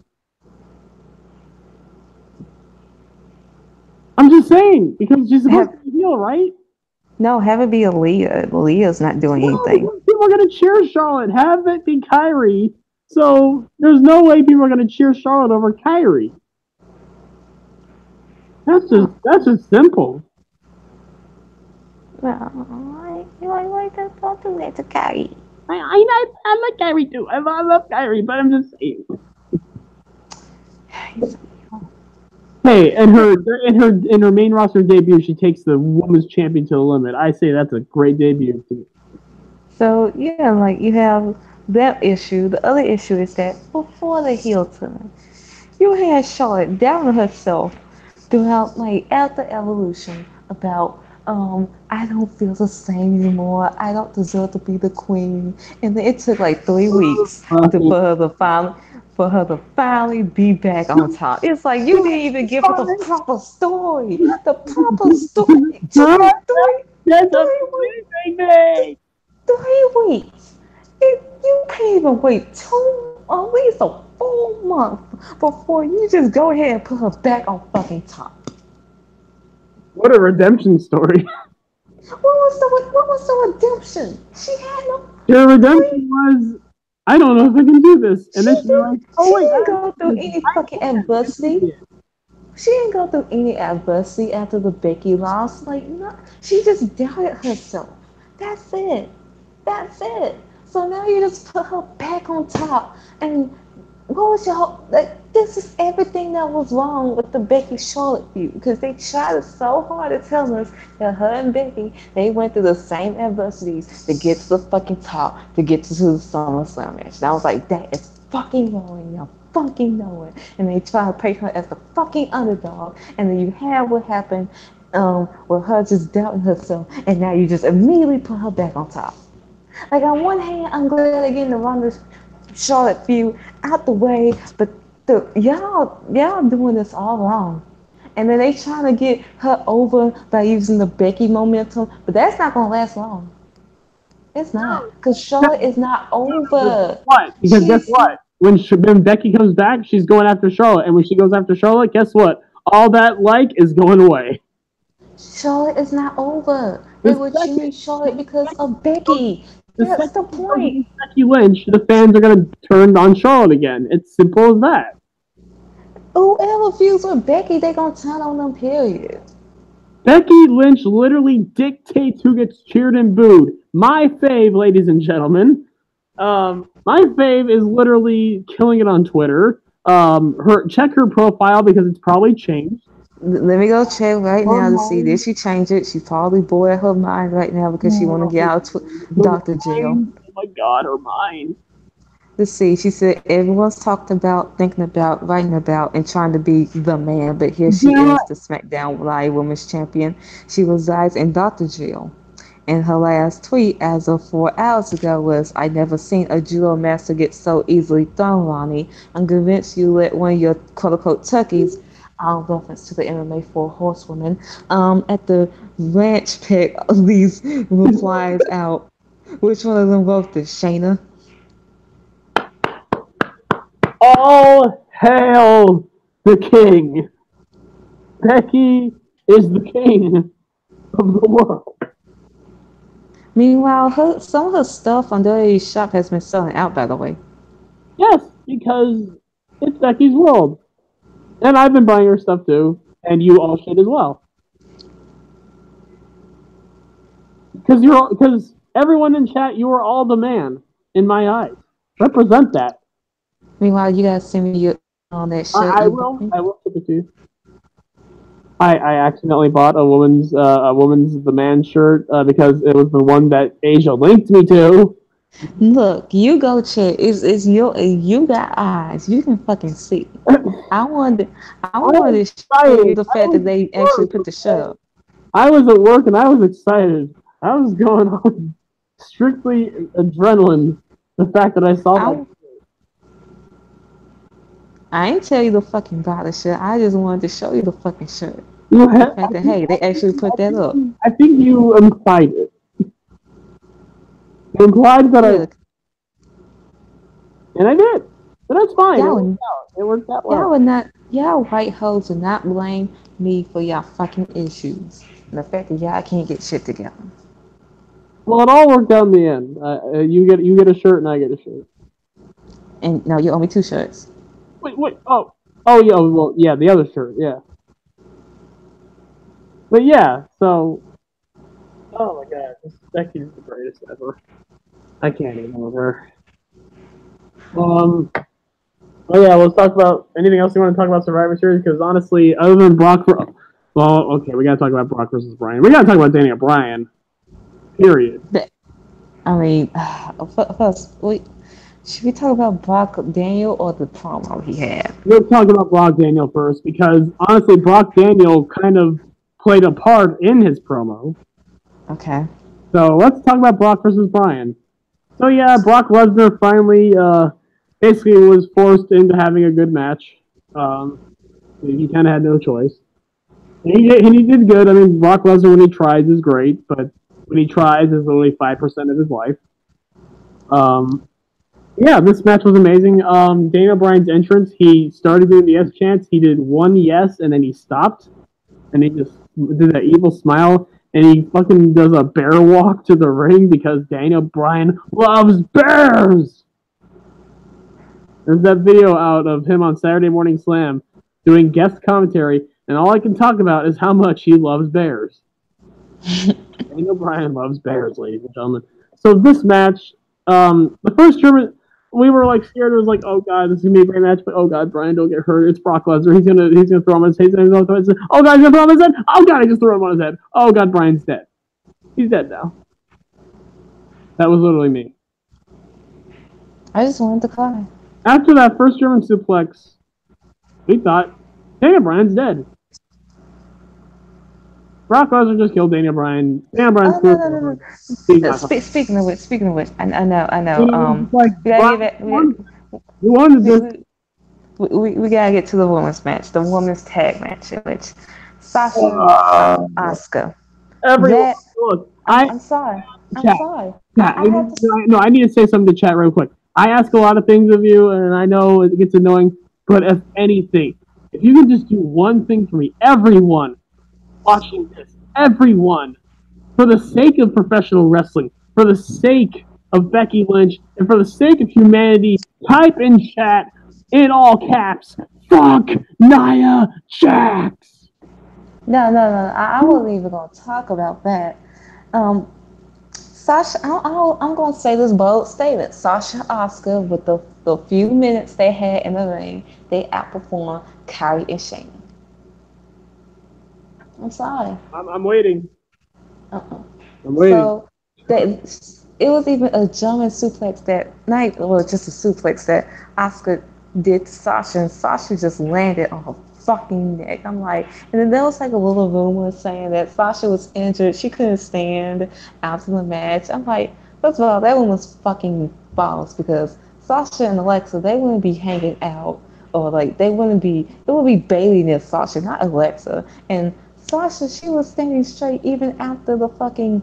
Speaker 1: I'm just saying, because she's supposed to be a heel, right?
Speaker 2: No, have it be Aaliyah. Aaliyah's not doing anything.
Speaker 1: People are going to cheer Charlotte. Have it be Kyrie. So there's no way people are going to cheer Charlotte over Kyrie. That's just simple.
Speaker 2: Well, I don't do that to Kyrie.
Speaker 1: I like Kyrie too. I love Kyrie, but I'm just saying. Hey, in her main roster debut, she takes the women's champion to the limit. I say that's a great debut too.
Speaker 2: So yeah, like you have that issue. The other issue is that before the heel turn, you had Charlotte down on herself throughout, like after Evolution, about I don't feel the same anymore. I don't deserve to be the queen. And then it took like 3 weeks for her to finally be back on top. It's like you didn't even give her the proper story. The proper story. It took like 3 weeks. You can't even wait at least a full month before you just go ahead and put her back on fucking top.
Speaker 1: What a redemption story.
Speaker 2: What was the redemption? She had no.
Speaker 1: Her redemption was, I don't know if I can do this. And then she's like,
Speaker 2: oh wait, she didn't go through any fucking adversity. She didn't go through any adversity after the Becky loss. Like, no, she just doubted herself. That's it. So now you just put her back on top. And what was your this is everything that was wrong with the Becky Charlotte feud, because they tried so hard to tell us that her and Becky, they went through the same adversities to get to the fucking top, to get to the SummerSlam match. And I was like, that is fucking wrong. Y'all fucking know it. And they try to paint her as the fucking underdog. And then you have what happened with her just doubting herself. And now you just immediately put her back on top. Like, on one hand, I'm glad they're getting the Ronda Charlotte feud out the way, but y'all doing this all wrong. And then they trying to get her over by using the Becky momentum, but that's not gonna last long. It's not, because Charlotte is not over.
Speaker 1: What? Because guess what? When Becky comes back, she's going after Charlotte, and when she goes after Charlotte, guess what? All that is going away.
Speaker 2: Charlotte is not over. They were cheering Charlotte because of Becky. That's the point.
Speaker 1: Becky Lynch, the fans are going to turn on Charlotte again. It's simple as that.
Speaker 2: Whoever feuds with Becky, they're going to turn on them, period.
Speaker 1: Becky Lynch literally dictates who gets cheered and booed. My fave, ladies and gentlemen. My fave is literally killing it on Twitter. Check her profile because it's probably changed.
Speaker 2: Let me go check right now to see. Did she change it? She's probably bored at her mind right now because she want to get out of Dr. Jail.
Speaker 1: Oh my God, her mind.
Speaker 2: Let's see. She said everyone's talked about, thinking about, writing about, and trying to be the man, but here she
Speaker 1: Yeah.
Speaker 2: is, the SmackDown Live Women's Champion. She resides in Dr. Jill. And her last tweet, as of 4 hours ago, was, "I never seen a judo master get so easily thrown, Ronnie. I'm convinced you let one of your quote-unquote tuckies," all reference to the MMA Four Horsewomen, at the ranch pick these replies out. Which one of them wrote this, Shayna?
Speaker 1: All hail the king. Becky is the king of the world.
Speaker 2: Meanwhile, some of her stuff on WWE's shop has been selling out, by the way.
Speaker 1: Yes, because it's Becky's world. And I've been buying her stuff too, and you all should as well. Because everyone in chat, you are all the man in my eyes. Represent that.
Speaker 2: Meanwhile, you guys send me on that shirt.
Speaker 1: I will ship it to you. I accidentally bought a woman's the man shirt because it was the one that Asia linked me to.
Speaker 2: Look, you go check. You got eyes. You can fucking see. I wanted to show you the fact that they actually put the shirt up.
Speaker 1: I was at work and I was excited. I was going on strictly adrenaline. The fact that I saw that.
Speaker 2: I ain't tell you to fucking buy the shirt. I just wanted to show you the fucking shirt.
Speaker 1: The
Speaker 2: fact that, hey, they actually put that up.
Speaker 1: I think you implied it. You implied that and I did. But that's fine. It worked out well.
Speaker 2: Y'all white hoes will not blame me for y'all fucking issues. And the fact that y'all can't get shit together.
Speaker 1: Well, it all worked out in the end. You get a shirt and I get a shirt.
Speaker 2: And no, you owe me 2 shirts.
Speaker 1: Wait. Oh yeah. Well, yeah, the other shirt. Yeah. But yeah, so. Oh my god, Becky's the greatest ever. I can't even with her. Oh yeah, let's talk about anything else you want to talk about Survivor Series, because honestly, other than Brock, okay, we gotta talk about Brock versus Bryan. We gotta talk about Daniel Bryan. Period.
Speaker 2: I mean, first, should we talk about Brock Daniel or the promo he had?
Speaker 1: We'll talk about Brock Daniel first, because honestly, Brock Daniel kind of played a part in his promo.
Speaker 2: Okay.
Speaker 1: So let's talk about Brock versus Bryan. So yeah, Brock Lesnar finally basically was forced into having a good match. He kind of had no choice. And he did good. I mean, Brock Lesnar, when he tries, is great, but when he tries, is only 5% of his life. Yeah, this match was amazing. Daniel Bryan's entrance, he started doing the yes chants. He did one yes, and then he stopped. And he just did that evil smile. And he fucking does a bear walk to the ring because Daniel Bryan loves bears! There's that video out of him on Saturday Morning Slam doing guest commentary, and all I can talk about is how much he loves bears. Daniel Bryan loves bears, ladies and gentlemen. So this match, the first German, we were like scared. It was like, oh god, this is gonna be a great match, but oh god, Bryan, don't get hurt. It's Brock Lesnar. He's gonna throw him on his head. Oh god, he's gonna throw him on his head. Oh god, I just threw him on his head. Oh god, Bryan's dead. He's dead now. That was literally me.
Speaker 2: I just wanted to cry.
Speaker 1: After that first German suplex, we thought Daniel Bryan's dead. Brock Lesnar just killed Daniel Bryan. Daniel Bryan's
Speaker 2: no. Speaking of which, I know. We gotta get to the women's match, the women's tag match, in which Sasha Asuka.
Speaker 1: Look,
Speaker 2: I'm sorry.
Speaker 1: I need to say something to chat real quick. I ask a lot of things of you, and I know it gets annoying, but if anything, if you can just do one thing for me, everyone watching this, everyone, for the sake of professional wrestling, for the sake of Becky Lynch, and for the sake of humanity, type in chat, in all caps, fuck Nia Jax!
Speaker 2: No, I wasn't even going to talk about that. Sasha, I'm going to say this bold statement. Sasha Asuka, with the few minutes they had in the ring, they outperformed Kyrie and Shane. I'm sorry.
Speaker 1: I'm waiting.
Speaker 2: I'm
Speaker 1: waiting.
Speaker 2: So it was even a German suplex that night, well, just a suplex that Asuka did to Sasha, and Sasha just landed on her fucking neck. I'm like, and then there was like a little rumor saying that Sasha was injured, she couldn't stand after the match. I'm like, first of all, that one was fucking false because Sasha and Alexa, they wouldn't be hanging out, or like they wouldn't be, it would be Bailey near Sasha, not Alexa. And Sasha, she was standing straight even after the fucking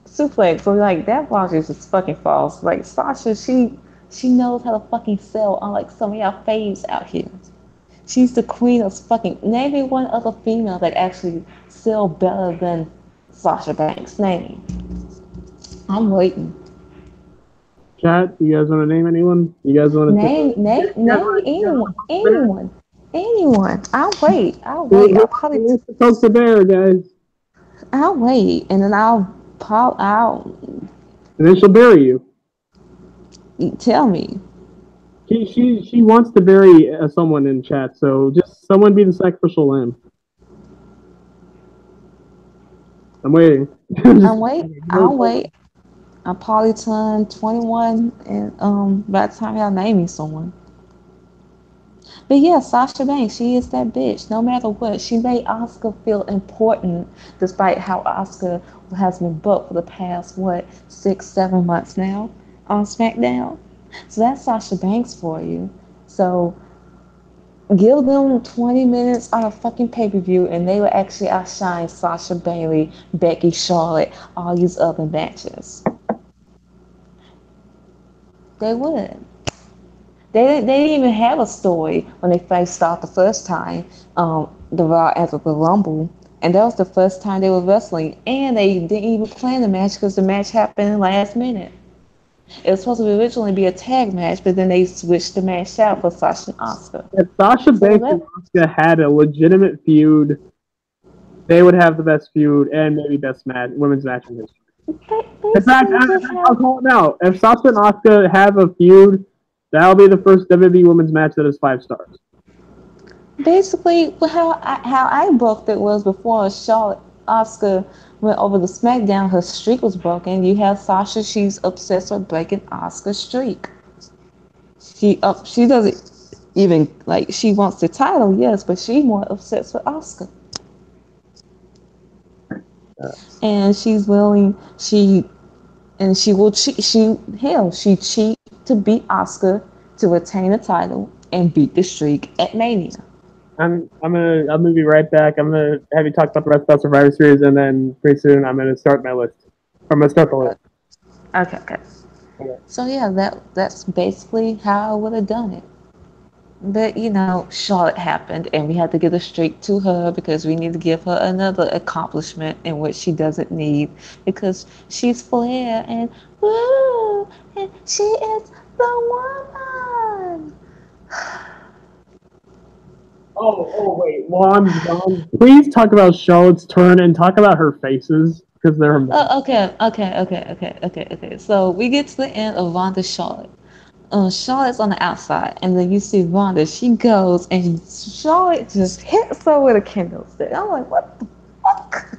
Speaker 2: suplex. So like that logic is just fucking false. Like Sasha, she knows how to fucking sell, unlike some of y'all faves out here. She's the queen of fucking. Name me one other female that actually sell better than Sasha Banks. Name me. I'm waiting.
Speaker 1: Chat, you guys want to name anyone? You guys want to say?
Speaker 2: Name anyone. I'll wait. I'll probably.
Speaker 1: Who wants to poke the bear, guys?
Speaker 2: I'll wait, and then I'll.
Speaker 1: And then she'll bury you.
Speaker 2: Tell me.
Speaker 1: She wants to bury someone in chat, so just someone be the sacrificial lamb. I'm waiting.
Speaker 2: I'll wait. I'll probably turn 21, and by the time y'all name me someone. But yeah, Sasha Banks, she is that bitch. No matter what, she made Asuka feel important, despite how Asuka has been booked for the past 6-7 months now on SmackDown. So that's Sasha Banks for you. So give them 20 minutes on a fucking pay-per-view and they will actually outshine Sasha, Bailey, Becky, Charlotte, all these other matches. They would. They didn't even have a story when they faced off the first time, the Raw after the Rumble. And that was the first time they were wrestling. And they didn't even plan the match because the match happened last minute. It was supposed to originally be a tag match, but then they switched the match out for Sasha and Asuka.
Speaker 1: If Sasha Banks and Asuka had a legitimate feud, they would have the best feud and maybe best women's match in history. In fact, I'll call it now. If Sasha and Asuka have a feud, that'll be the first WWE women's match that is 5 stars.
Speaker 2: Basically, how I booked it was before Charlotte Asuka went over to SmackDown, her streak was broken. You have Sasha, she's obsessed with breaking Asuka's streak. She doesn't even like, she wants the title, yes, but she's more obsessed with Asuka. And she's willing, she will cheat. She cheat to beat Asuka to retain the title and beat the streak at Mania.
Speaker 1: I'm gonna be right back. I'm gonna have you talk about the rest of Survivor Series, and then pretty soon I'm gonna start my list. I'm gonna start the list.
Speaker 2: Okay. So yeah, that's basically how I would have done it. But Charlotte happened, and we had to give a streak to her because we need to give her another accomplishment in which she doesn't need, because she's Flair and woo, and she is the woman.
Speaker 1: Oh wait. Well, I'm done. Please talk about Charlotte's turn and talk about her faces because they're amazing.
Speaker 2: Okay. So we get to the end of Ronda Charlotte. Charlotte's on the outside, and then you see Ronda. She goes, and Charlotte just hits her with a candlestick. I'm like, what the fuck?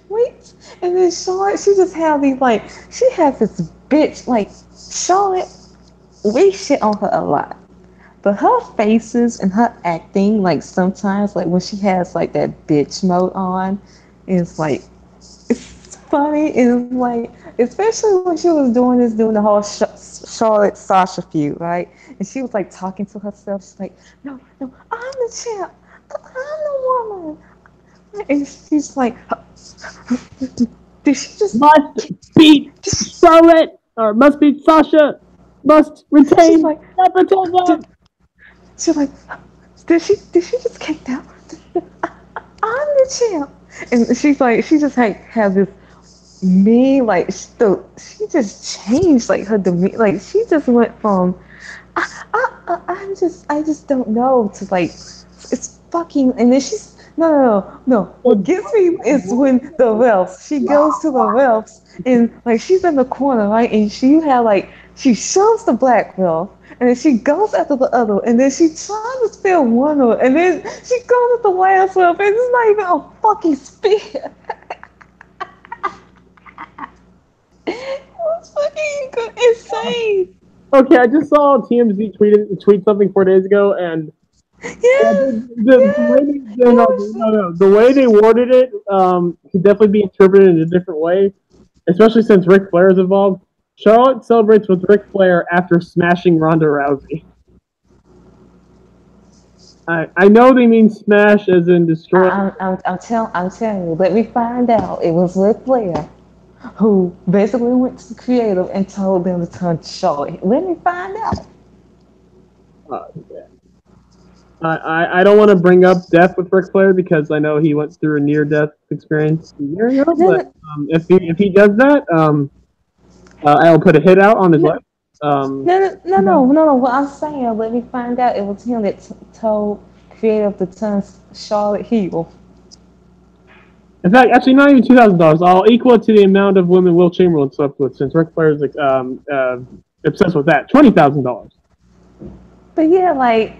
Speaker 2: Wait, and then Charlotte, she just has she has this bitch, Charlotte, we shit on her a lot. But her faces and her acting, sometimes, when she has, that bitch mode on, it's funny. It's especially when she was doing the whole Charlotte Sasha feud, right? And she was talking to herself. She's like, no, I'm the champ. I'm the woman. And she's like, did she just
Speaker 1: must beat Charlotte or must beat Sasha? Must retain.
Speaker 2: She's like, did she just kick out? I'm the champ. And she's she just has this me she just changed her demeanor. She just went from I just don't know to it's fucking. And then she's no. What gets me is when the refs, she goes to the refs and she's in the corner, right, and she had she shoves the black belt and then she goes after the other and then she tries to spear one of and then she goes at the last ref and it's not even a fucking spear. fucking insane.
Speaker 1: Okay, I just saw TMZ tweet something 4 days ago, and
Speaker 2: Yes, yes, yes.
Speaker 1: the way they worded it could definitely be interpreted in a different way, especially since Ric Flair is involved. Charlotte celebrates with Ric Flair after smashing Ronda Rousey. I know they mean smash as in destroy.
Speaker 2: I'm telling you. Let me find out. It was Ric Flair who basically went to the creative and told them to turn Charlotte. Let me find out.
Speaker 1: Yeah. I don't want to bring up death with Ric Flair because I know he went through a near-death experience a year ago.
Speaker 2: No,
Speaker 1: But if he does that, I'll put a hit out on his
Speaker 2: no,
Speaker 1: life.
Speaker 2: no. What I'm saying, let me find out. It was him that told creative to turn Charlotte heel.
Speaker 1: In fact, actually, not even $2,000. I'll equal it to the amount of women Will Chamberlain slept with, since Ric Flair is obsessed with that. $20,000.
Speaker 2: But yeah, like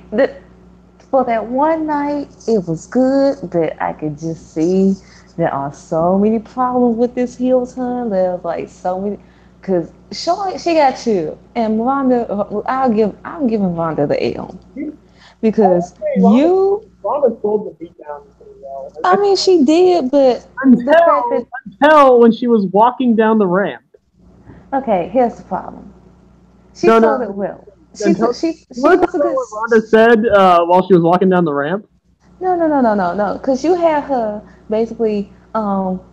Speaker 2: for that one night, it was good, but I could just see there are so many problems with this heel turn. There's like so many, cause Charlotte she got chill, and Ronda, I'm giving Ronda the L because you.
Speaker 1: Ronda sold the beatdown pretty well.
Speaker 2: I mean, she did, but the fact that
Speaker 1: Until when she was walking down the ramp.
Speaker 2: okay, here's the problem. She
Speaker 1: No,
Speaker 2: sold it
Speaker 1: no.
Speaker 2: well.
Speaker 1: Until,
Speaker 2: She
Speaker 1: you want to
Speaker 2: was
Speaker 1: talk
Speaker 2: a
Speaker 1: about
Speaker 2: good.
Speaker 1: what Ronda said while she was walking down the ramp?
Speaker 2: No. Because you had her basically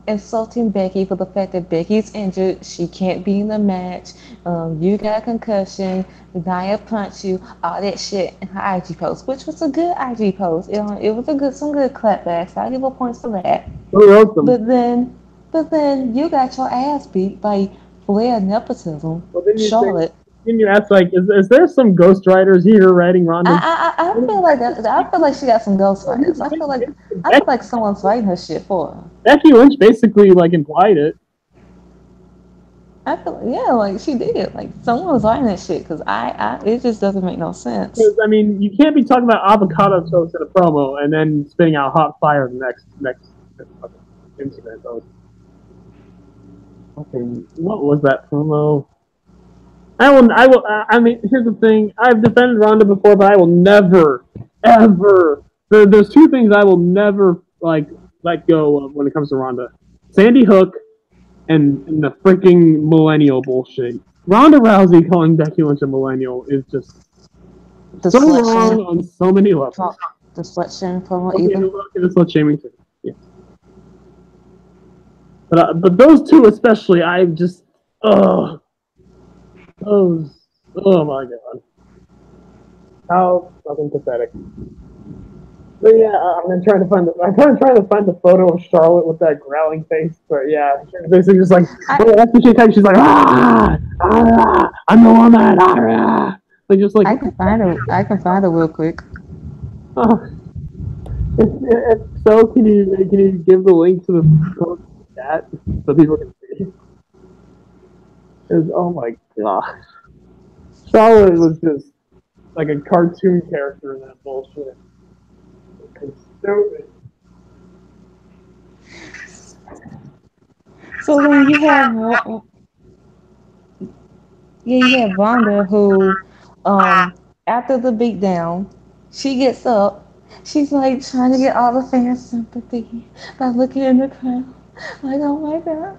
Speaker 2: insulting Becky for the fact that Becky's injured. She can't be in the match. You got a concussion. Nia punched you. All that shit in her IG post, which was a good IG post. It was some good clapbacks. I give her points for that.
Speaker 1: Who wrote them?
Speaker 2: But then you got your ass beat by Flair nepotism,
Speaker 1: Well, then you think,
Speaker 2: Charlotte.
Speaker 1: then you ask, like, is there some ghostwriters here writing Ronda?
Speaker 2: I feel like that. I feel like she got some ghostwriters. I feel like someone's writing her shit for her.
Speaker 1: Becky Lynch basically like implied it.
Speaker 2: I feel yeah, like she did. Like someone was writing that shit because it just doesn't make no sense.
Speaker 1: Because I mean, you can't be talking about avocado toast in a promo and then spitting out hot fire the next incident. Okay, what was that promo? I mean, here's the thing. I've defended Ronda before, but I will never, ever. There's two things I will never like let go of when it comes to Ronda: Sandy Hook and the freaking millennial bullshit. Ronda Rousey calling Becky Lynch a millennial is just
Speaker 2: The
Speaker 1: so
Speaker 2: slut
Speaker 1: wrong
Speaker 2: shaming,
Speaker 1: on so many levels.
Speaker 2: the slut shaming promo
Speaker 1: Okay,
Speaker 2: either.
Speaker 1: it's slut shaming too. Yeah. But those two especially, I just those oh my god, how fucking pathetic. But yeah, I'm trying to find the photo of Charlotte with that growling face. But yeah, she's basically just like after she attacks, she's like I'm the woman, like just like
Speaker 2: I can find it. I can find it real quick.
Speaker 1: oh. If so, can you give the link to the chat so people can see? Because oh my god, Charlotte was just like a cartoon character in that bullshit. It's stupid.
Speaker 2: So then you have Vonda who, after the beatdown, she gets up. She's like trying to get all the fans' sympathy by looking in the crowd, like, oh my god,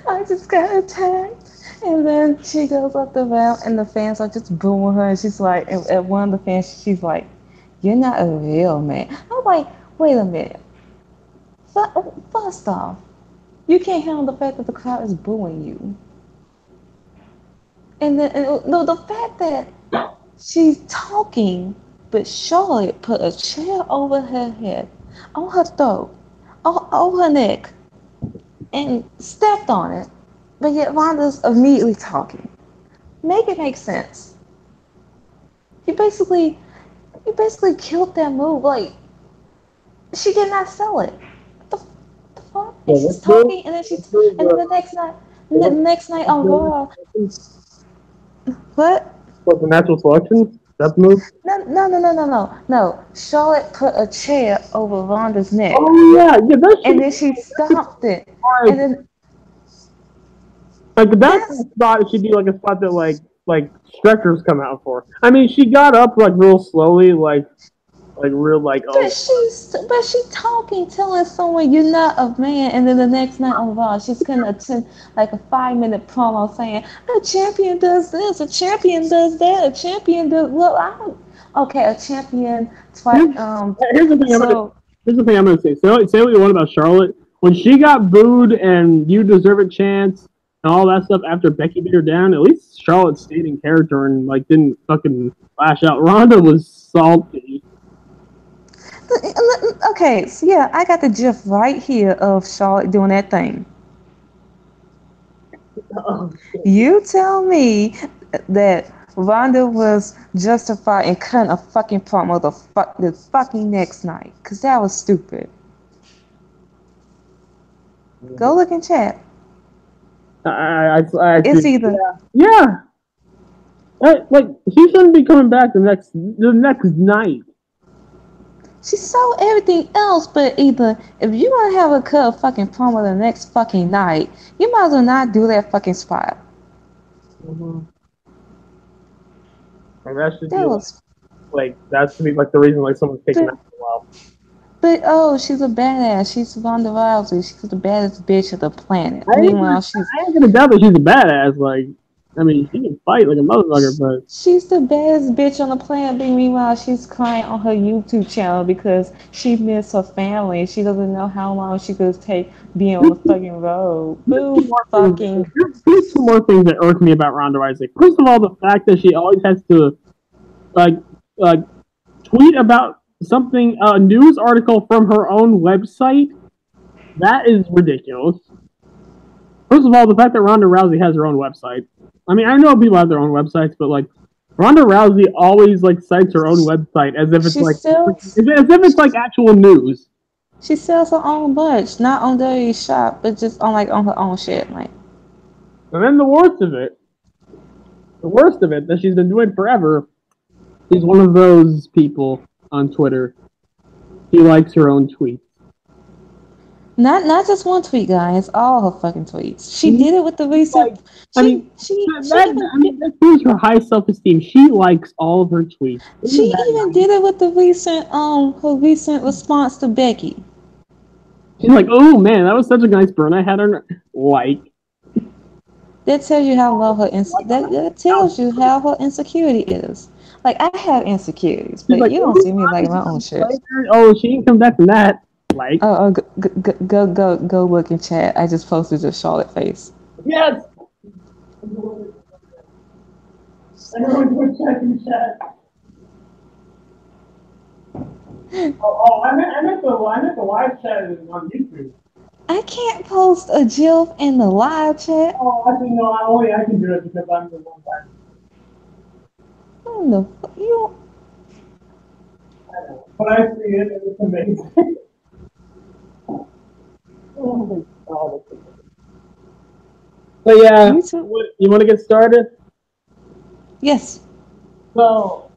Speaker 2: I just got attacked. And then she goes up the ramp, and the fans are just booing her. And she's like, at one of the fans, she's like, "You're not a real man." I'm like, wait a minute. First off, you can't handle the fact that the crowd is booing you. And then no, the fact that she's talking, but Charlotte put a chair over her head, on her throat, on her neck, and stepped on it. But yet Ronda's immediately talking. Make it make sense. You basically, you basically killed that move. Like she did not sell it. The fuck? And she's talking, and then and then the next night on Raw. What?
Speaker 1: What, the natural selection? That's the move?
Speaker 2: No. Charlotte put a chair over Ronda's neck.
Speaker 1: Oh yeah,
Speaker 2: and then she stomped it.
Speaker 1: Right.
Speaker 2: And then
Speaker 1: Like that spot should be like a spot that like stretchers come out for. I mean, she got up like real slowly, like real like
Speaker 2: But she talking, telling someone you're not a man, and then the next night, oh wow, she's gonna attend like a 5-minute promo saying a champion does this, a champion does that, a champion does okay, a champion.
Speaker 1: Here's the thing. Here's the thing I'm gonna say. Say what you want about Charlotte. When she got booed and you deserve a chance and all that stuff after Becky beat her down, at least Charlotte stayed in character and like didn't fucking lash out. Ronda was salty.
Speaker 2: Okay, so yeah, I got the gif right here of Charlotte doing that thing.
Speaker 1: Oh,
Speaker 2: you tell me that Ronda was justified in cutting a fucking promo the fucking next night, cause that was stupid. Go look in chat. It's either
Speaker 1: yeah. Like she shouldn't be coming back the next night.
Speaker 2: She sold everything else, but either if you want to have a cut a fucking promo the next fucking night, you might as well not do that fucking spot.
Speaker 1: Mm-hmm. And that should be like the reason like someone's taking that for a while.
Speaker 2: But oh, she's a badass. She's Ronda Rousey. She's the baddest bitch of the planet.
Speaker 1: I ain't gonna doubt that she's a badass. Like, I mean, she can fight like a motherfucker, but
Speaker 2: she's the baddest bitch on the planet. Meanwhile, she's crying on her YouTube channel because she missed her family. She doesn't know how long she could take being on the fucking road. Boo fucking.
Speaker 1: There's two more things that irk me about Ronda Rousey. First of all, the fact that she always has to like tweet about something, a news article from her own website. That is ridiculous. First of all, the fact that Ronda Rousey has her own website. I mean, I know people have their own websites, but like Ronda Rousey always like cites her own website as if it's as if it's like actual news.
Speaker 2: She sells her own merch, not on Dirty Shop, but just on her own shit, like.
Speaker 1: And then the worst of it that she's been doing forever, she's one of those people on Twitter. She likes her own tweets.
Speaker 2: Not just one tweet, guys. All her fucking tweets. She did it with the recent.
Speaker 1: That proves her high self-esteem. She likes all of her tweets.
Speaker 2: She even did it with the recent her recent response to Becky.
Speaker 1: She's like, "Oh man, that was such a nice burn I had on her." Like,
Speaker 2: that tells you how low that tells you how her insecurity is. Like, I have insecurities, but like, you don't see me like my own shit.
Speaker 1: Oh, she ain't come back from that. Like,
Speaker 2: go look in chat. I just posted your Charlotte face.
Speaker 1: Yes. Everyone go check in chat. I meant the live chat on YouTube.
Speaker 2: I can't post a GIF in the live chat.
Speaker 1: Oh, actually no. I can do it because I'm the one guy.
Speaker 2: What the fuck you?
Speaker 1: I know, but I see it and it's amazing. Oh my God. So yeah, you want to get started?
Speaker 2: Yes.
Speaker 1: So,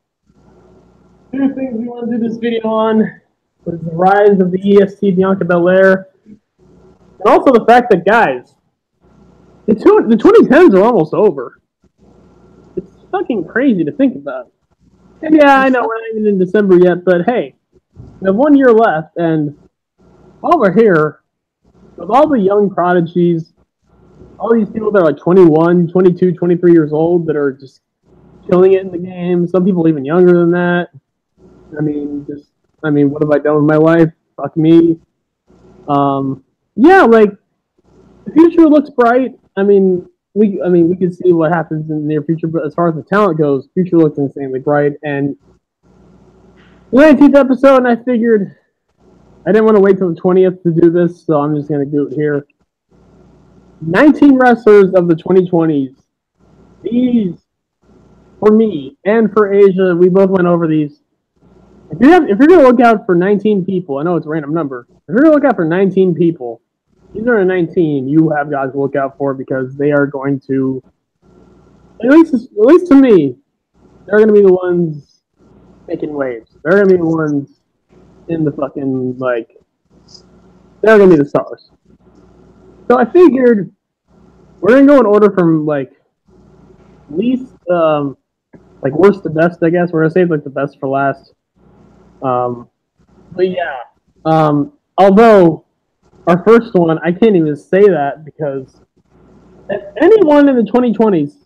Speaker 1: two things we want to do this video on was the rise of the E.S.T. Bianca Belair, and also the fact that, guys, the 2010s are almost over. It's fucking crazy to think about. And yeah, I know we're not even in December yet, but hey, we have 1 year left, and while we're here, with all the young prodigies, all these people that are like 21, 22, 23 years old that are just killing it in the game, some people even younger than that. I mean, what have I done with my life? Fuck me. Yeah, like, the future looks bright. I mean, we can see what happens in the near future, but as far as the talent goes, future looks insanely bright. And the 19th episode, and I figured I didn't want to wait till the 20th to do this, so I'm just going to do it here. 19 wrestlers of the 2020s. These, for me and for Asia, we both went over these. If you're going to look out for 19 people, I know it's a random number. If you're going to look out for 19 people, these are 19 you have guys to look out for because they are going to, at least to me, they're going to be the ones making waves. They're going to be the ones in the fucking, like, they're going to be the stars. So I figured We're gonna go in order from like least, like worst to best. I guess we're gonna save like the best for last. But yeah. Although our first one, I can't even say that because if anyone in the 2020s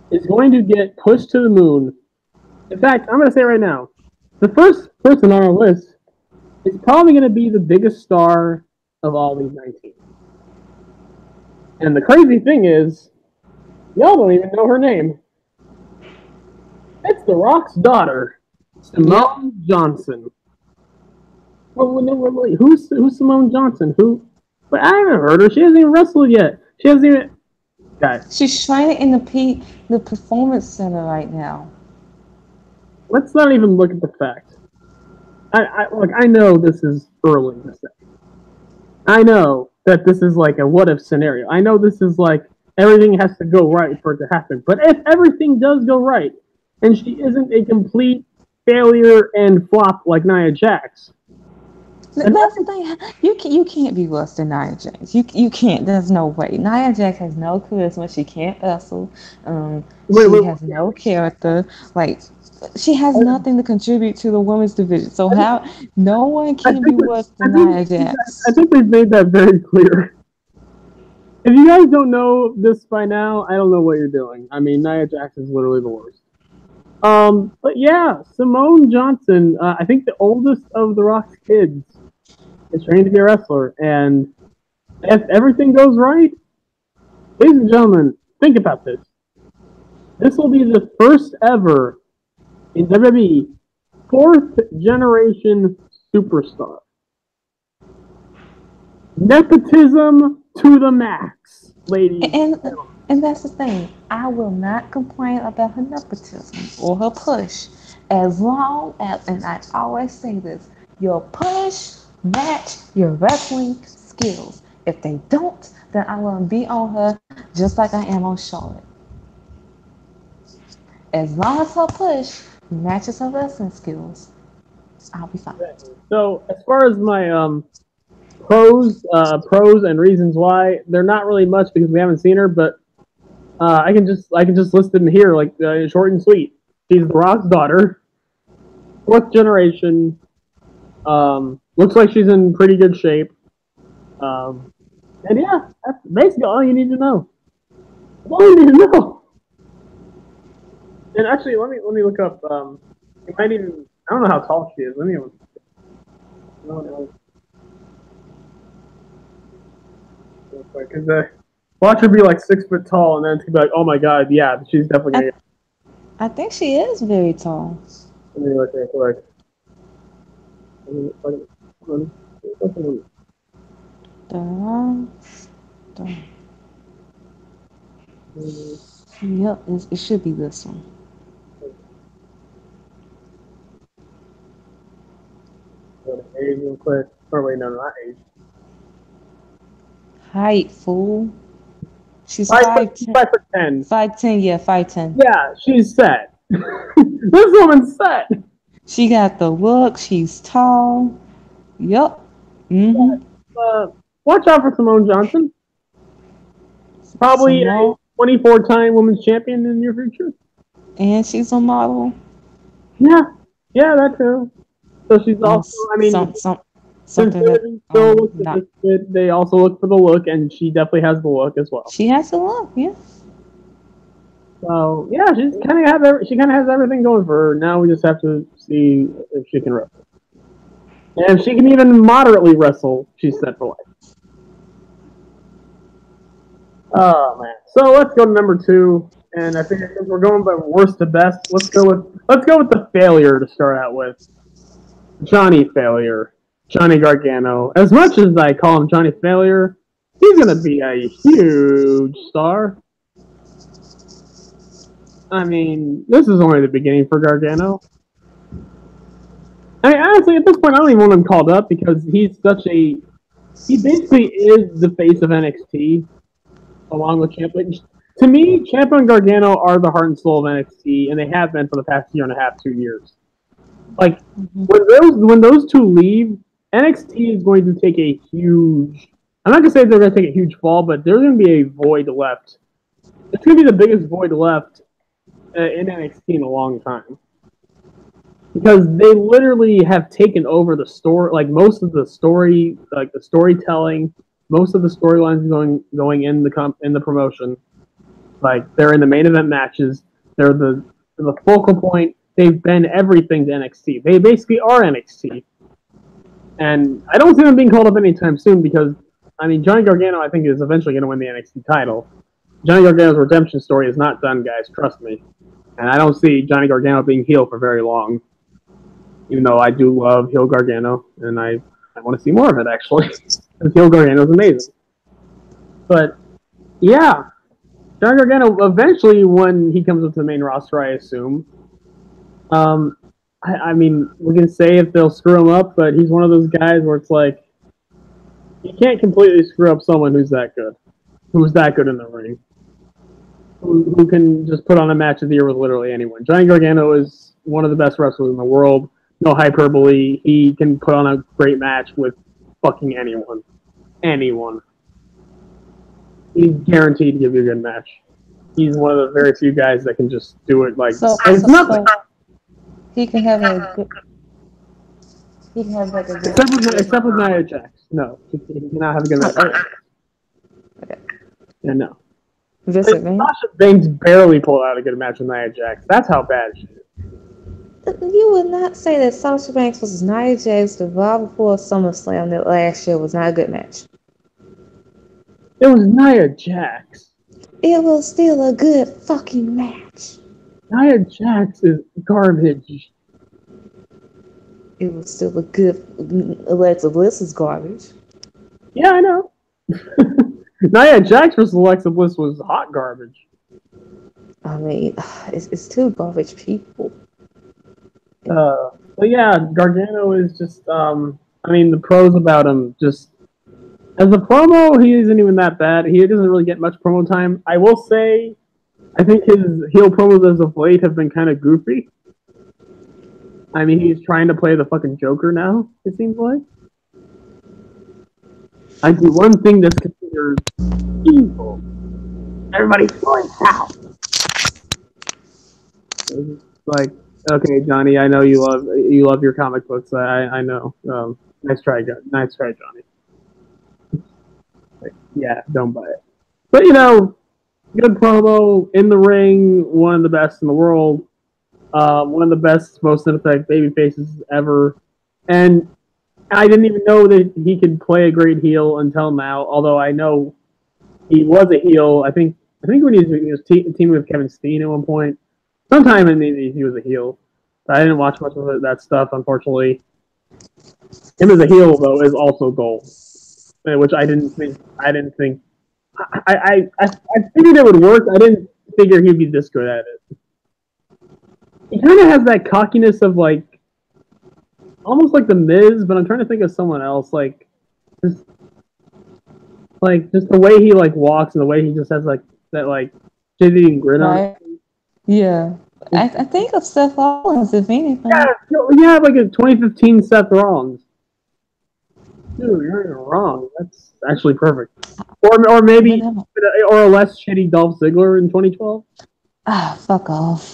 Speaker 1: is going to get pushed to the moon. In fact, I'm going to say right now, the first person on our list is probably going to be the biggest star of all these 19. And the crazy thing is, y'all don't even know her name. It's The Rock's daughter, Simone Johnson. Wait, who's Simone Johnson? Who? But I haven't heard her. She hasn't even wrestled yet. She hasn't even. Guys,
Speaker 2: She's training in the performance center right now.
Speaker 1: let's not even look at the fact. I know this is early to say. I know that this is like a what if scenario. I know this is like everything has to go right for it to happen. But if everything does go right, and she isn't a complete failure and flop like Nia Jax,
Speaker 2: that's the thing. You can't be worse than Nia Jax. You can't. There's no way. Nia Jax has no charisma. She can't wrestle. She has no character. Like she has nothing to contribute to the women's division. So how no one can be worse than Nia Jax.
Speaker 1: I think they've made that very clear. If you guys don't know this by now, I don't know what you're doing. I mean, Nia Jax is literally the worst. But yeah, Simone Johnson, I think the oldest of The Rock's kids, is trained to be a wrestler. And if everything goes right, ladies and gentlemen, think about this. This will be the first ever in WWE fourth generation superstar. Nepotism to the max, ladies.
Speaker 2: And that's the thing. I will not complain about her nepotism or her push, as long as, and I always say this, your push match your wrestling skills. If they don't, then I will be on her just like I am on Charlotte. As long as her push matches her wrestling skills, I'll be fine.
Speaker 1: So as far as my pros and reasons why, they're not really much because we haven't seen her, but I can just list them here, like short and sweet. She's The Rock's daughter, fourth generation. Looks like she's in pretty good shape. And yeah, that's basically all you need to know. All you need to know. And actually, let me look up. It might even. I don't know how tall she is. Let me. No. Because watch her be like 6 foot tall, and then to be like, oh my god, yeah, she's definitely gonna.
Speaker 2: I think she is very tall.
Speaker 1: Let me look real quick.
Speaker 2: Yep, it should be this one.
Speaker 1: Age real quick. Or wait, no, not age.
Speaker 2: Height, fool. She's
Speaker 1: 5'10".
Speaker 2: 5'10", yeah, 5'10".
Speaker 1: Yeah, she's set. This woman's set.
Speaker 2: She got the look. She's tall. Yep.
Speaker 1: Watch out for Simone Johnson. Probably a 24-time women's champion in the near future.
Speaker 2: And she's a model.
Speaker 1: Yeah, that too. So she's also, I mean, something that they also look for the look, and she definitely has the look as well.
Speaker 2: She has the look, yeah.
Speaker 1: So yeah, she kind of has everything going for her. Now we just have to see if she can wrestle, and if she can even moderately wrestle, she's set for life. Oh man! So let's go to number 2, and I think since we're going by worst to best, let's go with the failure to start out with. Johnny Failure, Johnny Gargano. As much as I call him Johnny Failure, he's gonna be a huge star. I mean, this is only the beginning for Gargano. I mean, honestly, at this point, I don't even want him called up because he basically is the face of NXT, along with Ciampa. To me, Ciampa and Gargano are the heart and soul of NXT, and they have been for the past year and a half, 2 years. Like, when those two leave, NXT is going to take a huge, I'm not gonna say they're gonna take a huge fall, but there's gonna be a void left. It's gonna be the biggest void left in NXT in a long time, because they literally have taken over the story, like most of the story, like the storytelling, most of the storylines going in the promotion. Like they're in the main event matches. They're the focal point. They've been everything to NXT. They basically are NXT. And I don't see them being called up anytime soon because, I mean, Johnny Gargano, I think, is eventually going to win the NXT title. Johnny Gargano's redemption story is not done, guys. Trust me. And I don't see Johnny Gargano being heel for very long. Even though I do love heel Gargano, and I want to see more of it, actually. Because heel Gargano is amazing. But, yeah. Johnny Gargano, eventually, when he comes up to the main roster, I assume. I mean, we can say if they'll screw him up, but he's one of those guys where it's like, you can't completely screw up someone who's that good in the ring, who can just put on a match of the year with literally anyone. Johnny Gargano is one of the best wrestlers in the world. No hyperbole. He can put on a great match with fucking anyone. Anyone. He's guaranteed to give you a good match. He's one of the very few guys that can just do it like it's nothing.
Speaker 2: He can have a good. He can have like a good.
Speaker 1: Except with Nia Jax. No, he cannot have a good match.
Speaker 2: Okay.
Speaker 1: Yeah, no.
Speaker 2: Visit me.
Speaker 1: Sasha Banks barely pulled out a good match with Nia Jax. That's how bad she is.
Speaker 2: You would not say that Sasha Banks versus Nia Jax the Raw before SummerSlam that last year was not a good match.
Speaker 1: It was Nia Jax.
Speaker 2: It was still a good fucking match.
Speaker 1: Nia Jax is garbage.
Speaker 2: It was still a good. Alexa Bliss is garbage.
Speaker 1: Yeah, I know. Nia Jax versus Alexa Bliss was hot garbage.
Speaker 2: I mean, it's two garbage people.
Speaker 1: But yeah, Gargano is just. I mean, the pros about him just. As a promo, he isn't even that bad. He doesn't really get much promo time. I will say, I think his heel promos as of late have been kind of goofy. I mean, he's trying to play the fucking Joker now, it seems like. I do one thing that's considered evil. Everybody's going south. Like, okay, Johnny, I know you love your comic books. I know. Nice try, Johnny. Yeah, don't buy it. But, good promo, in the ring, one of the best in the world. One of the best, most sympathetic baby faces ever. And I didn't even know that he could play a great heel until now, although I know he was a heel. I think when he was teaming with Kevin Steen at one point. Sometime in the 80s he was a heel. But I didn't watch much of that stuff, unfortunately. Him as a heel, though, is also gold. Which I didn't think. I figured it would work. I didn't figure he'd be this good at it. He kind of has that cockiness of like, almost like the Miz, but I'm trying to think of someone else. Just the way he like walks and the way he just has like that like shit-eating grin on it.
Speaker 2: Yeah, I think of Seth Rollins if anything.
Speaker 1: Yeah, like a 2015 Seth Rollins. Dude, you're wrong. That's actually perfect. Or maybe or a less shitty Dolph Ziggler in 2012.
Speaker 2: Ah, fuck off.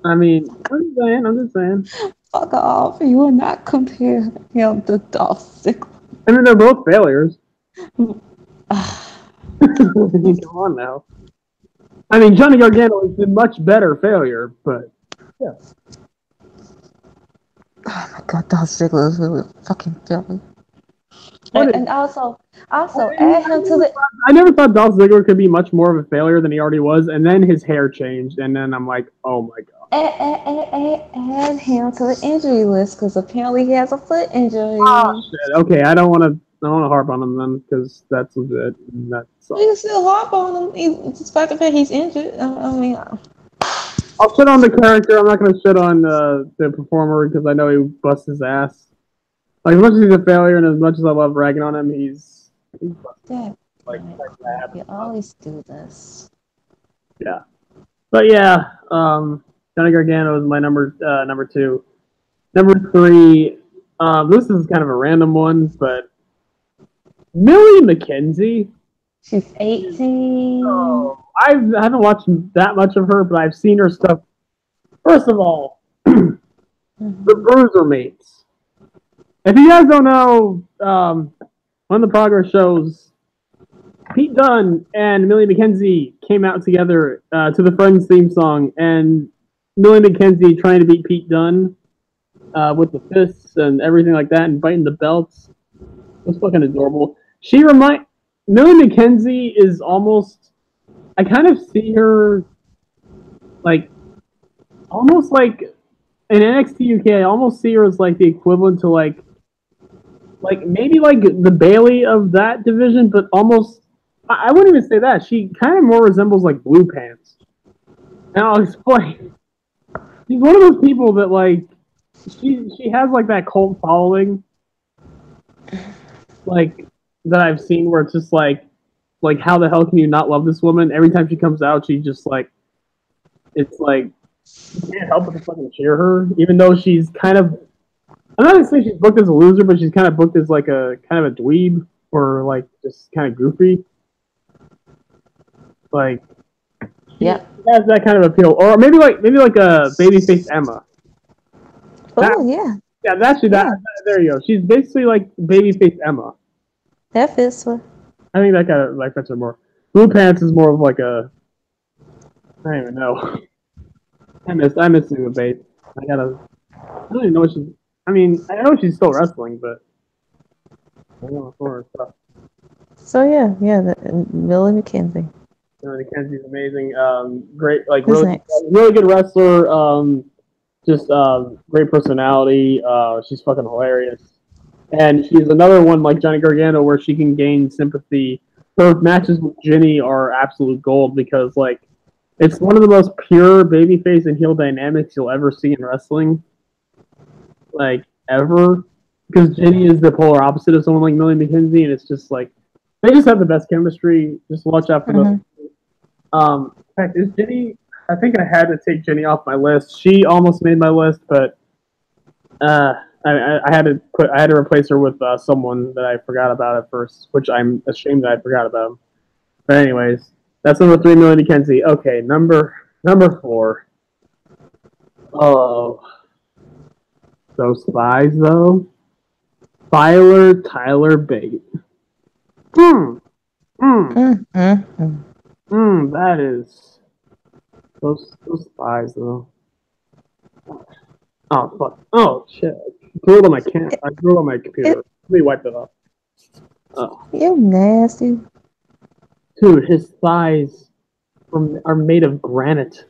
Speaker 1: I mean, I'm just saying.
Speaker 2: Fuck off. You will not compare him to Dolph Ziggler.
Speaker 1: I mean, they're both failures. Come on now. I mean, Johnny Gargano is a much better failure, but yeah.
Speaker 2: Oh my god, Dolph Ziggler is really a fucking failure. And also add him to the.
Speaker 1: I never thought Dolph Ziggler could be much more of a failure than he already was, and then his hair changed, and then I'm like, oh my god.
Speaker 2: Add him to the injury list because apparently he has a foot injury.
Speaker 1: Oh shit. Okay, I don't want to harp on him then because that's legit. You
Speaker 2: can still harp on him, despite the fact he's injured. I mean.
Speaker 1: I'll shit on the character. I'm not going to shit on the performer because I know he busts his ass. Like, as much as he's a failure and as much as I love ragging on him, he's
Speaker 2: Dad, you always do this.
Speaker 1: Yeah. But yeah, Johnny Gargano is my number 2. Number 3, this is kind of a random one, but Millie McKenzie.
Speaker 2: She's 18.
Speaker 1: Oh, I haven't watched that much of her, but I've seen her stuff. First of all, the Bruiser Mates. If you guys don't know, one of the Progress shows, Pete Dunne and Millie McKenzie came out together to the Friends theme song, and Millie McKenzie trying to beat Pete Dunne with the fists and everything like that, and biting the belts. It was fucking adorable. Millie McKenzie is almost. I kind of see her like almost like in NXT UK. I almost see her as like the equivalent to like maybe like the Bailey of that division, but almost. I wouldn't even say that. She kind of more resembles like Blue Pants. And I'll explain. She's one of those people that like she has like that cult following, like that I've seen where it's just like how the hell can you not love this woman? Every time she comes out, she just like it's like you can't help but to fucking cheer her, even though she's kind of. I'm not gonna say she's booked as a loser, but she's kind of booked as like a kind of a dweeb or like just kind of goofy. Like,
Speaker 2: yeah,
Speaker 1: has that kind of appeal, or maybe like a babyface Emma.
Speaker 2: Yeah,
Speaker 1: actually that. There you go. She's basically like babyface Emma.
Speaker 2: That fits her.
Speaker 1: I think that kind of like fits her more. Blue Pants is more of like a. I don't even know. I miss New Babe. I don't even know what she's. I mean, I know she's still wrestling, but I don't know for her stuff.
Speaker 2: So yeah, Millie McKenzie.
Speaker 1: Millie McKenzie's amazing. Great, like really good wrestler. Just great personality. She's fucking hilarious, and she's another one like Johnny Gargano where she can gain sympathy. Her matches with Ginny are absolute gold because like it's one of the most pure babyface and heel dynamics you'll ever see in wrestling. Like ever, because Ginny is the polar opposite of someone like Millie McKenzie, and it's just like they just have the best chemistry. Just watch out for those. In fact, is Ginny? I think I had to take Ginny off my list. She almost made my list, but I had to replace her with someone that I forgot about at first, which I'm ashamed that I forgot about. But anyways, that's number 3, Millie McKenzie. Okay, number 4. Oh. Those spies, though. Tyler Bate. That is. Those spies, though. Oh, fuck. Oh, shit. I drew it on my computer. Let me wipe it off.
Speaker 2: You're nasty.
Speaker 1: Dude, his thighs are made of granite.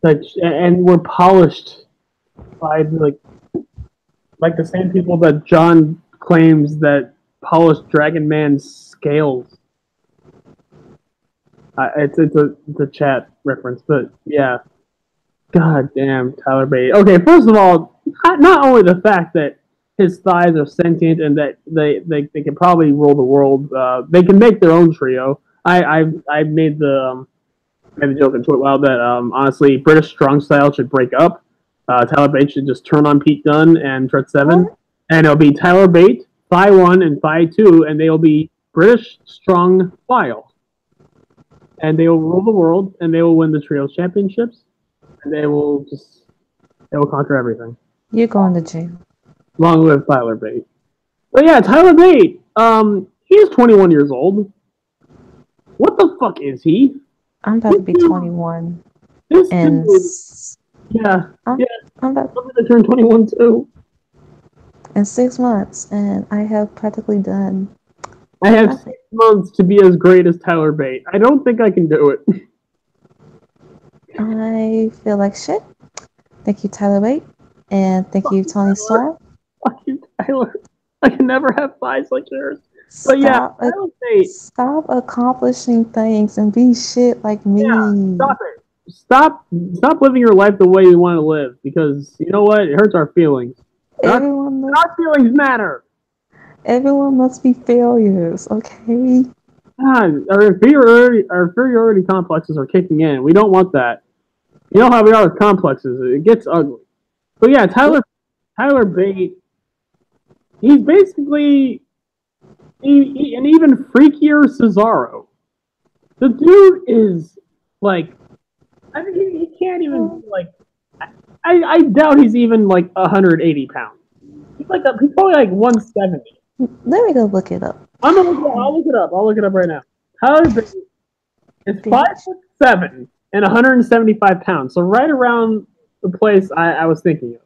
Speaker 1: And were polished by, like the same people that John claims that polished Dragon Man's scales. It's a chat reference, but yeah. God damn, Tyler Bate. Okay, first of all, not only the fact that his thighs are sentient and that they can probably rule the world, they can make their own trio. I made the joke in Twitwell that honestly British Strong Style should break up. Tyler Bate should just turn on Pete Dunne and Trent Seven, and it'll be Tyler Bate, Phi 1 and Phi 2, and they'll be British Strong Style. And they will rule the world, and they will win the Trios Championships, and they will conquer everything.
Speaker 2: You're going to jail.
Speaker 1: Long live Tyler Bate. But yeah, Tyler Bate, he is 21 years old. What the fuck is he?
Speaker 2: I'm about to be 21.
Speaker 1: I'm about to turn 21 too.
Speaker 2: In 6 months, and I have practically done.
Speaker 1: I have 6 months to be as great as Tyler Bate. I don't think I can do it.
Speaker 2: I feel like shit. Thank you, Tyler Bate, and thank you, Tony Storm.
Speaker 1: Fuck you, Tyler. I can never have thighs like yours. But
Speaker 2: stop accomplishing things and be shit like me.
Speaker 1: Yeah, stop it. Stop living your life the way you want to live, because you know what? It hurts our feelings. Our feelings matter.
Speaker 2: Everyone must be failures, okay?
Speaker 1: God, our inferiority complexes are kicking in. We don't want that. You know how we are with complexes. It gets ugly. But yeah, Tyler Bate, he's basically And even freakier Cesaro. The dude is like, I mean, he can't even like. I doubt he's even like 180 pounds. He's probably like 170.
Speaker 2: Let me go look it up.
Speaker 1: I'll look it up. I'll look it up right now. Tyler Bate is 5'7" and 175 pounds. So right around the place I was thinking of.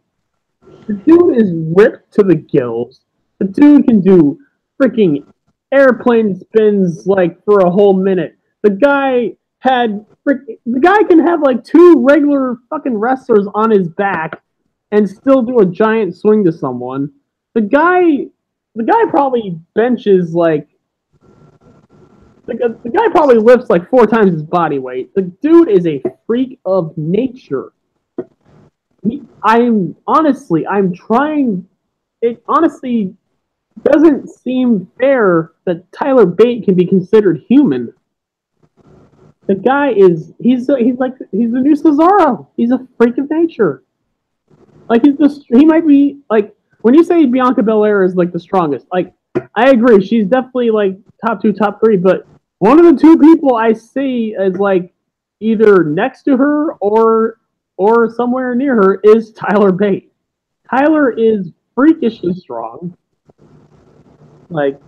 Speaker 1: The dude is ripped to the gills. The dude can do freaking airplane spins like for a whole minute. The guy can have like two regular fucking wrestlers on his back and still do a giant swing to someone. The guy probably benches like the guy probably lifts like 4 times his body weight. The dude is a freak of nature. I'm trying. It honestly doesn't seem fair that Tyler Bate can be considered human. The guy he's the new Cesaro. He's a freak of nature. Like he might be like when you say Bianca Belair is like the strongest. Like I agree, she's definitely like top 2, top 3. But one of the two people I see as like either next to her or somewhere near her is Tyler Bate. Tyler is freakishly strong. Like,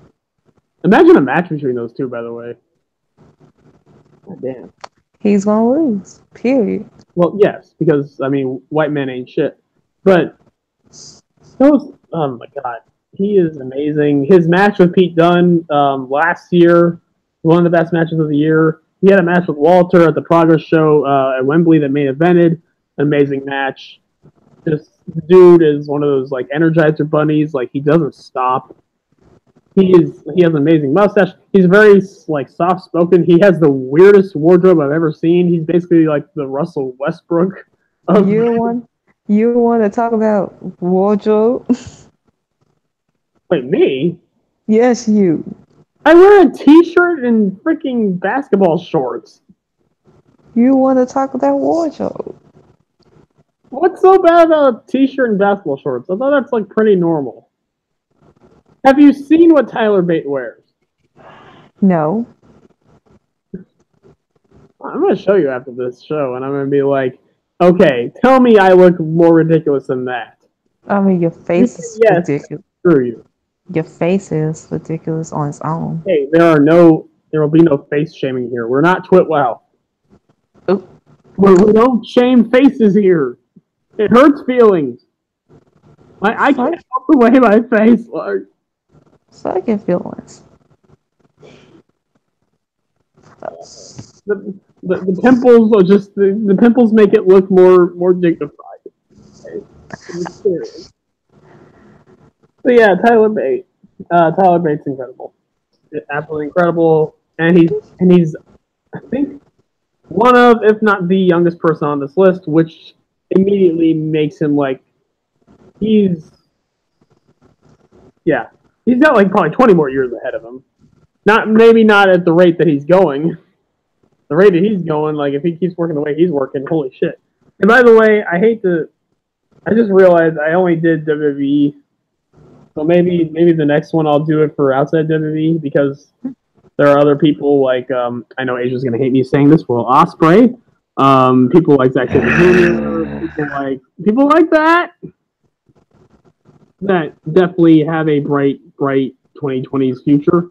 Speaker 1: imagine a match between those two. By the way, God damn.
Speaker 2: He's gonna lose. Period.
Speaker 1: Well, yes, because I mean, white men ain't shit. But those, oh my god, he is amazing. His match with Pete Dunne last year, one of the best matches of the year. He had a match with Walter at the Progress Show at Wembley that main evented. Amazing match. Just the dude is one of those like Energizer bunnies. Like he doesn't stop. He has an amazing mustache. He's very like soft spoken. He has the weirdest wardrobe I've ever seen. He's basically like the Russell Westbrook of
Speaker 2: You want to talk about wardrobe?
Speaker 1: Wait, me?
Speaker 2: Yes, you.
Speaker 1: I wear a t-shirt and freaking basketball shorts.
Speaker 2: You want to talk about wardrobe?
Speaker 1: What's so bad about a t-shirt and basketball shorts? I thought that's like pretty normal. Have you seen what Tyler Bate wears?
Speaker 2: No.
Speaker 1: I'm going to show you after this show, and I'm going to be like, okay, tell me I look more ridiculous than that.
Speaker 2: I mean, your face is ridiculous.
Speaker 1: Screw you.
Speaker 2: Your face is ridiculous on its own.
Speaker 1: Hey, there will be no face shaming here. We're not TwitWow. We don't shame faces here. It hurts feelings. I can't help the way my face looks.
Speaker 2: Fucking feelings.
Speaker 1: The pimples are just the pimples make it look more dignified. So yeah, Tyler Bate. Tyler Bate's incredible. Absolutely incredible. And he's I think one of, if not the youngest person on this list, which immediately makes him like he's got like probably 20 more years ahead of him. Maybe not at the rate that he's going. The rate that he's going, like if he keeps working the way he's working, holy shit. And by the way, I just realized I only did WWE. So maybe the next one I'll do it for outside WWE because there are other people like I know Asia's gonna hate me saying this. Will Ospreay, people like Zack Jr., people like that definitely have a bright 2020s future.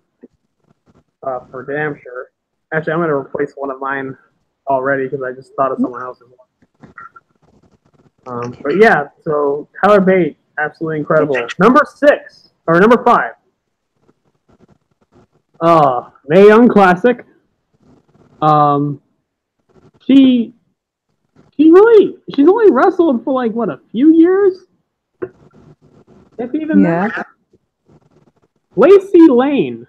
Speaker 1: For damn sure. Actually, I'm gonna replace one of mine already because I just thought of someone else's one. But yeah, so Tyler Bate, absolutely incredible. Number 5. Mae Young Classic. She's only wrestled for like what, a few years? If even that. Lacey Lane.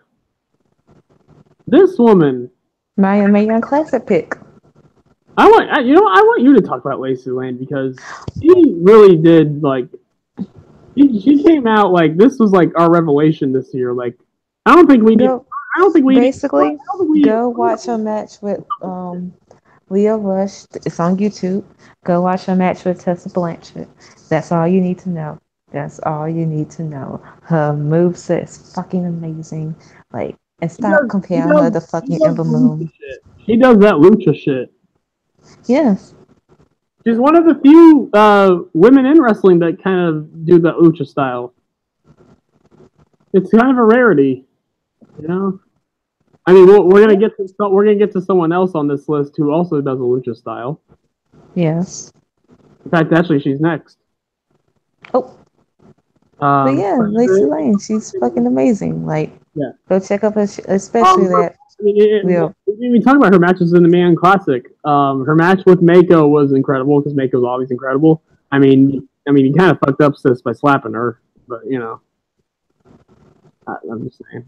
Speaker 1: This woman.
Speaker 2: My Young Classic pick.
Speaker 1: I want you to talk about Lacey Lane because she really did like. She came out like this was like our revelation this year. Like I don't think we
Speaker 2: go watch her match with Leah Rush. It's on YouTube. Go watch her match with Tessa Blanchard. That's all you need to know. That's all you need to know. Her moveset is fucking amazing. Like, and
Speaker 1: She
Speaker 2: stop
Speaker 1: does,
Speaker 2: comparing her to
Speaker 1: she
Speaker 2: fucking
Speaker 1: does
Speaker 2: Ember
Speaker 1: lucha
Speaker 2: Moon.
Speaker 1: shit. She does that lucha shit.
Speaker 2: Yes.
Speaker 1: She's one of the few women in wrestling that kind of do the lucha style. It's kind of a rarity, you know. I mean, we're gonna get to someone else on this list who also does a lucha style.
Speaker 2: Yes.
Speaker 1: In fact, actually, she's next.
Speaker 2: Oh. But yeah, Lacey Lane, she's fucking amazing. Like,
Speaker 1: yeah.
Speaker 2: Go check out her, especially that.
Speaker 1: We talk about her matches in the Man Classic. Her match with Mako was incredible because Mako's always incredible. I mean, he kind of fucked up Sis by slapping her, but you know, I'm just saying,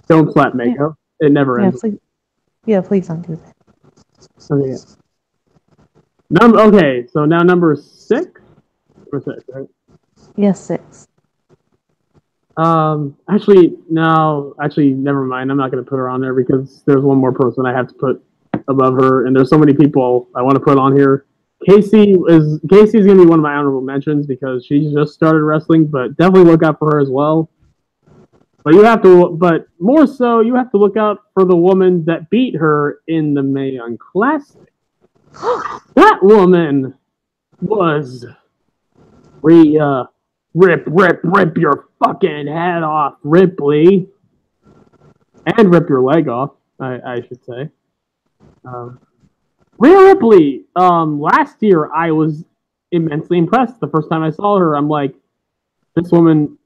Speaker 1: don't slap Mako. Yeah. It never ends.
Speaker 2: Please don't do that.
Speaker 1: Okay. Okay, so now number 6. Number 6, right?
Speaker 2: Yes, 6.
Speaker 1: Actually, never mind. I'm not going to put her on there because there's one more person I have to put above her, and there's so many people I want to put on here. Casey's going to be one of my honorable mentions because she just started wrestling, but definitely look out for her as well. But more so, you have to look out for the woman that beat her in the Mae Young Classic. That woman was rip your fucking head off, Ripley. And rip your leg off, I should say. Rhea Ripley, last year I was immensely impressed. The first time I saw her, I'm like, this woman,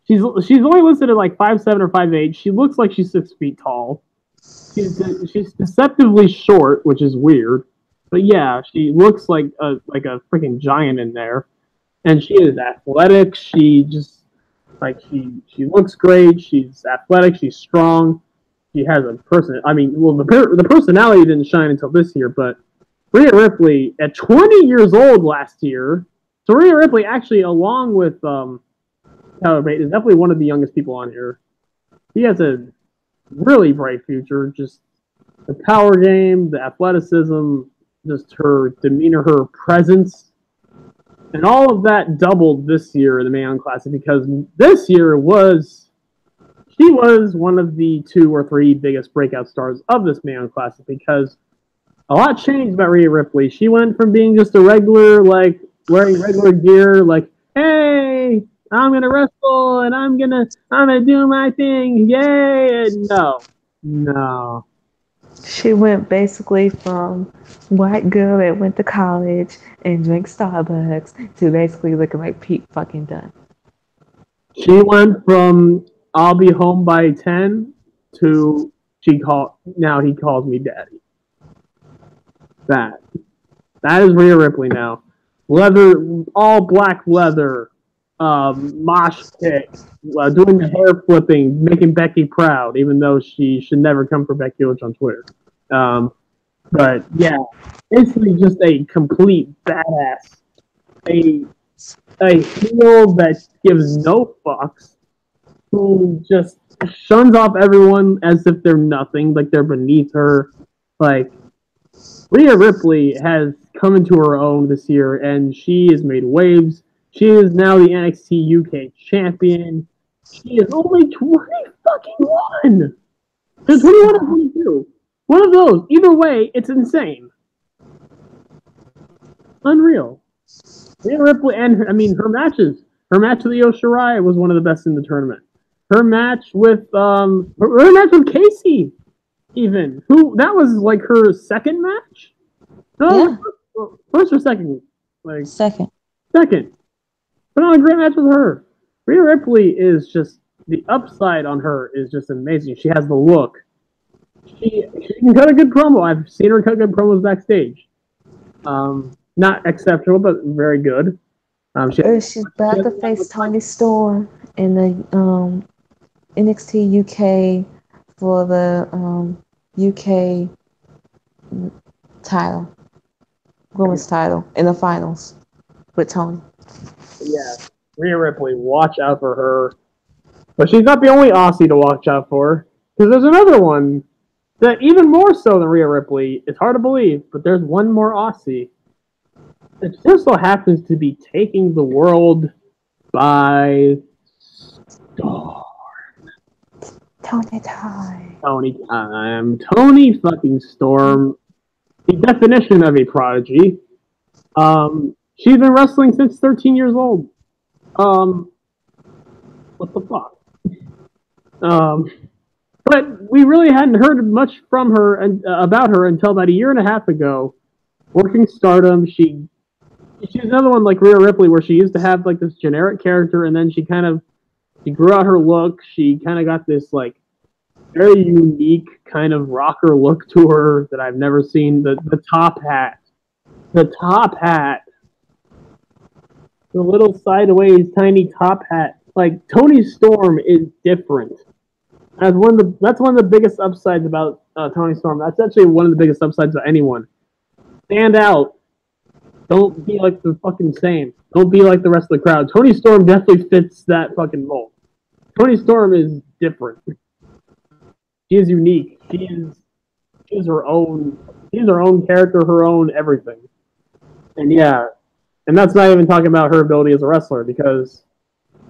Speaker 1: she's only listed at like 5'7" or 5'8". She looks like she's 6 feet tall. She's deceptively short, which is weird. But yeah, she looks like a freaking giant in there. And she is athletic. She just she looks great. She's athletic. She's strong. She has a person. I mean, well, the personality didn't shine until this year. But Rhea Ripley, at 20 years old last year, so Rhea Ripley actually, along with Tyler Bate, is definitely one of the youngest people on here. She has a really bright future. Just the power game, the athleticism, just her demeanor, her presence. And all of that doubled this year in the Mae Young Classic because this year she was one of the 2 or 3 biggest breakout stars of this Mae Young Classic because a lot changed about Rhea Ripley. She went from being just a regular, like, wearing regular gear, like, hey, I'm gonna wrestle and I'm gonna do my thing, yay! And no.
Speaker 2: She went basically from white girl that went to college and drank Starbucks to basically looking like Pete fucking Dunne.
Speaker 1: She went from I'll be home by 10 to now he calls me daddy. That is Rhea Ripley now. Leather, all black leather, mosh pit, doing the hair flipping, making Becky proud, even though she should never come for Becky Lynch on Twitter. But yeah, basically just a complete badass, a heel that gives no fucks, who just shuns off everyone as if they're nothing, like they're beneath her. Like, Rhea Ripley has come into her own this year, and she has made waves. She is now the NXT UK champion. She is only 21. She's 21 or 22. One of those. Either way, it's insane. Unreal. Rhea Ripley, and her matches. Her match with Io Shirai was one of the best in the tournament. Her match with Casey, even, that was like her second match. No, yeah. First or second? Like
Speaker 2: second.
Speaker 1: Put on a great match with her. Rhea Ripley is just, the upside on her is just amazing. She has the look. She can cut a good promo. I've seen her cut good promos backstage. Not exceptional, but very good.
Speaker 2: She's about to face Toni Storm in the NXT UK for the UK title, women's title in the finals with Toni.
Speaker 1: Yeah, Rhea Ripley, watch out for her. But she's not the only Aussie to watch out for, because there's another one that, even more so than Rhea Ripley, it's hard to believe, but there's one more Aussie. It just so happens to be taking the world by Storm.
Speaker 2: Tony time.
Speaker 1: Tony time. Tony fucking Storm. The definition of a prodigy. She's been wrestling since 13 years old. What the fuck? But we really hadn't heard much from her and about her until about a year and a half ago. Working Stardom, she's another one like Rhea Ripley, where she used to have like this generic character, and then she grew out her look. She kind of got this like very unique kind of rocker look to her that I've never seen. The top hat, the little sideways tiny top hat. Like Toni Storm is different. That's one of the biggest upsides about Toni Storm. That's actually one of the biggest upsides of anyone. Stand out. Don't be like the fucking same. Don't be like the rest of the crowd. Toni Storm definitely fits that fucking mold. Toni Storm is different. She is unique. She is her own. She's her own character, her own everything. And yeah, and that's not even talking about her ability as a wrestler, because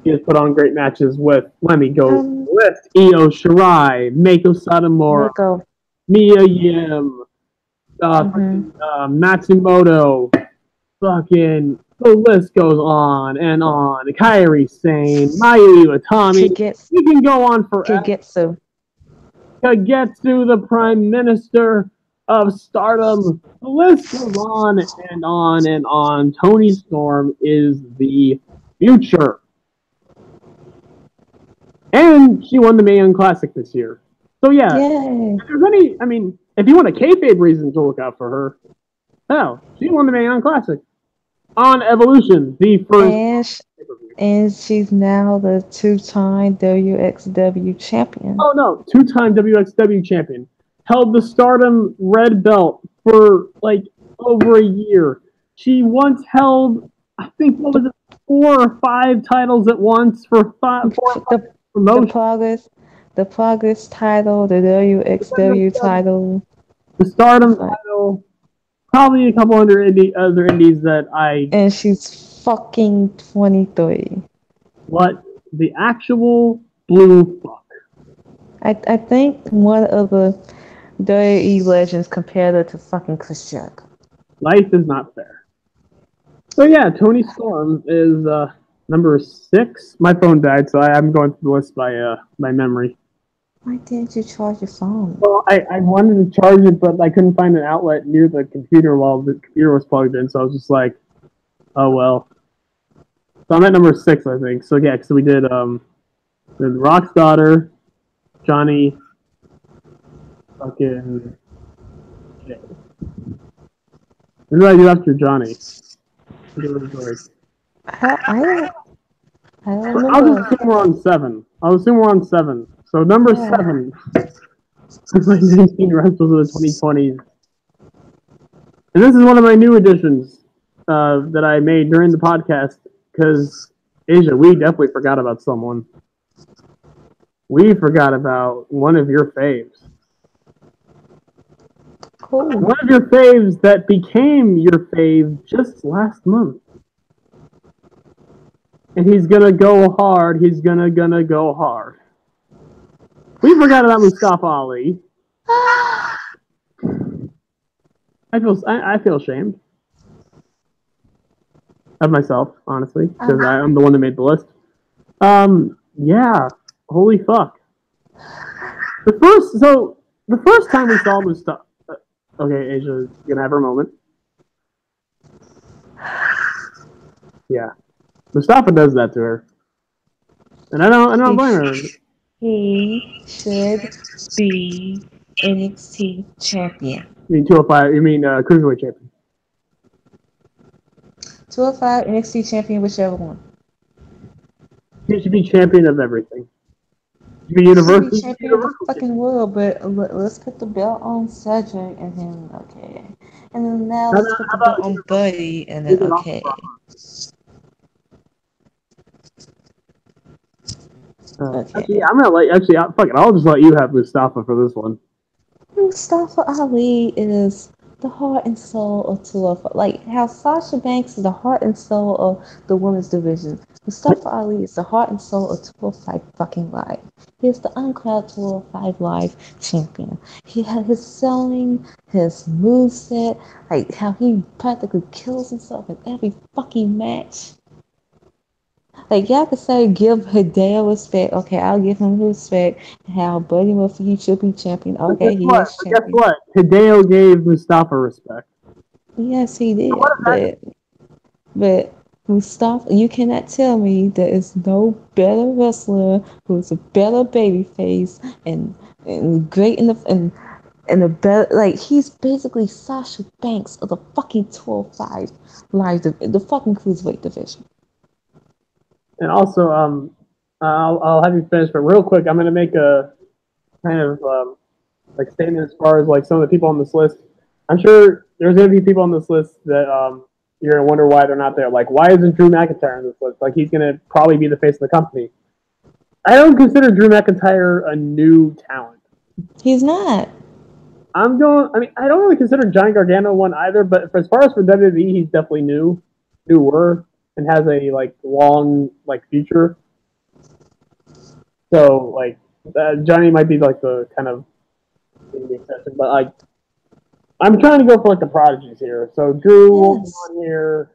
Speaker 1: she has put on great matches with, let me go list, Io Shirai, Meiko Satomura, Mia Yim, Matsumoto, fucking, the list goes on and on. Kairi Sane, Mayu Iwatani. You can go on forever. Kagetsu, the Prime Minister of Stardom. The list goes on and on and on. Toni Storm is the future. And she won the Mae Young Classic this year. So yeah, if there's any, I mean, if you want a kayfabe reason to look out for her, hell, she won the Mae Young Classic on Evolution, the first.
Speaker 2: And she's now the 2-time WXW champion.
Speaker 1: Oh no, 2-time WXW champion. Held the Stardom red belt for like over a year. She once held, I think, what was it, 4 or 5 titles at once for 4 or 5 promotions.
Speaker 2: The Progress title, the WXW title,
Speaker 1: the Stardom title, probably a couple other indies that I.
Speaker 2: And she's fucking 23.
Speaker 1: What the actual blue fuck?
Speaker 2: I think one of the WWE legends compared her to fucking Chris Jericho.
Speaker 1: Life is not fair. So yeah, Toni Storm is number 6. My phone died, so I'm going through the list by memory.
Speaker 2: Why didn't you charge your phone?
Speaker 1: Well, I wanted to charge it, but I couldn't find an outlet near the computer while the computer was plugged in, so I was just like, oh well. So I'm at number 6, I think. So yeah, so we did Rock's Daughter, Johnny, fucking shit. What did I do after Johnny?
Speaker 2: I don't know.
Speaker 1: I'll just assume we're on 7. So number 7 is my 19 wrestlers of the 2020s. And this is one of my new additions that I made during the podcast, because, Asia, we definitely forgot about someone. We forgot about one of your faves.
Speaker 2: Cool.
Speaker 1: One of your faves that became your fave just last month. And he's gonna go hard. He's gonna go hard. We forgot about Mustafa Ali. I feel ashamed of myself, honestly, because I'm the one that made the list. Yeah, holy fuck. The first time we saw Mustafa. Okay, Asia's gonna have her moment. Yeah, Mustafa does that to her, and I don't blame her.
Speaker 2: He should be NXT champion.
Speaker 1: You mean 205? You mean cruiserweight champion?
Speaker 2: 205 NXT champion, whichever one.
Speaker 1: He should be champion of everything. He should be universal
Speaker 2: champion of the fucking world. But let's put the belt on Cedric, and then okay, and then now let's put the belt on Buddy, and then okay.
Speaker 1: Actually, I'm gonna let. Fuck it. I'll just let you have Mustafa for this one.
Speaker 2: Mustafa Ali is the heart and soul of 205. Like how Sasha Banks is the heart and soul of the women's division. Mustafa Ali is the heart and soul of 205 fucking Live. He is the uncloud 205 Live champion. He had his selling, his moveset, like how he practically kills himself in every fucking match. Like y'all could say give Hideo respect. Okay, I'll give him respect. How Buddy Murphy he should be champion. Okay, he is
Speaker 1: Guess
Speaker 2: champion.
Speaker 1: what? Hideo gave Mustafa respect.
Speaker 2: Yes, he did. But Mustafa, you cannot tell me there is no better wrestler who's a better babyface and great in the better, like he's basically Sasha Banks of the fucking 12-5 live the fucking cruiserweight division.
Speaker 1: And also, I'll have you finish, but real quick, I'm gonna make a kind of like statement as far as like some of the people on this list. I'm sure there's gonna be people on this list that you're gonna wonder why they're not there. Like, why isn't Drew McIntyre on this list? Like, he's gonna probably be the face of the company. I don't consider Drew McIntyre a new talent.
Speaker 2: He's not.
Speaker 1: I don't really consider Johnny Gargano one either. But as far as for WWE, he's definitely newer, and has a like long like future. So like Johnny might be like the kind of the exception, but like I'm trying to go for like the prodigies here. So Drew won't be on here.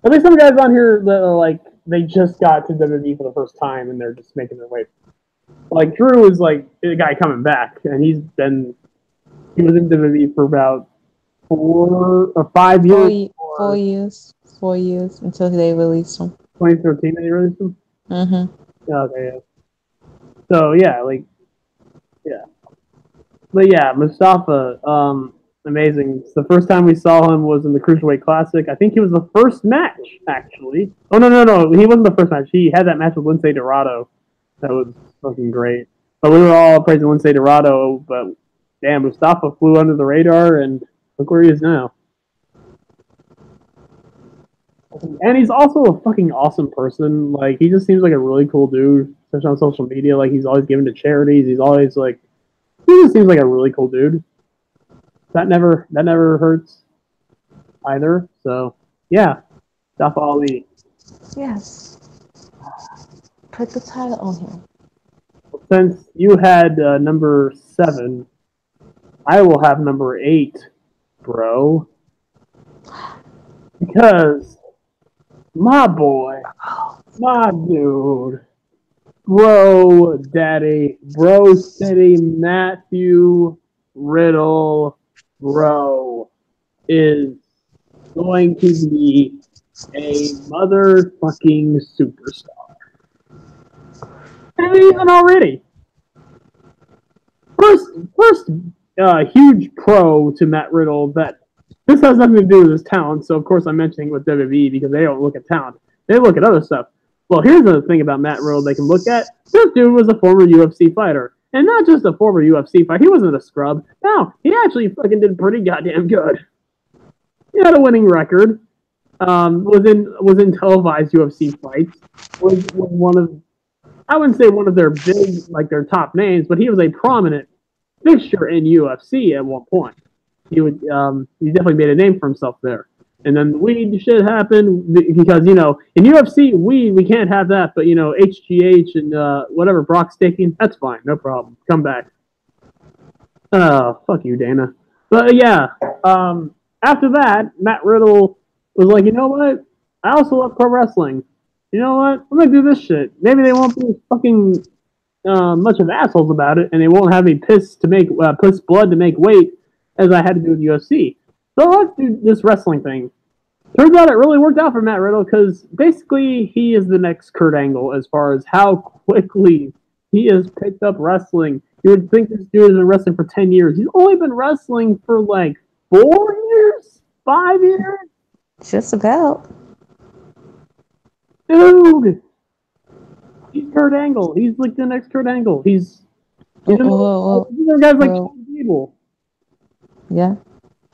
Speaker 1: At least some guys on here that are like they just got to WWE for the first time and they're just making their way. Like Drew is like the guy coming back, and he was in WWE for about 4 or 5 years.
Speaker 2: 4 years. 4 years until they released him.
Speaker 1: 2013 they released him.
Speaker 2: Mm-hmm.
Speaker 1: Okay. Yeah. So yeah, like yeah. But yeah, Mustafa, amazing. The first time we saw him was in the Cruiserweight Classic. I think he was the first match, actually. Oh, no. He wasn't the first match. He had that match with Lince Dorado. That was fucking great. But we were all praising Lince Dorado, but damn, Mustafa flew under the radar, and look where he is now. And he's also a fucking awesome person. Like, he just seems like a really cool dude, especially on social media. Like, he's always giving to charities. He's always like, he just seems like a really cool dude. That never hurts either. So yeah, Mustafa Ali.
Speaker 2: Yes. Put the title on him.
Speaker 1: Since you had number 7, I will have number 8, bro. Because my boy, my dude, bro, daddy, bro, city, Matthew Riddle, bro, is going to be a motherfucking superstar. And even already. First, huge pro to Matt Riddle that this has nothing to do with his talent. So of course I'm mentioning with WWE because they don't look at talent; they look at other stuff. Well, here's the thing about Matt Riddle they can look at. This dude was a former UFC fighter. And not just a former UFC fighter. He wasn't a scrub. No, he actually fucking did pretty goddamn good. He had a winning record. Was in televised UFC fights. Was one of, I wouldn't say one of their big, like their top names, but he was a prominent fixture in UFC at one point. He definitely made a name for himself there. And then the weed shit happened because, you know, in UFC, we can't have that, but, you know, HGH and whatever, Brock staking, that's fine, no problem. Come back. Fuck you, Dana. But, yeah, after that, Matt Riddle was like, you know what? I also love pro wrestling. You know what? I'm going to do this shit. Maybe they won't be fucking much of assholes about it, and they won't have me piss blood to make weight as I had to do with UFC. So let's do this wrestling thing. Turns out it really worked out for Matt Riddle because basically he is the next Kurt Angle as far as how quickly he has picked up wrestling. You would think this dude has been wrestling for 10 years. He's only been wrestling for like 4 years? 5 years?
Speaker 2: Just about.
Speaker 1: Dude! He's Kurt Angle. He's like the next Kurt Angle. He's guys like Gable.
Speaker 2: Yeah,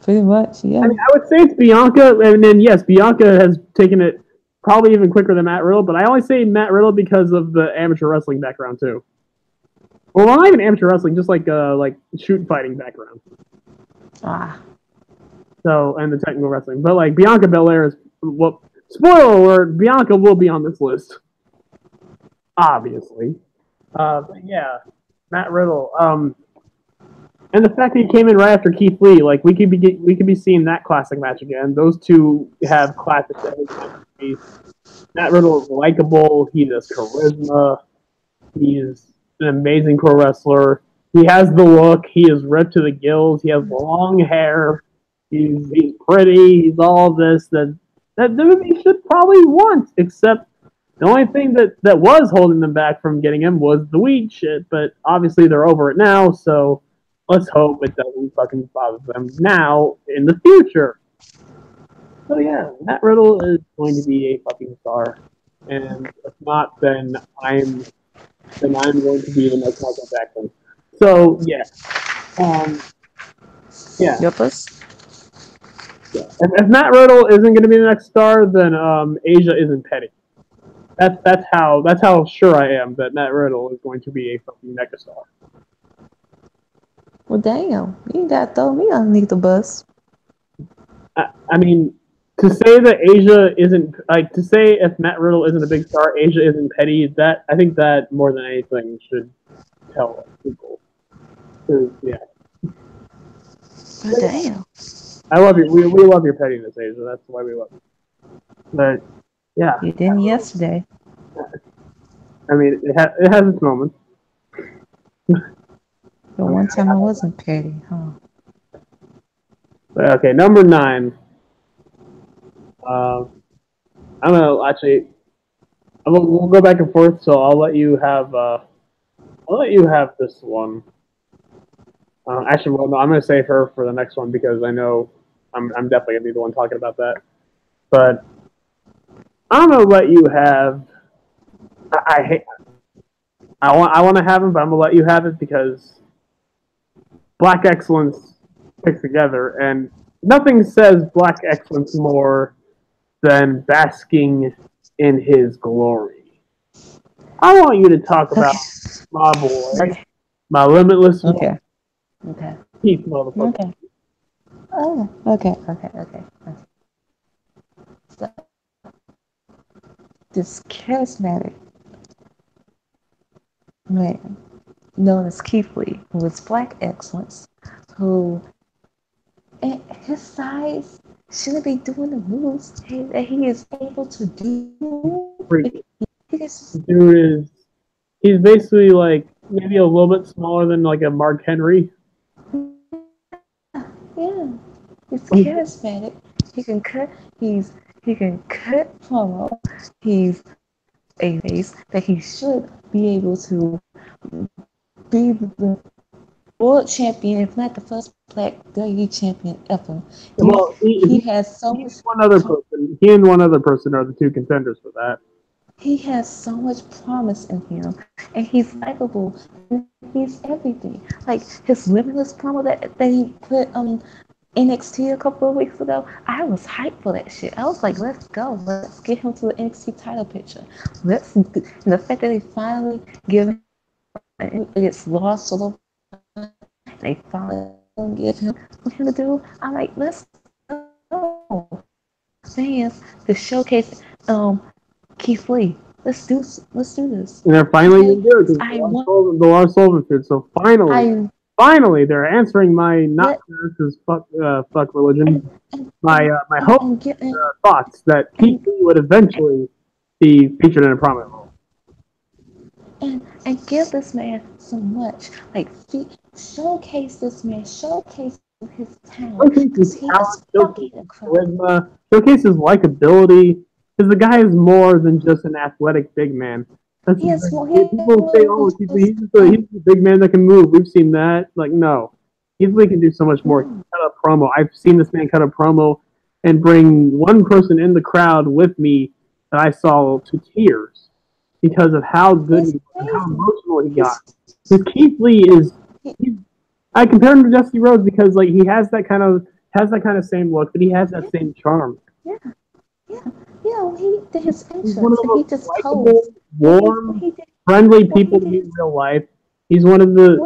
Speaker 2: pretty much, yeah.
Speaker 1: I mean, I would say it's Bianca, and then, yes, Bianca has taken it probably even quicker than Matt Riddle, but I only say Matt Riddle because of the amateur wrestling background, too. Well, not even amateur wrestling, just like shoot fighting background.
Speaker 2: Ah.
Speaker 1: So, and the technical wrestling. But, like, Bianca Belair is, well, spoiler alert, Bianca will be on this list. Obviously. But yeah, Matt Riddle. And the fact that he came in right after Keith Lee, like, we could be seeing that classic match again. Those two have classics every time. Matt Riddle is likable. He has charisma. He's an amazing pro wrestler. He has the look. He is ripped to the gills. He has long hair. He's pretty. He's all this that WWE should probably want. Except the only thing that was holding them back from getting him was the weed shit. But obviously they're over it now. So let's hope it doesn't fucking bother them now in the future. So yeah, Matt Riddle is going to be a fucking star. And if not, then I'm going to be the next Michael Jackson. So yeah, yeah.
Speaker 2: Your plus?
Speaker 1: Yeah. If Matt Riddle isn't going to be the next star, then Asia isn't petty. That's how sure I am that Matt Riddle is going to be a fucking megastar.
Speaker 2: Well, damn, you got to throw me underneath the bus.
Speaker 1: I mean, to say that Asia isn't, like, to say if Matt Riddle isn't a big star, Asia isn't petty, that, I think that more than anything should tell people. Yeah.
Speaker 2: But damn.
Speaker 1: I love you. We love your pettiness, Asia. That's why we love you. But, yeah.
Speaker 2: You didn't yesterday.
Speaker 1: I mean, it has its moments.
Speaker 2: But one time I wasn't petty, huh?
Speaker 1: But, okay, number 9. I'm gonna actually. We'll go back and forth, so I'll let you have. This one. Actually, well, no, I'm gonna save her for the next one because I know I'm definitely gonna be the one talking about that. But I'm gonna let you have. I want to have him, but I'm gonna let you have it because Black Excellence picks together, and nothing says Black Excellence more than basking in his glory. I want you to talk about my boy, my limitless one.
Speaker 2: Okay.
Speaker 1: Keith, motherfucker.
Speaker 2: Okay. Oh, okay. So, this charismatic man known as Keith Lee, who is Black Excellence, who at his size shouldn't be doing the moves that he is able to do.
Speaker 1: Dude he's basically like maybe a little bit smaller than like a Mark Henry.
Speaker 2: Yeah, he's charismatic. He can cut promo. He's a face that he should be able to be the world champion, if not the first Black WWE champion ever. He has so much.
Speaker 1: He and one other person are the two contenders for that.
Speaker 2: He has so much promise in him, and he's likable. And he's everything. Like his limitless promo that he put on NXT a couple of weeks ago, I was hyped for that shit. I was like, let's go. Let's get him to the NXT title picture. The fact that they finally give him it's lost a little. They finally give him what him to do. I'm like, let's go. Fans to showcase Keith Lee. Let's do this.
Speaker 1: And they're finally going to do it. The Lars Sullivan feud. So finally, they're answering my not nurses fuck religion. My hope thoughts that Keith Lee would eventually be featured in a prominent role.
Speaker 2: And give this man so much. Like showcase this man. Showcase his talent.
Speaker 1: Showcase his likability. Because the guy is more than just an athletic big man. People say, "Oh, he's the big man that can move." We've seen that. Like, no, Keith Lee can do so much more. He can cut a promo. I've seen this man cut a promo and bring one person in the crowd with me that I saw to tears because of how good he was and how emotional he got. Because Keith Lee I compare him to Dusty Rhodes because like he has that kind of same look, but he has that same charm.
Speaker 2: He did his entrance.
Speaker 1: He's one of the
Speaker 2: most
Speaker 1: likable, warm, friendly people in real life. He's one of the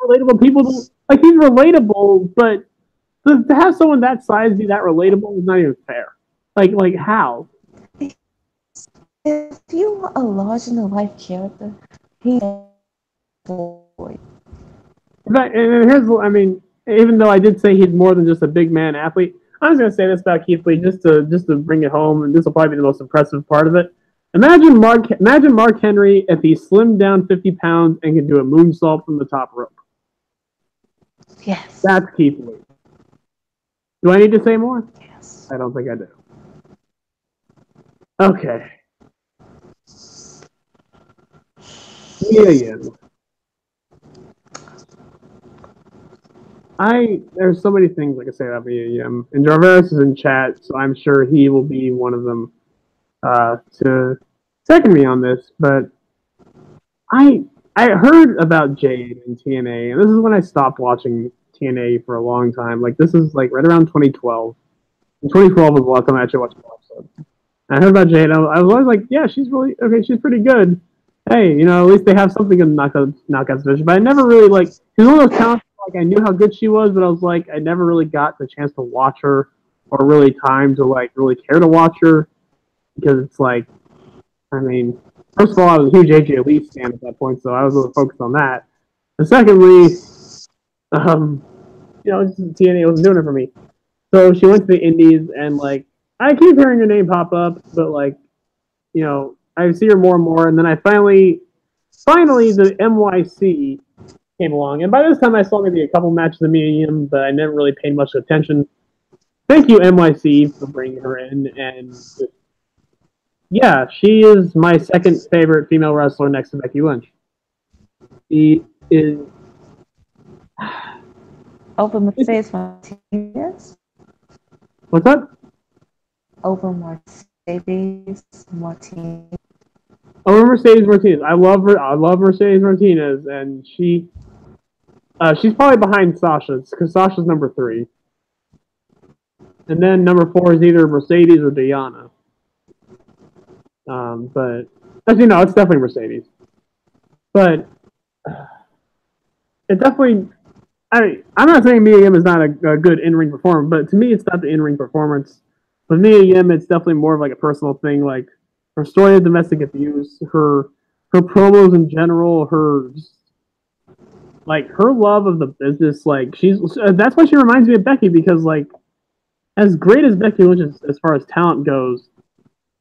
Speaker 1: relatable people. Like he's relatable, but to have someone that size be that relatable is not even fair. Like how?
Speaker 2: If you want a large in the life character, he's boy.
Speaker 1: And here's, I mean, even though I did say he's more than just a big man athlete, I was gonna say this about Keith Lee just to bring it home, and this will probably be the most impressive part of it. Imagine Mark Henry if he slimmed down 50 pounds and could do a moonsault from the top rope.
Speaker 2: Yes.
Speaker 1: That's Keith Lee. Do I need to say more?
Speaker 2: Yes.
Speaker 1: I don't think I do. Okay. Mia Yim. There's so many things I can say about Mia Yim. And Jarvis is in chat, so I'm sure he will be one of them to second me on this. But I heard about Jade in TNA, and this is when I stopped watching TNA for a long time. Like, this is like right around 2012. And 2012 was the last time I actually watched the episode. And I heard about Jade, and I was always like, yeah, she's pretty good. Hey, you know, at least they have something in the Knockouts division. But I never really, like, she's one of those talents, like, I knew how good she was, but I was like, I never really got the chance to watch her or really time to, like, really care to watch her. Because it's like, I mean, first of all, I was a huge AJ Elite fan at that point, so I was really focused on that. And secondly, you know, TNA wasn't doing it for me. So she went to the Indies, and, like, I keep hearing her name pop up, but, like, you know, I see her more and more, and then I finally, the NYC came along, and by this time I saw maybe a couple matches of Mia Yim, but I never really paid much attention. Thank you, NYC, for bringing her in, and yeah, she is my second favorite female wrestler next to Becky Lynch. She is...
Speaker 2: Over Mercedes Martinez?
Speaker 1: What's that?
Speaker 2: Over Mercedes Martinez.
Speaker 1: Over Mercedes Martinez. I love her. I love Mercedes Martinez, and she's probably behind Sasha, because Sasha's number 3. And then number 4 is either Mercedes or Diana. But as you know, it's definitely Mercedes. But it definitely. I'm not saying Mia Yim is not a good in-ring performer, but to me, it's not the in-ring performance. With Mia Yim, it's definitely more of like a personal thing, like her story of domestic abuse, her promos in general, her love of the business. Like, that's why she reminds me of Becky, because like, as great as Becky Lynch is as far as talent goes,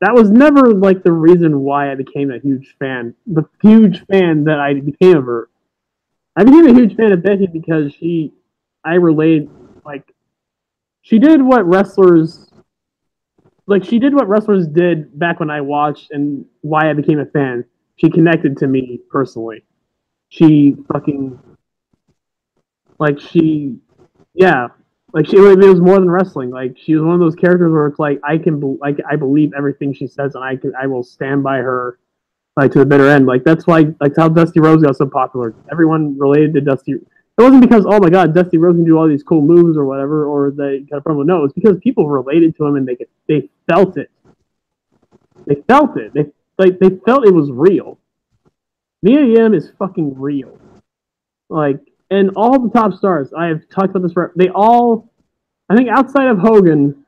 Speaker 1: that was never like the reason why I became a huge fan. The huge fan that I became of her. I became a huge fan of Becky because she did what wrestlers did back when I watched, and why I became a fan. She connected to me personally. It was more than wrestling. Like, she was one of those characters where it's like, I believe everything she says, and I will stand by her, like, to the bitter end. Like, that's why, like, how Dusty Rhodes got so popular. Everyone related to Dusty. It wasn't because, oh my god, Dusty Rhodes can do all these cool moves or whatever, or they got a promo. No, it's because people related to him, and they felt it. They felt it. They felt it was real. Mia Yim is fucking real. Like, and all the top stars, I have talked about this they all, I think outside of Hogan,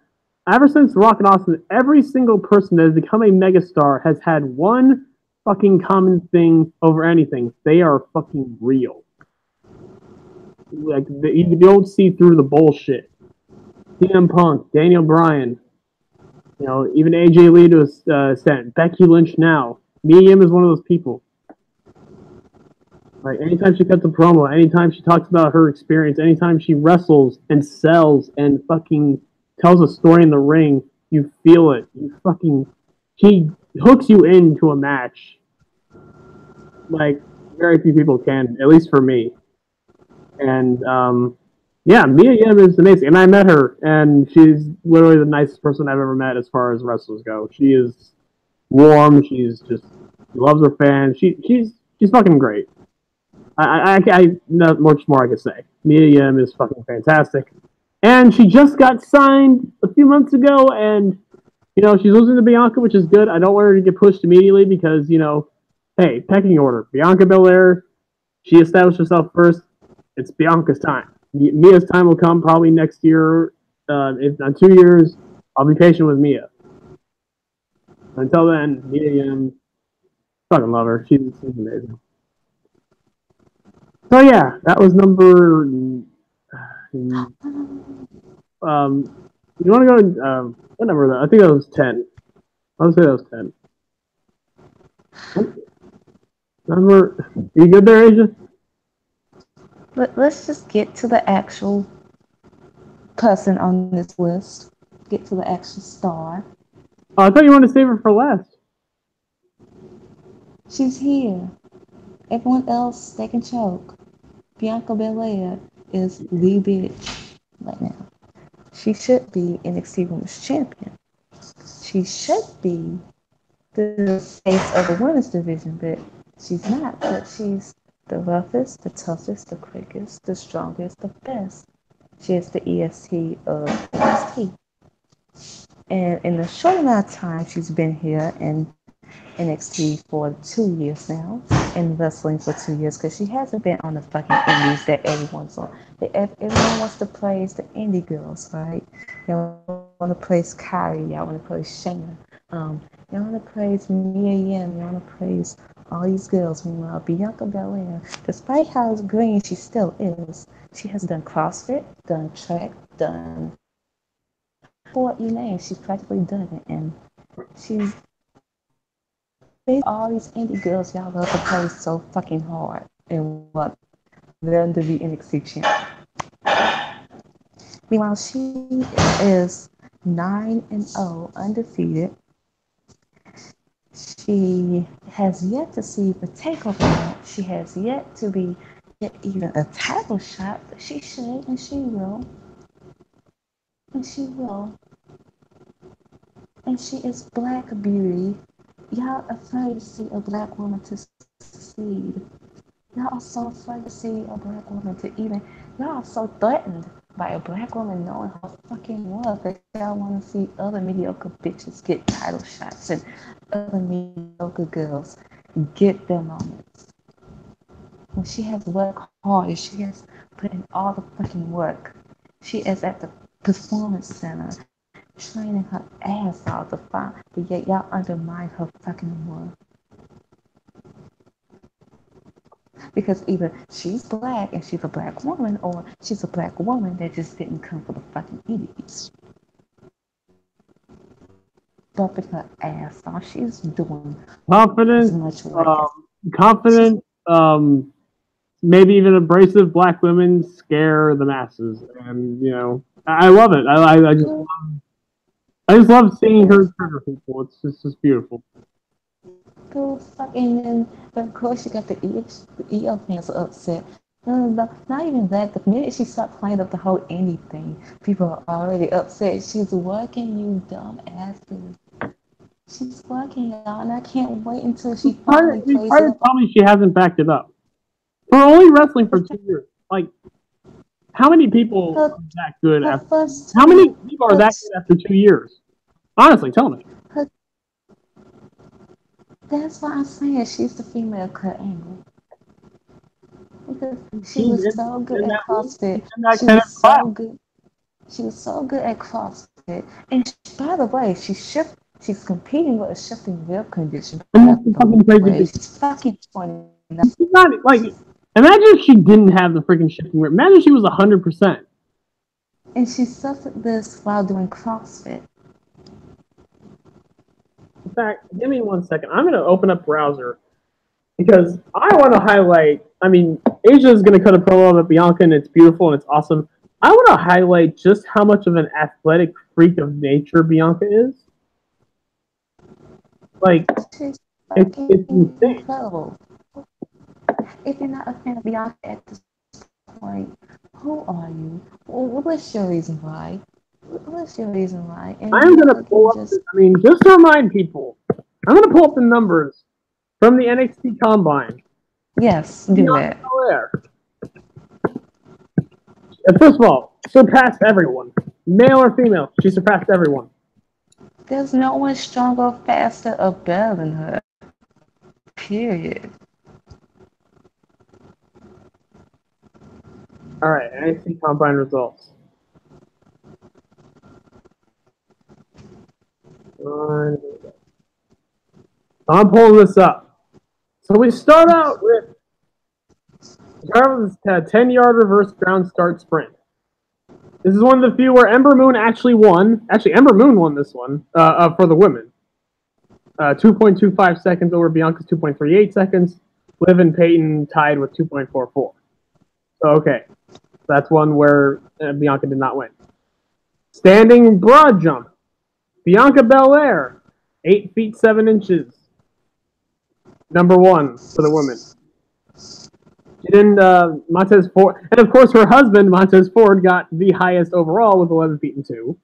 Speaker 1: ever since Rock and Austin, every single person that has become a megastar has had one fucking common thing over anything. They are fucking real. Like, you don't see through the bullshit. CM Punk, Daniel Bryan, you know, even AJ Lee to an extent, Becky Lynch now. Mia Yim is one of those people. Like, anytime she cuts a promo, anytime she talks about her experience, anytime she wrestles and sells and fucking tells a story in the ring, you feel it. She hooks you into a match like very few people can, at least for me. And yeah, Mia Yim is amazing, and I met her, and she's literally the nicest person I've ever met as far as wrestlers go. She is warm. She loves her fans. She's fucking great. I not much more I could say. Mia Yim is fucking fantastic, and she just got signed a few months ago, and you know, she's losing to Bianca, which is good. I don't want her to get pushed immediately because, you know, hey, pecking order. Bianca Belair, she established herself first. It's Bianca's time. Mia's time will come probably next year. If not 2 years, I'll be patient with Mia. Until then, Mia Yim, fucking love her. She's amazing. So yeah, that was number. You want to go? What number was that? I think that was 10. I would say that was 10. Number, you good there, Asia?
Speaker 2: Let's just get to the actual person on this list. Get to the actual star.
Speaker 1: Oh, I thought you wanted to save her for last.
Speaker 2: She's here. Everyone else, they can choke. Bianca Belair is the bitch right now. She should be NXT Women's Champion. She should be the face of the women's division, but she's not. But she's the roughest, the toughest, the quickest, the strongest, the best. She is the E.S.T of NXT. And in the short amount of time she's been here in NXT for 2 years now, and wrestling for 2 years, because she hasn't been on the fucking indies that everyone's on. Everyone wants to praise the indie girls, right? Y'all want to praise Kyrie, y'all want to praise Shayna, y'all want to praise Mia Yim, y'all want to praise all these girls. Meanwhile, Bianca Belair, despite how green she still is, she has done CrossFit, done track, done what you name, she's practically done it, and she's all these indie girls y'all love to play so fucking hard and want them to be NXT champion. Meanwhile, she is 9-0, undefeated. She has yet to see the takeover match. She has yet to be get even a title shot, but she should, and she will. And she will. And she is Black Beauty. Y'all afraid to see a black woman to succeed. Y'all are so afraid to see a black woman to even. Y'all are so threatened by a black woman knowing her fucking worth that y'all want to see other mediocre bitches get title shots and other mediocre girls get their moments. When she has worked hard, she has put in all the fucking work. She is at the performance center training her ass off to find, but yet y'all undermine her fucking worth. Because either she's black and she's a black woman, or she's a black woman that just didn't come for the fucking idiots. Bumping her ass off. She's doing
Speaker 1: confident,
Speaker 2: as much work
Speaker 1: confident, maybe even abrasive black women scare the masses, and you know, I love it. I just love seeing her trigger people. It's just beautiful.
Speaker 2: Go fucking, but of course you got the EO fans are upset. Not even that. The minute she stopped playing up the whole indie thing, people are already upset. She's working, you dumb asses. She's working, y'all, and I can't wait until she finally plays it up.
Speaker 1: Tell me she hasn't backed it up. For only wrestling for 2 years, like how many people are that good after? How many people are that good after 2 years? Honestly, tell me.
Speaker 2: That's why I'm saying she's the female Kurt Angle. Because she was so good at CrossFit. She was so good. She was so good at CrossFit. And by the way, she's competing with a shifting rib condition. She's fucking 20.
Speaker 1: She's not like. Imagine if she didn't have the freaking shifting rib. Imagine if she was 100%.
Speaker 2: And she suffered this while doing CrossFit.
Speaker 1: In fact, give me 1 second. I'm going to open up browser because I want to highlight. I mean, Asia is going to cut a promo about Bianca, and it's beautiful and it's awesome. I want to highlight just how much of an athletic freak of nature Bianca is. Like, it's insane.
Speaker 2: Incredible. If you're not a fan of Bianca at this point, who are you? What's your reason why? What's your reason why? And
Speaker 1: I'm going to pull up, just to remind people, I'm going to pull up the numbers from the NXT Combine.
Speaker 2: Yes, do that.
Speaker 1: First of all, surpassed everyone. Male or female, she surpassed everyone.
Speaker 2: There's no one stronger, faster, or better than her. Period.
Speaker 1: All right, NXT Combine results. I'm pulling this up. So we start out with Jarvis' 10-yard reverse ground start sprint. This is one of the few where Ember Moon actually won. Actually, Ember Moon won this one for the women. 2.25 seconds over Bianca's 2.38 seconds. Liv and Peyton tied with 2.44. So, okay. That's one where Bianca did not win. Standing broad jump. Bianca Belair, 8 feet 7 inches. Number 1 for the women. Then Montez Ford, and of course her husband Montez Ford got the highest overall with 11 feet and 2.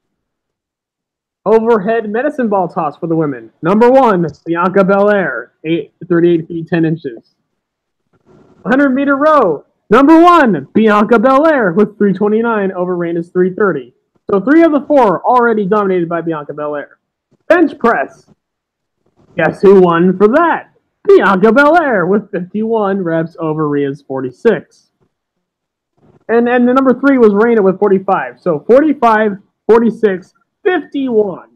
Speaker 1: Overhead medicine ball toss for the women. Number 1, Bianca Belair, 38 feet 10 inches. 100-meter row. Number 1, Bianca Belair with 329 over Reina's 330. So 3 of the 4 already dominated by Bianca Belair. Bench press. Guess who won for that? Bianca Belair with 51 reps over Rhea's 46. And the number 3 was Reina with 45. So 45, 46, 51.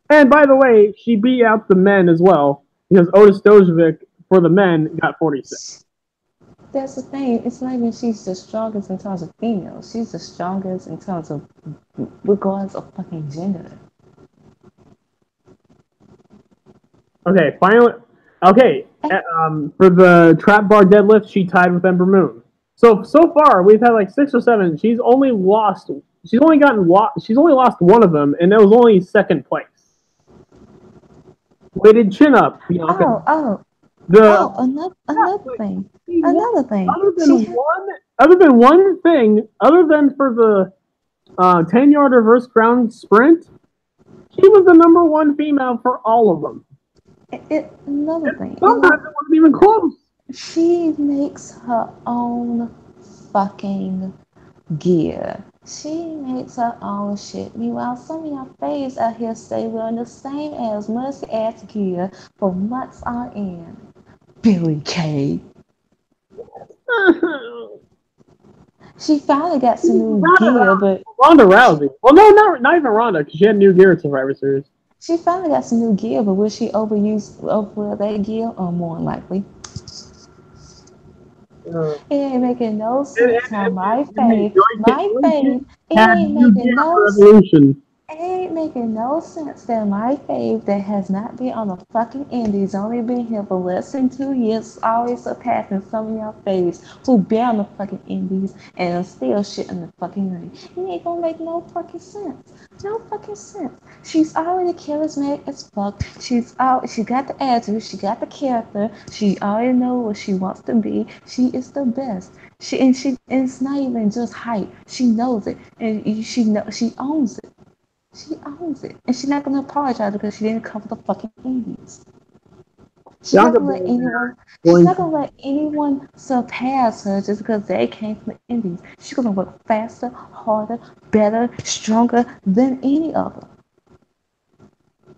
Speaker 1: And by the way, she beat out the men as well because Otis Dojovic for the men got 46.
Speaker 2: That's the thing. It's not even she's the strongest in terms of females. She's the strongest in terms of regardless of fucking gender.
Speaker 1: Okay, finally. Okay, for the trap bar deadlift, she tied with Ember Moon. So far we've had like 6 or 7. She's only lost one of them, and it was only second place. Weighted chin up, Bianca.
Speaker 2: Another thing.
Speaker 1: Other than for the 10-yard reverse ground sprint, she was the number 1 female for all of them.
Speaker 2: Another thing.
Speaker 1: Sometimes it wasn't even close.
Speaker 2: She makes her own fucking gear. She makes her own shit. Meanwhile, some of your faves out here stay wearing the same as musty ass gear for months on end. Billy Kay. She finally got some new gear, but
Speaker 1: Ronda Rousey. Well, no, not even Ronda, because she had new gear at Survivor Series.
Speaker 2: She finally got some new gear, but will she overwear that gear? Or more than likely. It ain't making no sense how my fave, it ain't making no sense. It ain't making no sense that my fave that has not been on the fucking indies, only been here for less than 2 years, always surpassing some of your faves who been on the fucking indies and still shit in the fucking ring. It ain't gonna make no fucking sense. No fucking sense. She's already charismatic as fuck. She got the attitude. She got the character. She already knows what she wants to be. She is the best. And it's not even just hype. She knows it, and she owns it. She owns it, and she's not gonna apologize because she didn't cover the fucking indies. She's not gonna let anyone surpass her just because they came from the indies. She's gonna work faster, harder, better, stronger than any of them.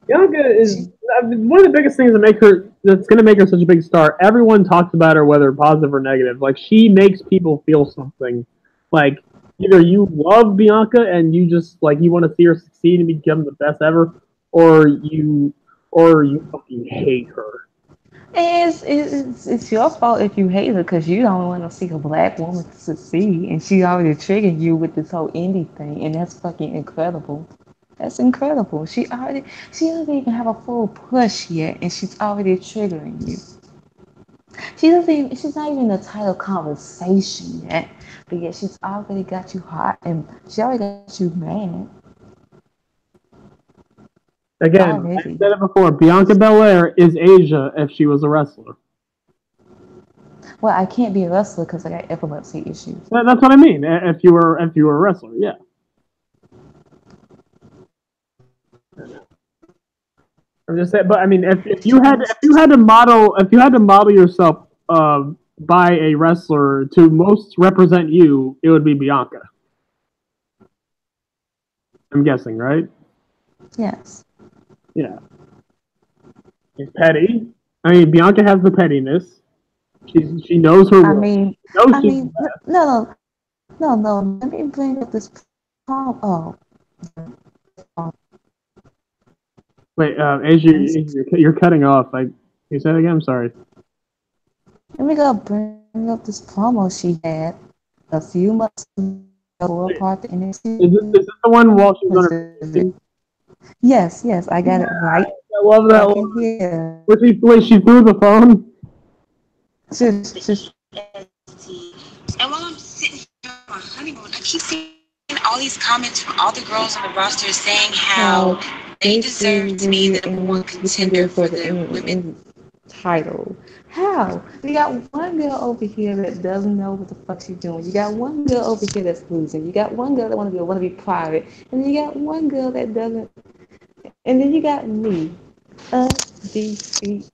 Speaker 1: Bianca is one of the biggest things that's going to make her such a big star. Everyone talks about her, whether positive or negative. Like, she makes people feel something. Like, either you love Bianca and you just you want to see her succeed and become the best ever, or you fucking hate her.
Speaker 2: It's your fault if you hate her because you don't want to see a black woman succeed, and she already triggered you with this whole indie thing, and that's fucking incredible. That's incredible. She doesn't even have a full push yet, and she's already triggering you. She's not even in the title conversation yet, but yet she's already got you hot, and she already got you mad.
Speaker 1: Again, I said it before, Bianca Belair is Asia if she was a wrestler.
Speaker 2: Well, I can't be a wrestler because I got epilepsy issues.
Speaker 1: That's what I mean. If you were a wrestler, yeah. I'm just saying, but I mean, if you had to model yourself by a wrestler to most represent you, it would be Bianca. I'm guessing, right?
Speaker 2: Yes.
Speaker 1: Yeah. She's petty. I mean, Bianca has the pettiness. She knows her.
Speaker 2: No. No, let me bring up this promo. Oh,
Speaker 1: Wait, you're cutting off. You said it again? I'm sorry.
Speaker 2: let me go bring up this promo she had a few months ago part the NXT.
Speaker 1: Is this the one while she's on her vacation?
Speaker 2: Yes, I got it right.
Speaker 1: I love that
Speaker 2: Back
Speaker 1: one.
Speaker 2: in here.
Speaker 1: Wait, she threw the phone?
Speaker 3: And while I'm sitting here on my honeymoon, I keep seeing all these comments from all the girls on the roster saying how they deserve to be the number one contender for the women
Speaker 2: title. How? You got one girl over here that doesn't know what the fuck she's doing. You got one girl over here that's losing. You got one girl that want to be private, and then you got one girl that doesn't. And then you got me, undefeated.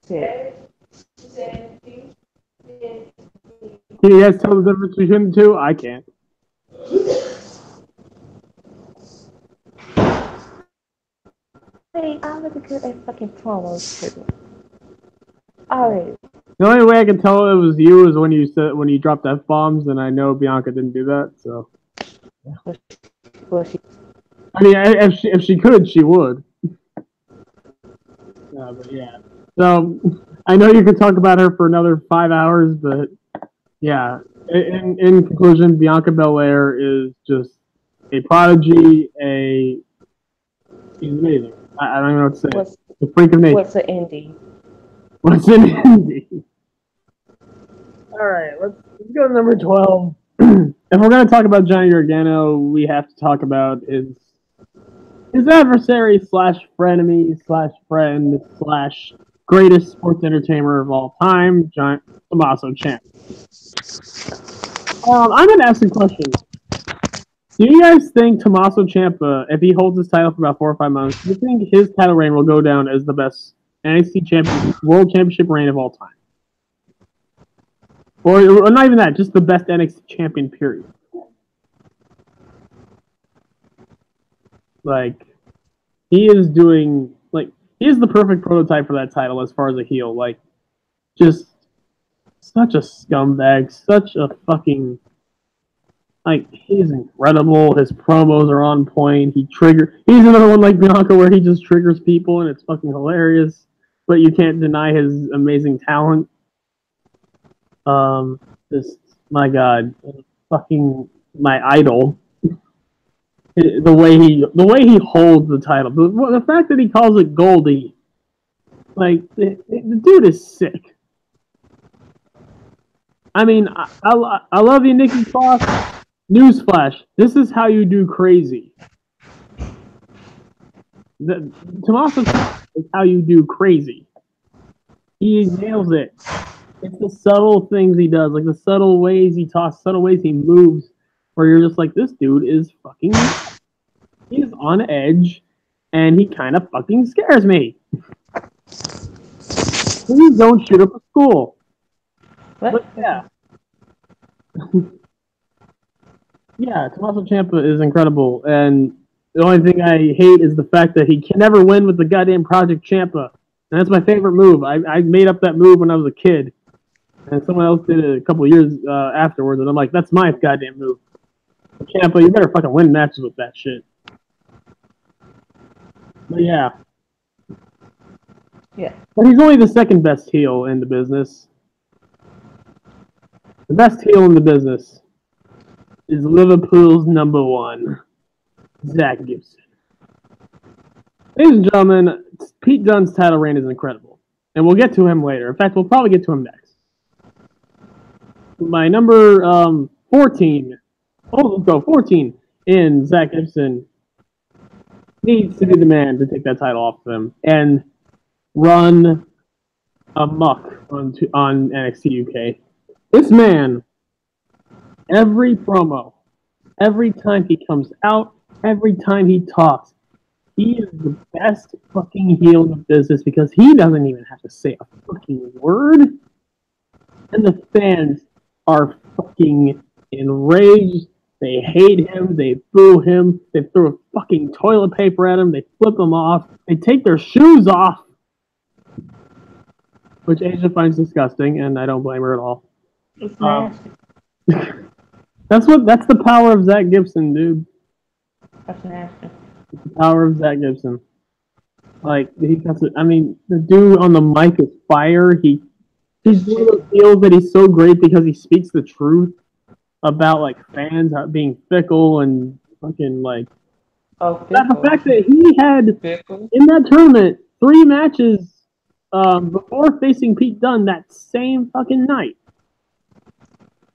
Speaker 1: Can you guys tell the difference between the two? I can't.
Speaker 2: Hey, I'm really good at fucking promos too. Alright.
Speaker 1: The only way I can tell it was you is when you dropped F-bombs, and I know Bianca didn't do that, so. I mean, if she could, she would. But yeah. So, I know you could talk about her for another 5 hours, but yeah. In conclusion, Bianca Belair is just a prodigy, she's amazing. I don't even know what to say. The freak of nature.
Speaker 2: What's an indie?
Speaker 1: What's an indie? Alright, let's go to number 12. If we're going to talk about Johnny Gargano, we have to talk about his adversary / frenemy / friend / greatest sports entertainer of all time, Tommaso Ciampa. I'm going to ask a question. Do you guys think Tommaso Ciampa, if he holds his title for about 4 or 5 months, do you think his title reign will go down as the best NXT World Championship reign of all time? Or not even that, just the best NXT champion, period. Like, he is the perfect prototype for that title as far as a heel. Like, just such a scumbag, such a fucking, like, he's incredible. His promos are on point. He's another one like Bianca where he just triggers people and it's fucking hilarious. But you can't deny his amazing talent. Just, my God, fucking my idol. The way he holds the title, the fact that he calls it Goldie, like the dude is sick. I mean, I love you, Nikki Cross. Newsflash: this is how you do crazy. Tommaso is how you do crazy. He nails it. It's the subtle things he does, like the subtle ways he talks, subtle ways he moves, where you're just like, this dude is fucking. He's on edge, and he kind of fucking scares me. Please don't shoot up a school.
Speaker 2: What?
Speaker 1: But yeah. Yeah, Tommaso Ciampa is incredible, and the only thing I hate is the fact that he can never win with the goddamn Project Ciampa. And that's my favorite move. I made up that move when I was a kid, and someone else did it a couple of years afterwards, and I'm like, that's my goddamn move. Ciampa, you better fucking win matches with that shit. But yeah.
Speaker 2: Yeah.
Speaker 1: But he's only the second best heel in the business. The best heel in the business is Liverpool's number one, Zach Gibson. Ladies and gentlemen, Pete Dunne's title reign is incredible. And we'll get to him later. In fact, we'll probably get to him next. My number 14. Oh, let's go. 14 in Zach Gibson needs to be the man to take that title off of him and run amok on NXT UK. This man, every promo, every time he comes out, every time he talks, he is the best fucking heel in the business because he doesn't even have to say a fucking word. And the fans are fucking enraged. They hate him. They boo him. They throw fucking toilet paper at him. They flip him off. They take their shoes off. Which Asia finds disgusting, and I don't blame her at all.
Speaker 2: It's nasty.
Speaker 1: That's the power of Zach Gibson, dude.
Speaker 2: That's nasty.
Speaker 1: The power of Zach Gibson. Like I mean, the dude on the mic is fire. He's one of those deals that he's so great because he speaks the truth about like fans being fickle and fucking like.
Speaker 2: Oh,
Speaker 1: the fact that he had in that tournament 3 matches before facing Pete Dunne that same fucking night,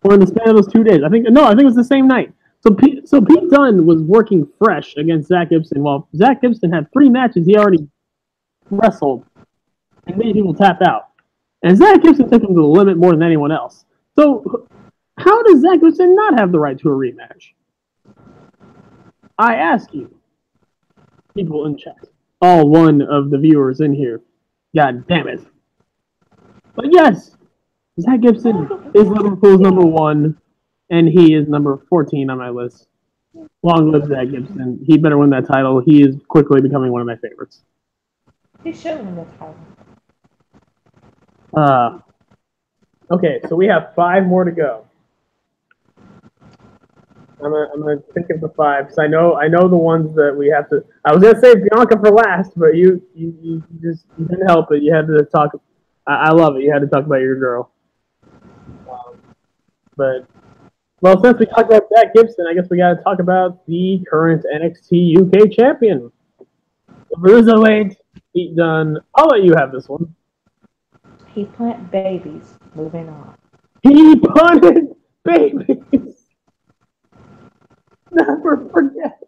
Speaker 1: or in the span of those 2 days. I think it was the same night. So Pete Dunne was working fresh against Zach Gibson, while Zach Gibson had 3 matches he already wrestled and made people tap out. And Zach Gibson took him to the limit more than anyone else. So how does Zach Gibson not have the right to a rematch? I ask you, people in chat, all one of the viewers in here, god damn it. But yes, Zach Gibson is Liverpool's number 1, and he is number 14 on my list. Long live Zach Gibson. He better win that title. He is quickly becoming one of my favorites.
Speaker 2: He should win the title.
Speaker 1: Okay, so we have 5 more to go. I'm gonna think of the 5 because I know the ones that we have to. I was gonna save Bianca for last, but you didn't help it. You had to talk. I love it. You had to talk about your girl. But since we talked about Zach Gibson, I guess we got to talk about the current NXT UK champion, the Bruiserweight Pete Dunne. I'll let you have this one.
Speaker 2: He planted babies. Moving on.
Speaker 1: He punted babies. Never forget.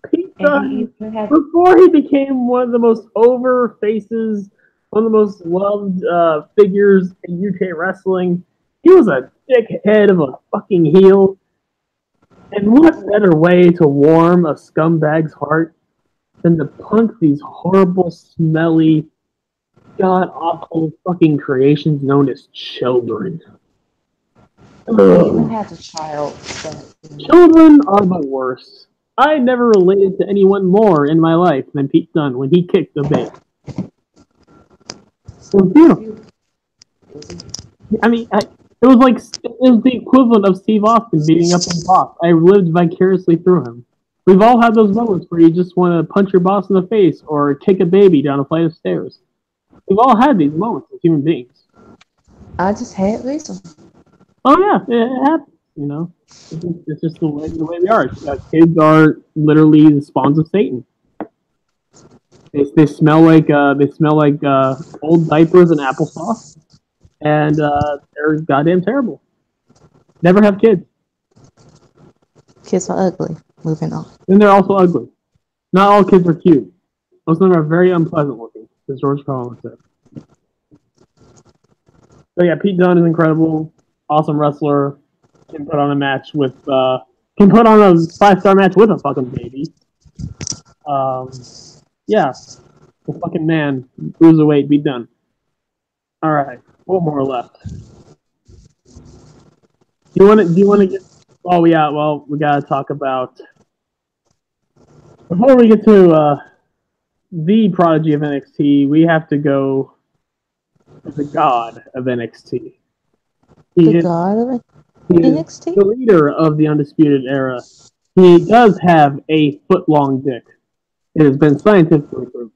Speaker 1: Pete Dunne, before he became one of the most over faces, one of the most loved figures in UK wrestling, he was a dickhead of a fucking heel. And what better way to warm a scumbag's heart than to punk these horrible, smelly, god-awful fucking creations known as children.
Speaker 2: He even has a child.
Speaker 1: Children are the worst. I never related to anyone more in my life than Pete Dunne when he kicked the baby. It was beautiful. I mean, it was the equivalent of Steve Austin beating up his boss. I lived vicariously through him. We've all had those moments where you just want to punch your boss in the face or kick a baby down a flight of stairs. We've all had these moments as human beings.
Speaker 2: I just had recently.
Speaker 1: Oh yeah, it happens. You know, it's just the way we are. Kids are literally the spawns of Satan. They smell like old diapers and applesauce, and they're goddamn terrible. Never have kids.
Speaker 2: Kids are ugly. Moving on.
Speaker 1: And they're also ugly. Not all kids are cute. Most of them are very unpleasant looking, as George Carlin said. So yeah, Pete Dunne is incredible. Awesome wrestler, can put on a match with can put on a 5-star match with a fucking baby. Yeah, the fucking man, Bruiserweight, Pete Dunne. All right, one more left. Do you want to get? Oh yeah, well we gotta talk about before we get to the prodigy of NXT. We have to go to the god of NXT. He is the leader of the Undisputed Era. He does have a foot-long dick. It has been scientifically proven.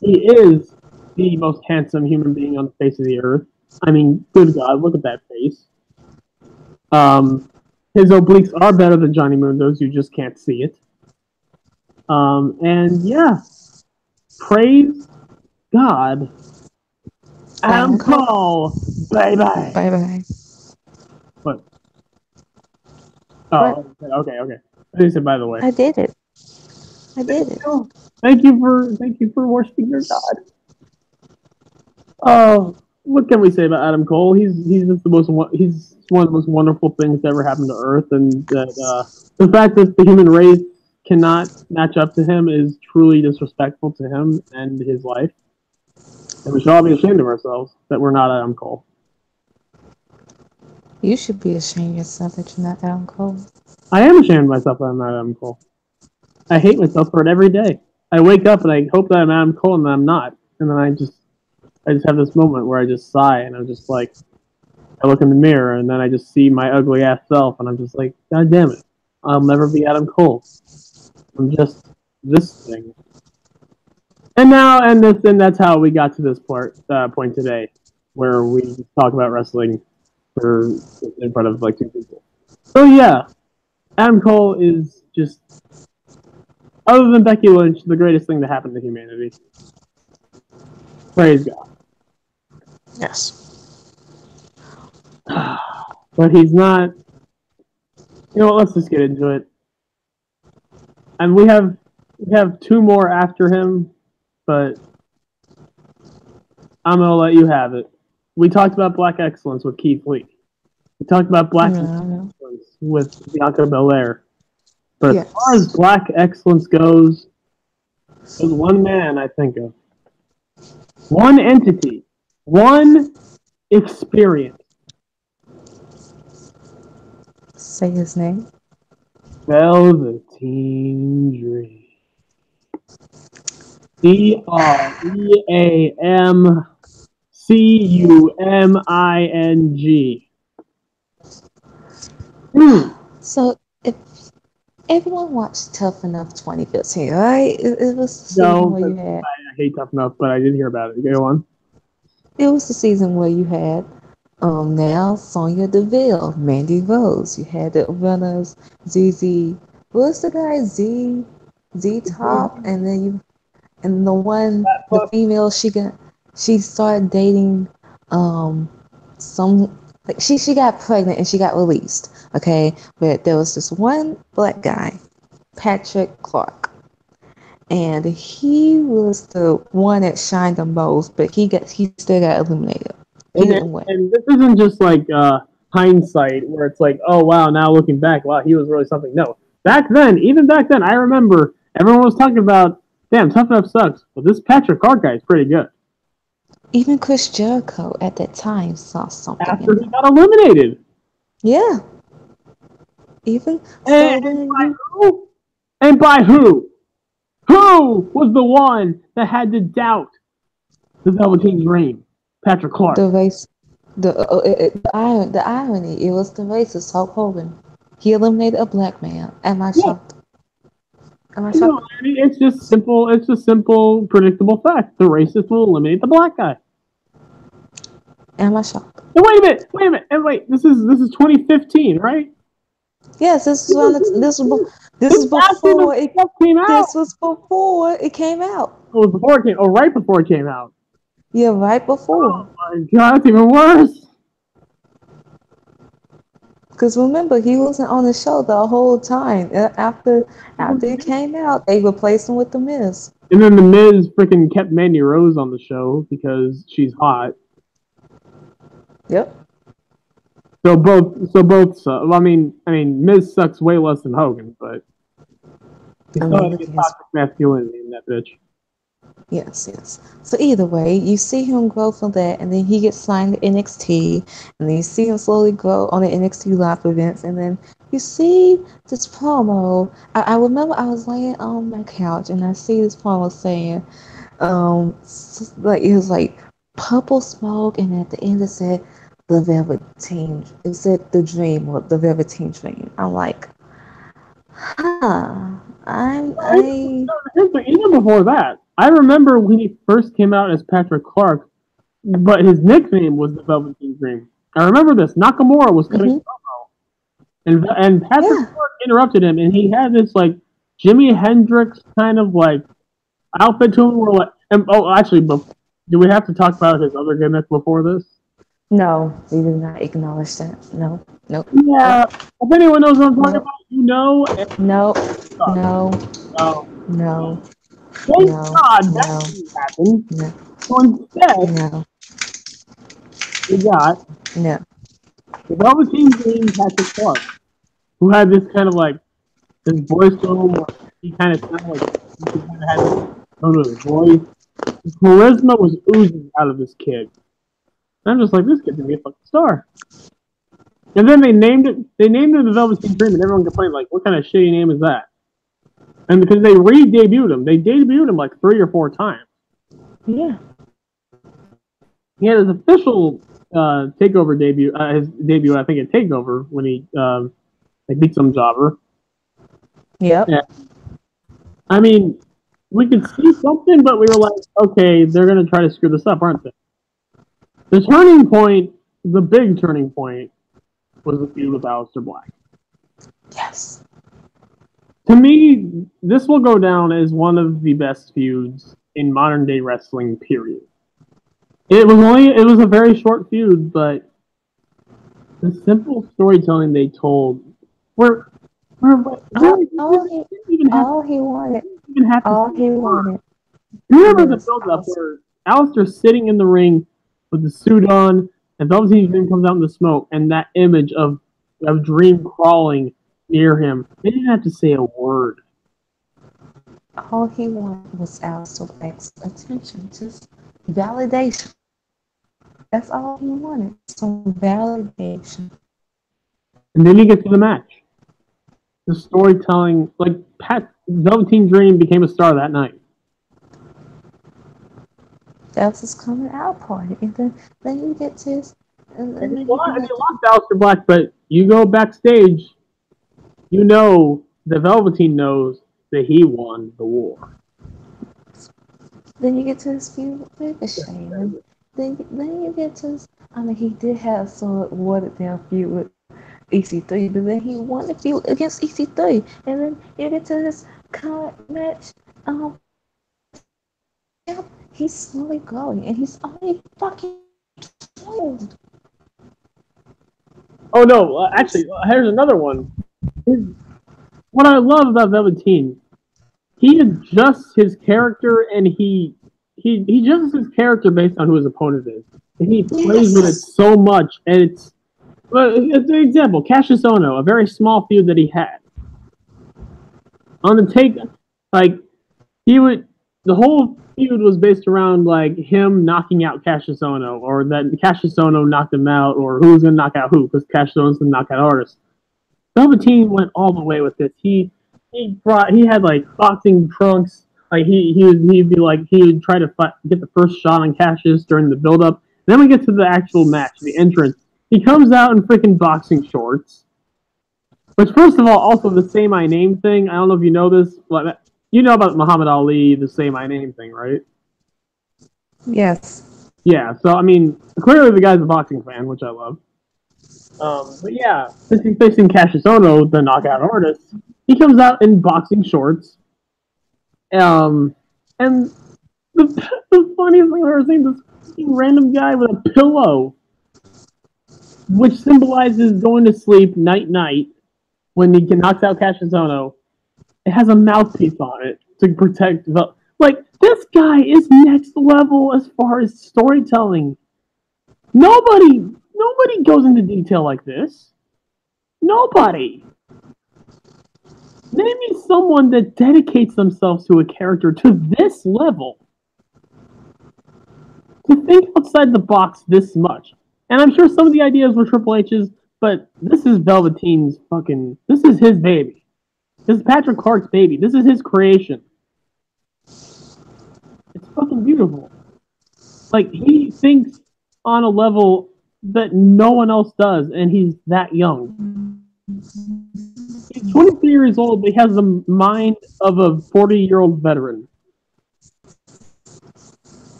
Speaker 1: He is the most handsome human being on the face of the earth. I mean, good God, look at that face. His obliques are better than Johnny Mundo's. You just can't see it. And yeah, praise God. Adam Cole, bye-bye.
Speaker 2: Bye-bye.
Speaker 1: What? Oh, okay. I just said by the way.
Speaker 2: I did it.
Speaker 1: Thank you for worshiping your God. Oh, what can we say about Adam Cole? He's just he's one of the most wonderful things that ever happened to Earth, and that the fact that the human race cannot match up to him is truly disrespectful to him and his life. And we should all be ashamed of ourselves that we're not Adam Cole.
Speaker 2: You should be ashamed of yourself that you're not Adam Cole.
Speaker 1: I am ashamed of myself that I'm not Adam Cole. I hate myself for it every day. I wake up and I hope that I'm Adam Cole and then I'm not. And then I just have this moment where I just sigh and I'm just like, I look in the mirror, and then I just see my ugly ass self, and I'm just like, God damn it, I'll never be Adam Cole. I'm just this thing. And that's how we got to this point today, where we talk about wrestling in front of like two people. So yeah, Adam Cole is just, other than Becky Lynch, the greatest thing to happen to humanity. Praise God.
Speaker 2: Yes.
Speaker 1: But he's not. You know what? Let's just get into it. And we have two more after him, but I'm gonna let you have it. We talked about Black Excellence with Keith Lee. We talked about Black Excellence with Bianca Belair. But as far as Black Excellence goes, there's one man I think of. One entity. One experience.
Speaker 2: Say his name.
Speaker 1: Velveteen Dream. DreamCuming.
Speaker 2: So if everyone watched Tough Enough 2015, right? It was the
Speaker 1: season
Speaker 2: where you had.
Speaker 1: I hate Tough Enough, but I did hear about it. Go on.
Speaker 2: It was the season where you had now Sonya Deville, Mandy Rose. You had the runners ZZ. What's the guy Z Top, and then the female she started dating she got pregnant and she got released. Okay, but there was this one black guy, Patrick Clark, and he was the one that shined the most, but he still got eliminated.
Speaker 1: And this isn't just like hindsight where it's like, oh wow, now looking back, wow, he was really something. No, even back then, I remember everyone was talking about, damn, Tough Enough sucks, but this Patrick Clark guy is pretty good.
Speaker 2: Even Chris Jericho at that time saw something.
Speaker 1: After he got eliminated.
Speaker 2: Yeah. Even
Speaker 1: and by who? Who was the one that had to doubt the Velveteen Dream? Patrick Clark.
Speaker 2: The irony, it was the racist Hulk Hogan. He eliminated a black man. Am I shocked?
Speaker 1: No, it's just simple. It's a simple, predictable fact. The racist will eliminate the black guy.
Speaker 2: Am I shocked?
Speaker 1: And wait a minute. And wait, this is 2015, right?
Speaker 2: Yes, this was before it came out. This was before it came out.
Speaker 1: It was before it came. Oh, right before it came out.
Speaker 2: Yeah, right before.
Speaker 1: Oh my God, it's even worse.
Speaker 2: Because remember, he wasn't on the show the whole time. After it came out, they replaced him with The Miz.
Speaker 1: And then The Miz freaking kept Mandy Rose on the show because she's hot.
Speaker 2: Yep.
Speaker 1: So both. I mean, Miz sucks way less than Hogan, but he's still has toxic masculinity in that bitch.
Speaker 2: Yes. So either way, you see him grow from that, and then he gets signed to NXT, and then you see him slowly grow on the NXT live events, and then you see this promo. I remember I was laying on my couch, and I see this promo saying, like it was like purple smoke, and at the end it said the Velveteen. It said the Dream or the Velveteen Dream. I'm like,
Speaker 1: Even before that, I remember when he first came out as Patrick Clark, but his nickname was the Velveteen Dream. I remember this. Nakamura was cutting promo, and Patrick Clark interrupted him, and he had this like Jimi Hendrix kind of like outfit to him. Where like, actually, do we have to talk about his other gimmick before this?
Speaker 2: No, we did not acknowledge that. No.
Speaker 1: Yeah, if anyone knows what I'm talking about, you know.
Speaker 2: No.
Speaker 1: Thank God that didn't happen.
Speaker 2: No.
Speaker 1: So instead, we got the Velveteen Dream Patrick Clark, who had this kind of like this voice to him where he kind of sounded like he kind of had this tone of his voice. His charisma was oozing out of this kid. And I'm just like, this kid's gonna be a fucking star. And then they named it the Velveteen Dream, and everyone complained like, what kind of shitty name is that? And because they re-debuted him, like 3 or 4 times.
Speaker 2: Yeah.
Speaker 1: He had his official Takeover debut, his debut, I think, at Takeover when he beat some jobber.
Speaker 2: Yep.
Speaker 1: Yeah. I mean, we could see something, but we were like, okay, they're gonna try to screw this up, aren't they? The turning point, the big turning point, was the feud with Aleister Black.
Speaker 2: Yes.
Speaker 1: To me, this will go down as one of the best feuds in modern day wrestling. Period. It was a very short feud, but the simple storytelling they told were
Speaker 2: all he wanted.
Speaker 1: You remember the build-up where Aleister's sitting in the ring with the suit on, and Velveteen Dream comes out in the smoke, and that image of Dream crawling near him. They didn't have to say a word.
Speaker 2: All he wanted was Aleister Black's attention, just validation. That's all he wanted, some validation.
Speaker 1: And then you get to the match. The storytelling, like Velveteen Dream became a star that night.
Speaker 2: That was his coming out party, and then you get to his.
Speaker 1: And he lost Aleister Black, but you go backstage, you know the Velveteen knows that he won the war.
Speaker 2: Then you get to his feud with Ricochet. Then you get to his. I mean, he did have some watered down feud with EC3, but then he won the feud against EC3, and then you get to this current match. He's slowly growing, and he's only fucking 12.
Speaker 1: Oh no! Actually, here's another one. What I love about Velveteen, he adjusts his character, and he adjusts his character based on who his opponent is, and he plays with it so much. And it's an example: Cassius Ohno, a very small feud that he had on the take, the whole feud was based around like him knocking out Cassius Ohno, or that Cassius Ohno knocked him out, or who was gonna knock out who, because Cassius Ohno's the knockout artist. Velveteen went all the way with this. He had like boxing trunks. Like he would try to get the first shot on Cassius during the build up. Then we get to the actual match, the entrance. He comes out in freaking boxing shorts. Which, first of all, also the Say My Name thing. I don't know if you know this, but you know about Muhammad Ali, the Say My Name thing, right?
Speaker 2: Yes.
Speaker 1: Yeah, so, I mean, clearly the guy's a boxing fan, which I love. But yeah, since he's facing Cassius Ohno, the knockout artist, he comes out in boxing shorts. And the funniest thing I've ever seen, this random guy with a pillow, which symbolizes going to sleep night, when he knocks out Cassius Ohno. It has a mouthpiece on it to protect this guy is next level as far as storytelling. Nobody goes into detail like this. Nobody. Name me someone that dedicates themselves to a character to this level. To think outside the box this much. And I'm sure some of the ideas were Triple H's, but this is Velveteen's this is his baby. This is Patrick Clark's baby. This is his creation. It's fucking beautiful. Like, he thinks on a level that no one else does, and he's that young. He's 23 years old, but he has the mind of a 40-year-old veteran.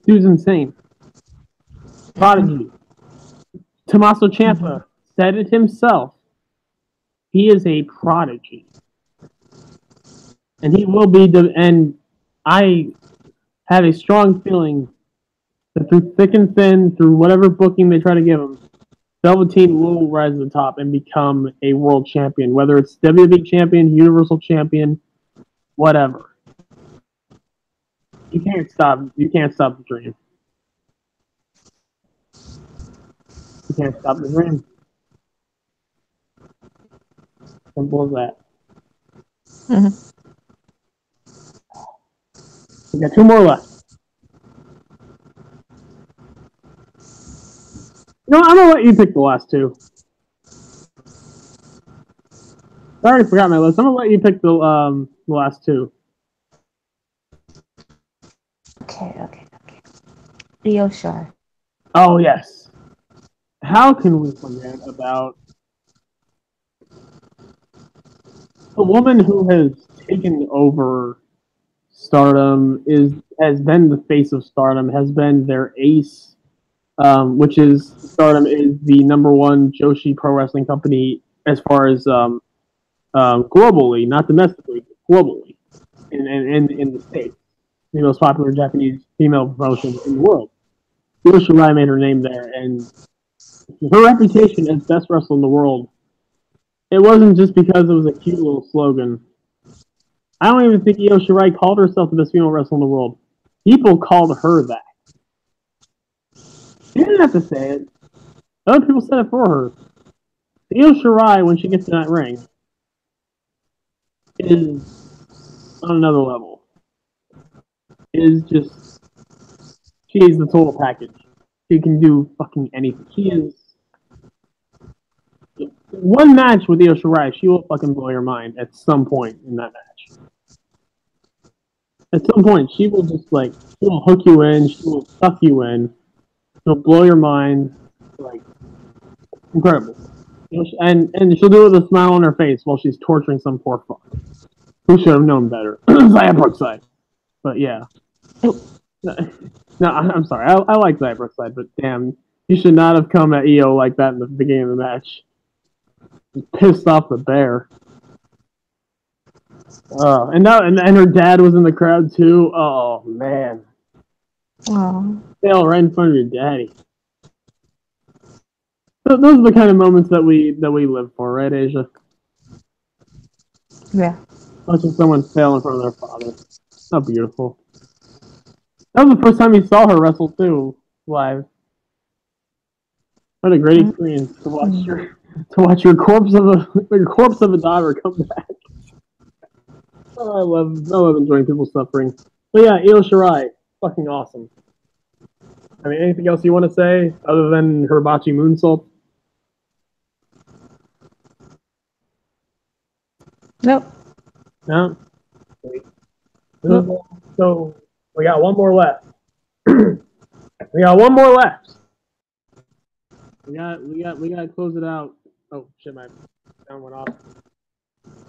Speaker 1: Dude's insane. Prodigy. Tommaso Ciampa said it himself. He is a prodigy. And he will be, and I have a strong feeling that through thick and thin, through whatever booking they try to give him, Velveteen will rise to the top and become a world champion, whether it's WWE champion, Universal champion, whatever. You can't stop the dream. You can't stop the dream. Simple as that.
Speaker 2: Mm-hmm.
Speaker 1: We got 2 more left. No, I'm gonna let you pick the last 2. I already forgot my list. I'm gonna let you pick the last 2.
Speaker 2: Okay. Io Shirai.
Speaker 1: Oh yes. how can we forget about the woman who has taken over Stardom, has been the face of Stardom, has been their ace, which is Stardom is the #1 Joshi pro wrestling company as far as globally, not domestically, globally, in the States, the most popular Japanese female promotion in the world. Io Shirai made her name there, and her reputation as best wrestler in the world, it wasn't just because it was a cute little slogan. I don't even think Io Shirai called herself the best female wrestler in the world. People called her that. She didn't have to say it. Other people said it for her. Io Shirai, when she gets in that ring, is on another level. Is just, she is the total package. She can do fucking anything. She is one match with Io Shirai, she will fucking blow your mind at some point in that match. At some point, she will just she will hook you in, she will suck you in, she'll blow your mind, like incredible. And she'll do it with a smile on her face while she's torturing some poor fuck who should have known better. Zaya Brookside, but yeah. No, I'm sorry. I like Zaya Brookside, but damn, you should not have come at Io like that in the beginning of the match. Pissed off the bear. And her dad was in the crowd too. Oh man.
Speaker 2: Oh.
Speaker 1: Fail right in front of your daddy. So those are the kind of moments that we live for, right, Asia?
Speaker 2: Yeah.
Speaker 1: Watching someone fail in front of their father. How beautiful. That was the first time you saw her wrestle too, live. What a great experience to watch your corpse of a daughter come back. Oh, I love enjoying people's suffering. But yeah, Io Shirai, fucking awesome. I mean, anything else you want to say other than her botchy moonsault?
Speaker 2: Nope.
Speaker 1: No. Nope. So we got one more left. We got to close it out. Oh shit, my sound went off.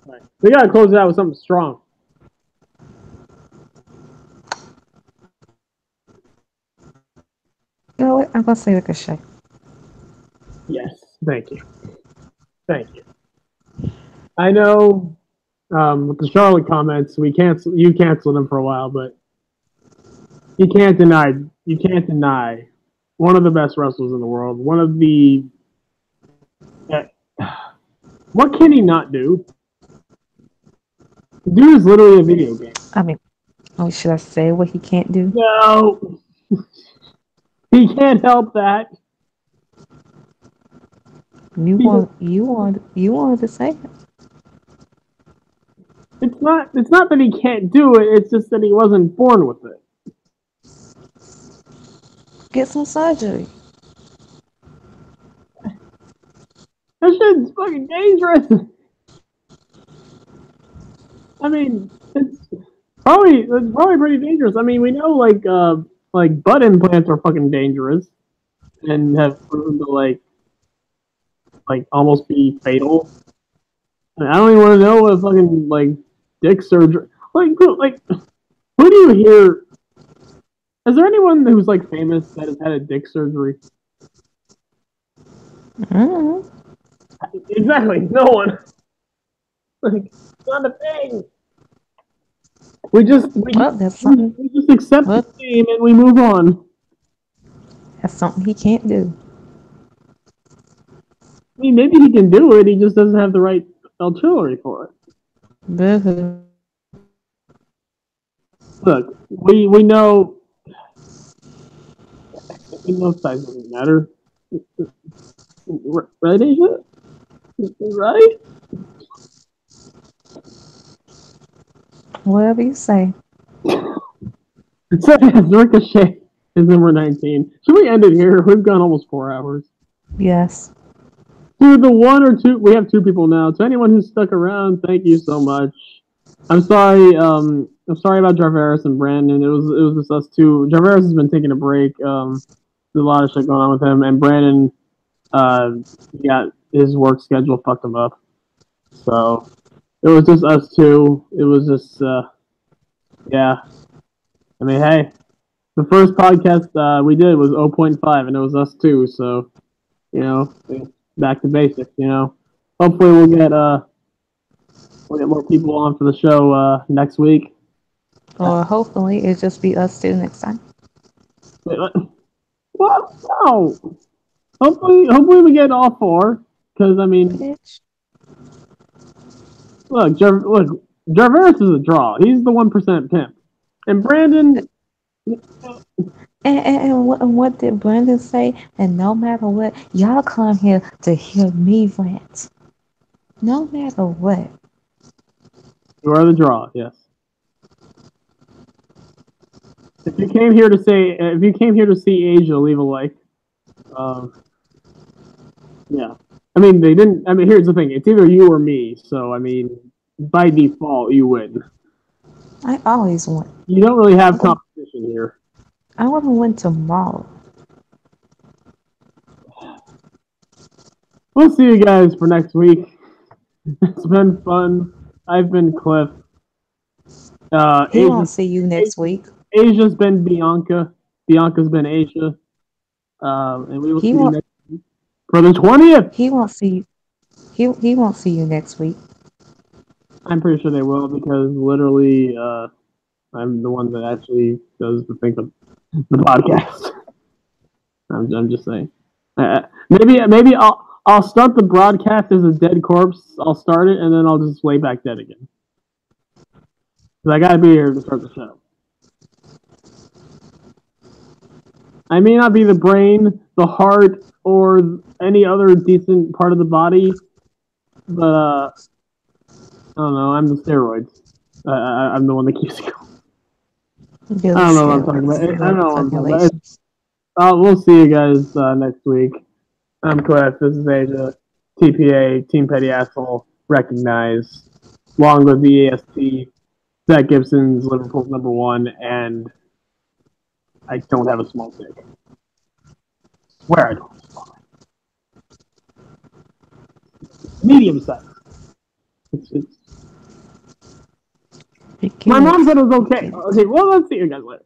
Speaker 1: All right. We gotta close it out with something strong.
Speaker 2: You know what? I'm gonna say Ricochet.
Speaker 1: Yes, thank you. I know with the Charlotte comments, you canceled him for a while, but you can't deny one of the best wrestlers in the world. One of the what can he not do? The dude is literally a video game.
Speaker 2: I mean, should I say what he can't do?
Speaker 1: No, he can't help that.
Speaker 2: You wanted to say it.
Speaker 1: It's not that he can't do it. It's just that he wasn't born with it.
Speaker 2: Get some surgery.
Speaker 1: That shit's fucking dangerous. I mean, it's probably pretty dangerous. I mean, we know like butt implants are fucking dangerous and have proven to like almost be fatal. I don't even want to know what fucking dick surgery. Who do you hear? Is there anyone who's famous that has had a dick surgery?
Speaker 2: Mm-hmm.
Speaker 1: Exactly, no one. It's not a thing. We just accept the game and we move on.
Speaker 2: That's something he can't do.
Speaker 1: I mean, maybe he can do it. He just doesn't have the right artillery for it.
Speaker 2: Boo-hoo.
Speaker 1: Look, we know. Size doesn't matter, right, Asia? Right?
Speaker 2: Whatever you say.
Speaker 1: It says Ricochet is number 19. Should we end it here? We've gone almost 4 hours.
Speaker 2: Yes.
Speaker 1: To the one or two, we have 2 people now. To anyone who's stuck around, thank you so much. I'm sorry about Jarveris and Brandon. It was just us two. Jarveris has been taking a break. There's a lot of shit going on with him, and Brandon he got his work schedule fucked him up. So it was just us two. It was just yeah. I mean, hey, the first podcast we did was 0.5, and it was us two. So back to basics. Hopefully we'll get more people on for the show next week.
Speaker 2: Or hopefully it'll just be us two next time.
Speaker 1: Wait, what? No. Hopefully we get all four. Because I mean,
Speaker 2: Bitch.
Speaker 1: look, Jarvis is a draw. He's the 1% pimp, and Brandon.
Speaker 2: And what did Brandon say? And no matter what, y'all come here to hear me rant. No matter what.
Speaker 1: You are the draw, yes. If you came here to see Asia, leave a like. Yeah. I mean, they didn't. I mean, here's the thing: it's either you or me. So, I mean, by default, you win.
Speaker 2: I always win.
Speaker 1: You don't really have competition here.
Speaker 2: I would have went tomorrow.
Speaker 1: We'll see you guys for next week. It's been fun. I've been Cliff.
Speaker 2: He won't see you next week.
Speaker 1: Asia's been Bianca. Bianca's been Asia. And we will see you next week for the 20th.
Speaker 2: He won't see you. He won't see you next week.
Speaker 1: I'm pretty sure they will because literally, I'm the one that actually does the thing of the podcast. I'm just saying. Maybe I'll start the broadcast as a dead corpse. I'll start it and then I'll just lay back dead again. Because I gotta be here to start the show. I may not be the brain, the heart, or any other decent part of the body, but I don't know. I'm the steroids. I'm the one that keeps going. I don't know what I'm talking about. I don't know what I'm talking about. We'll see you guys next week. I'm Cliff. This is Asia. TPA, Team Petty Asshole, recognize. Along with the E.S.T. Zach Gibson's Liverpool's #1, and I don't have a small dick. Where I don't have a small dick. Medium size. My mom said it was okay. Okay, well, let's see you guys later.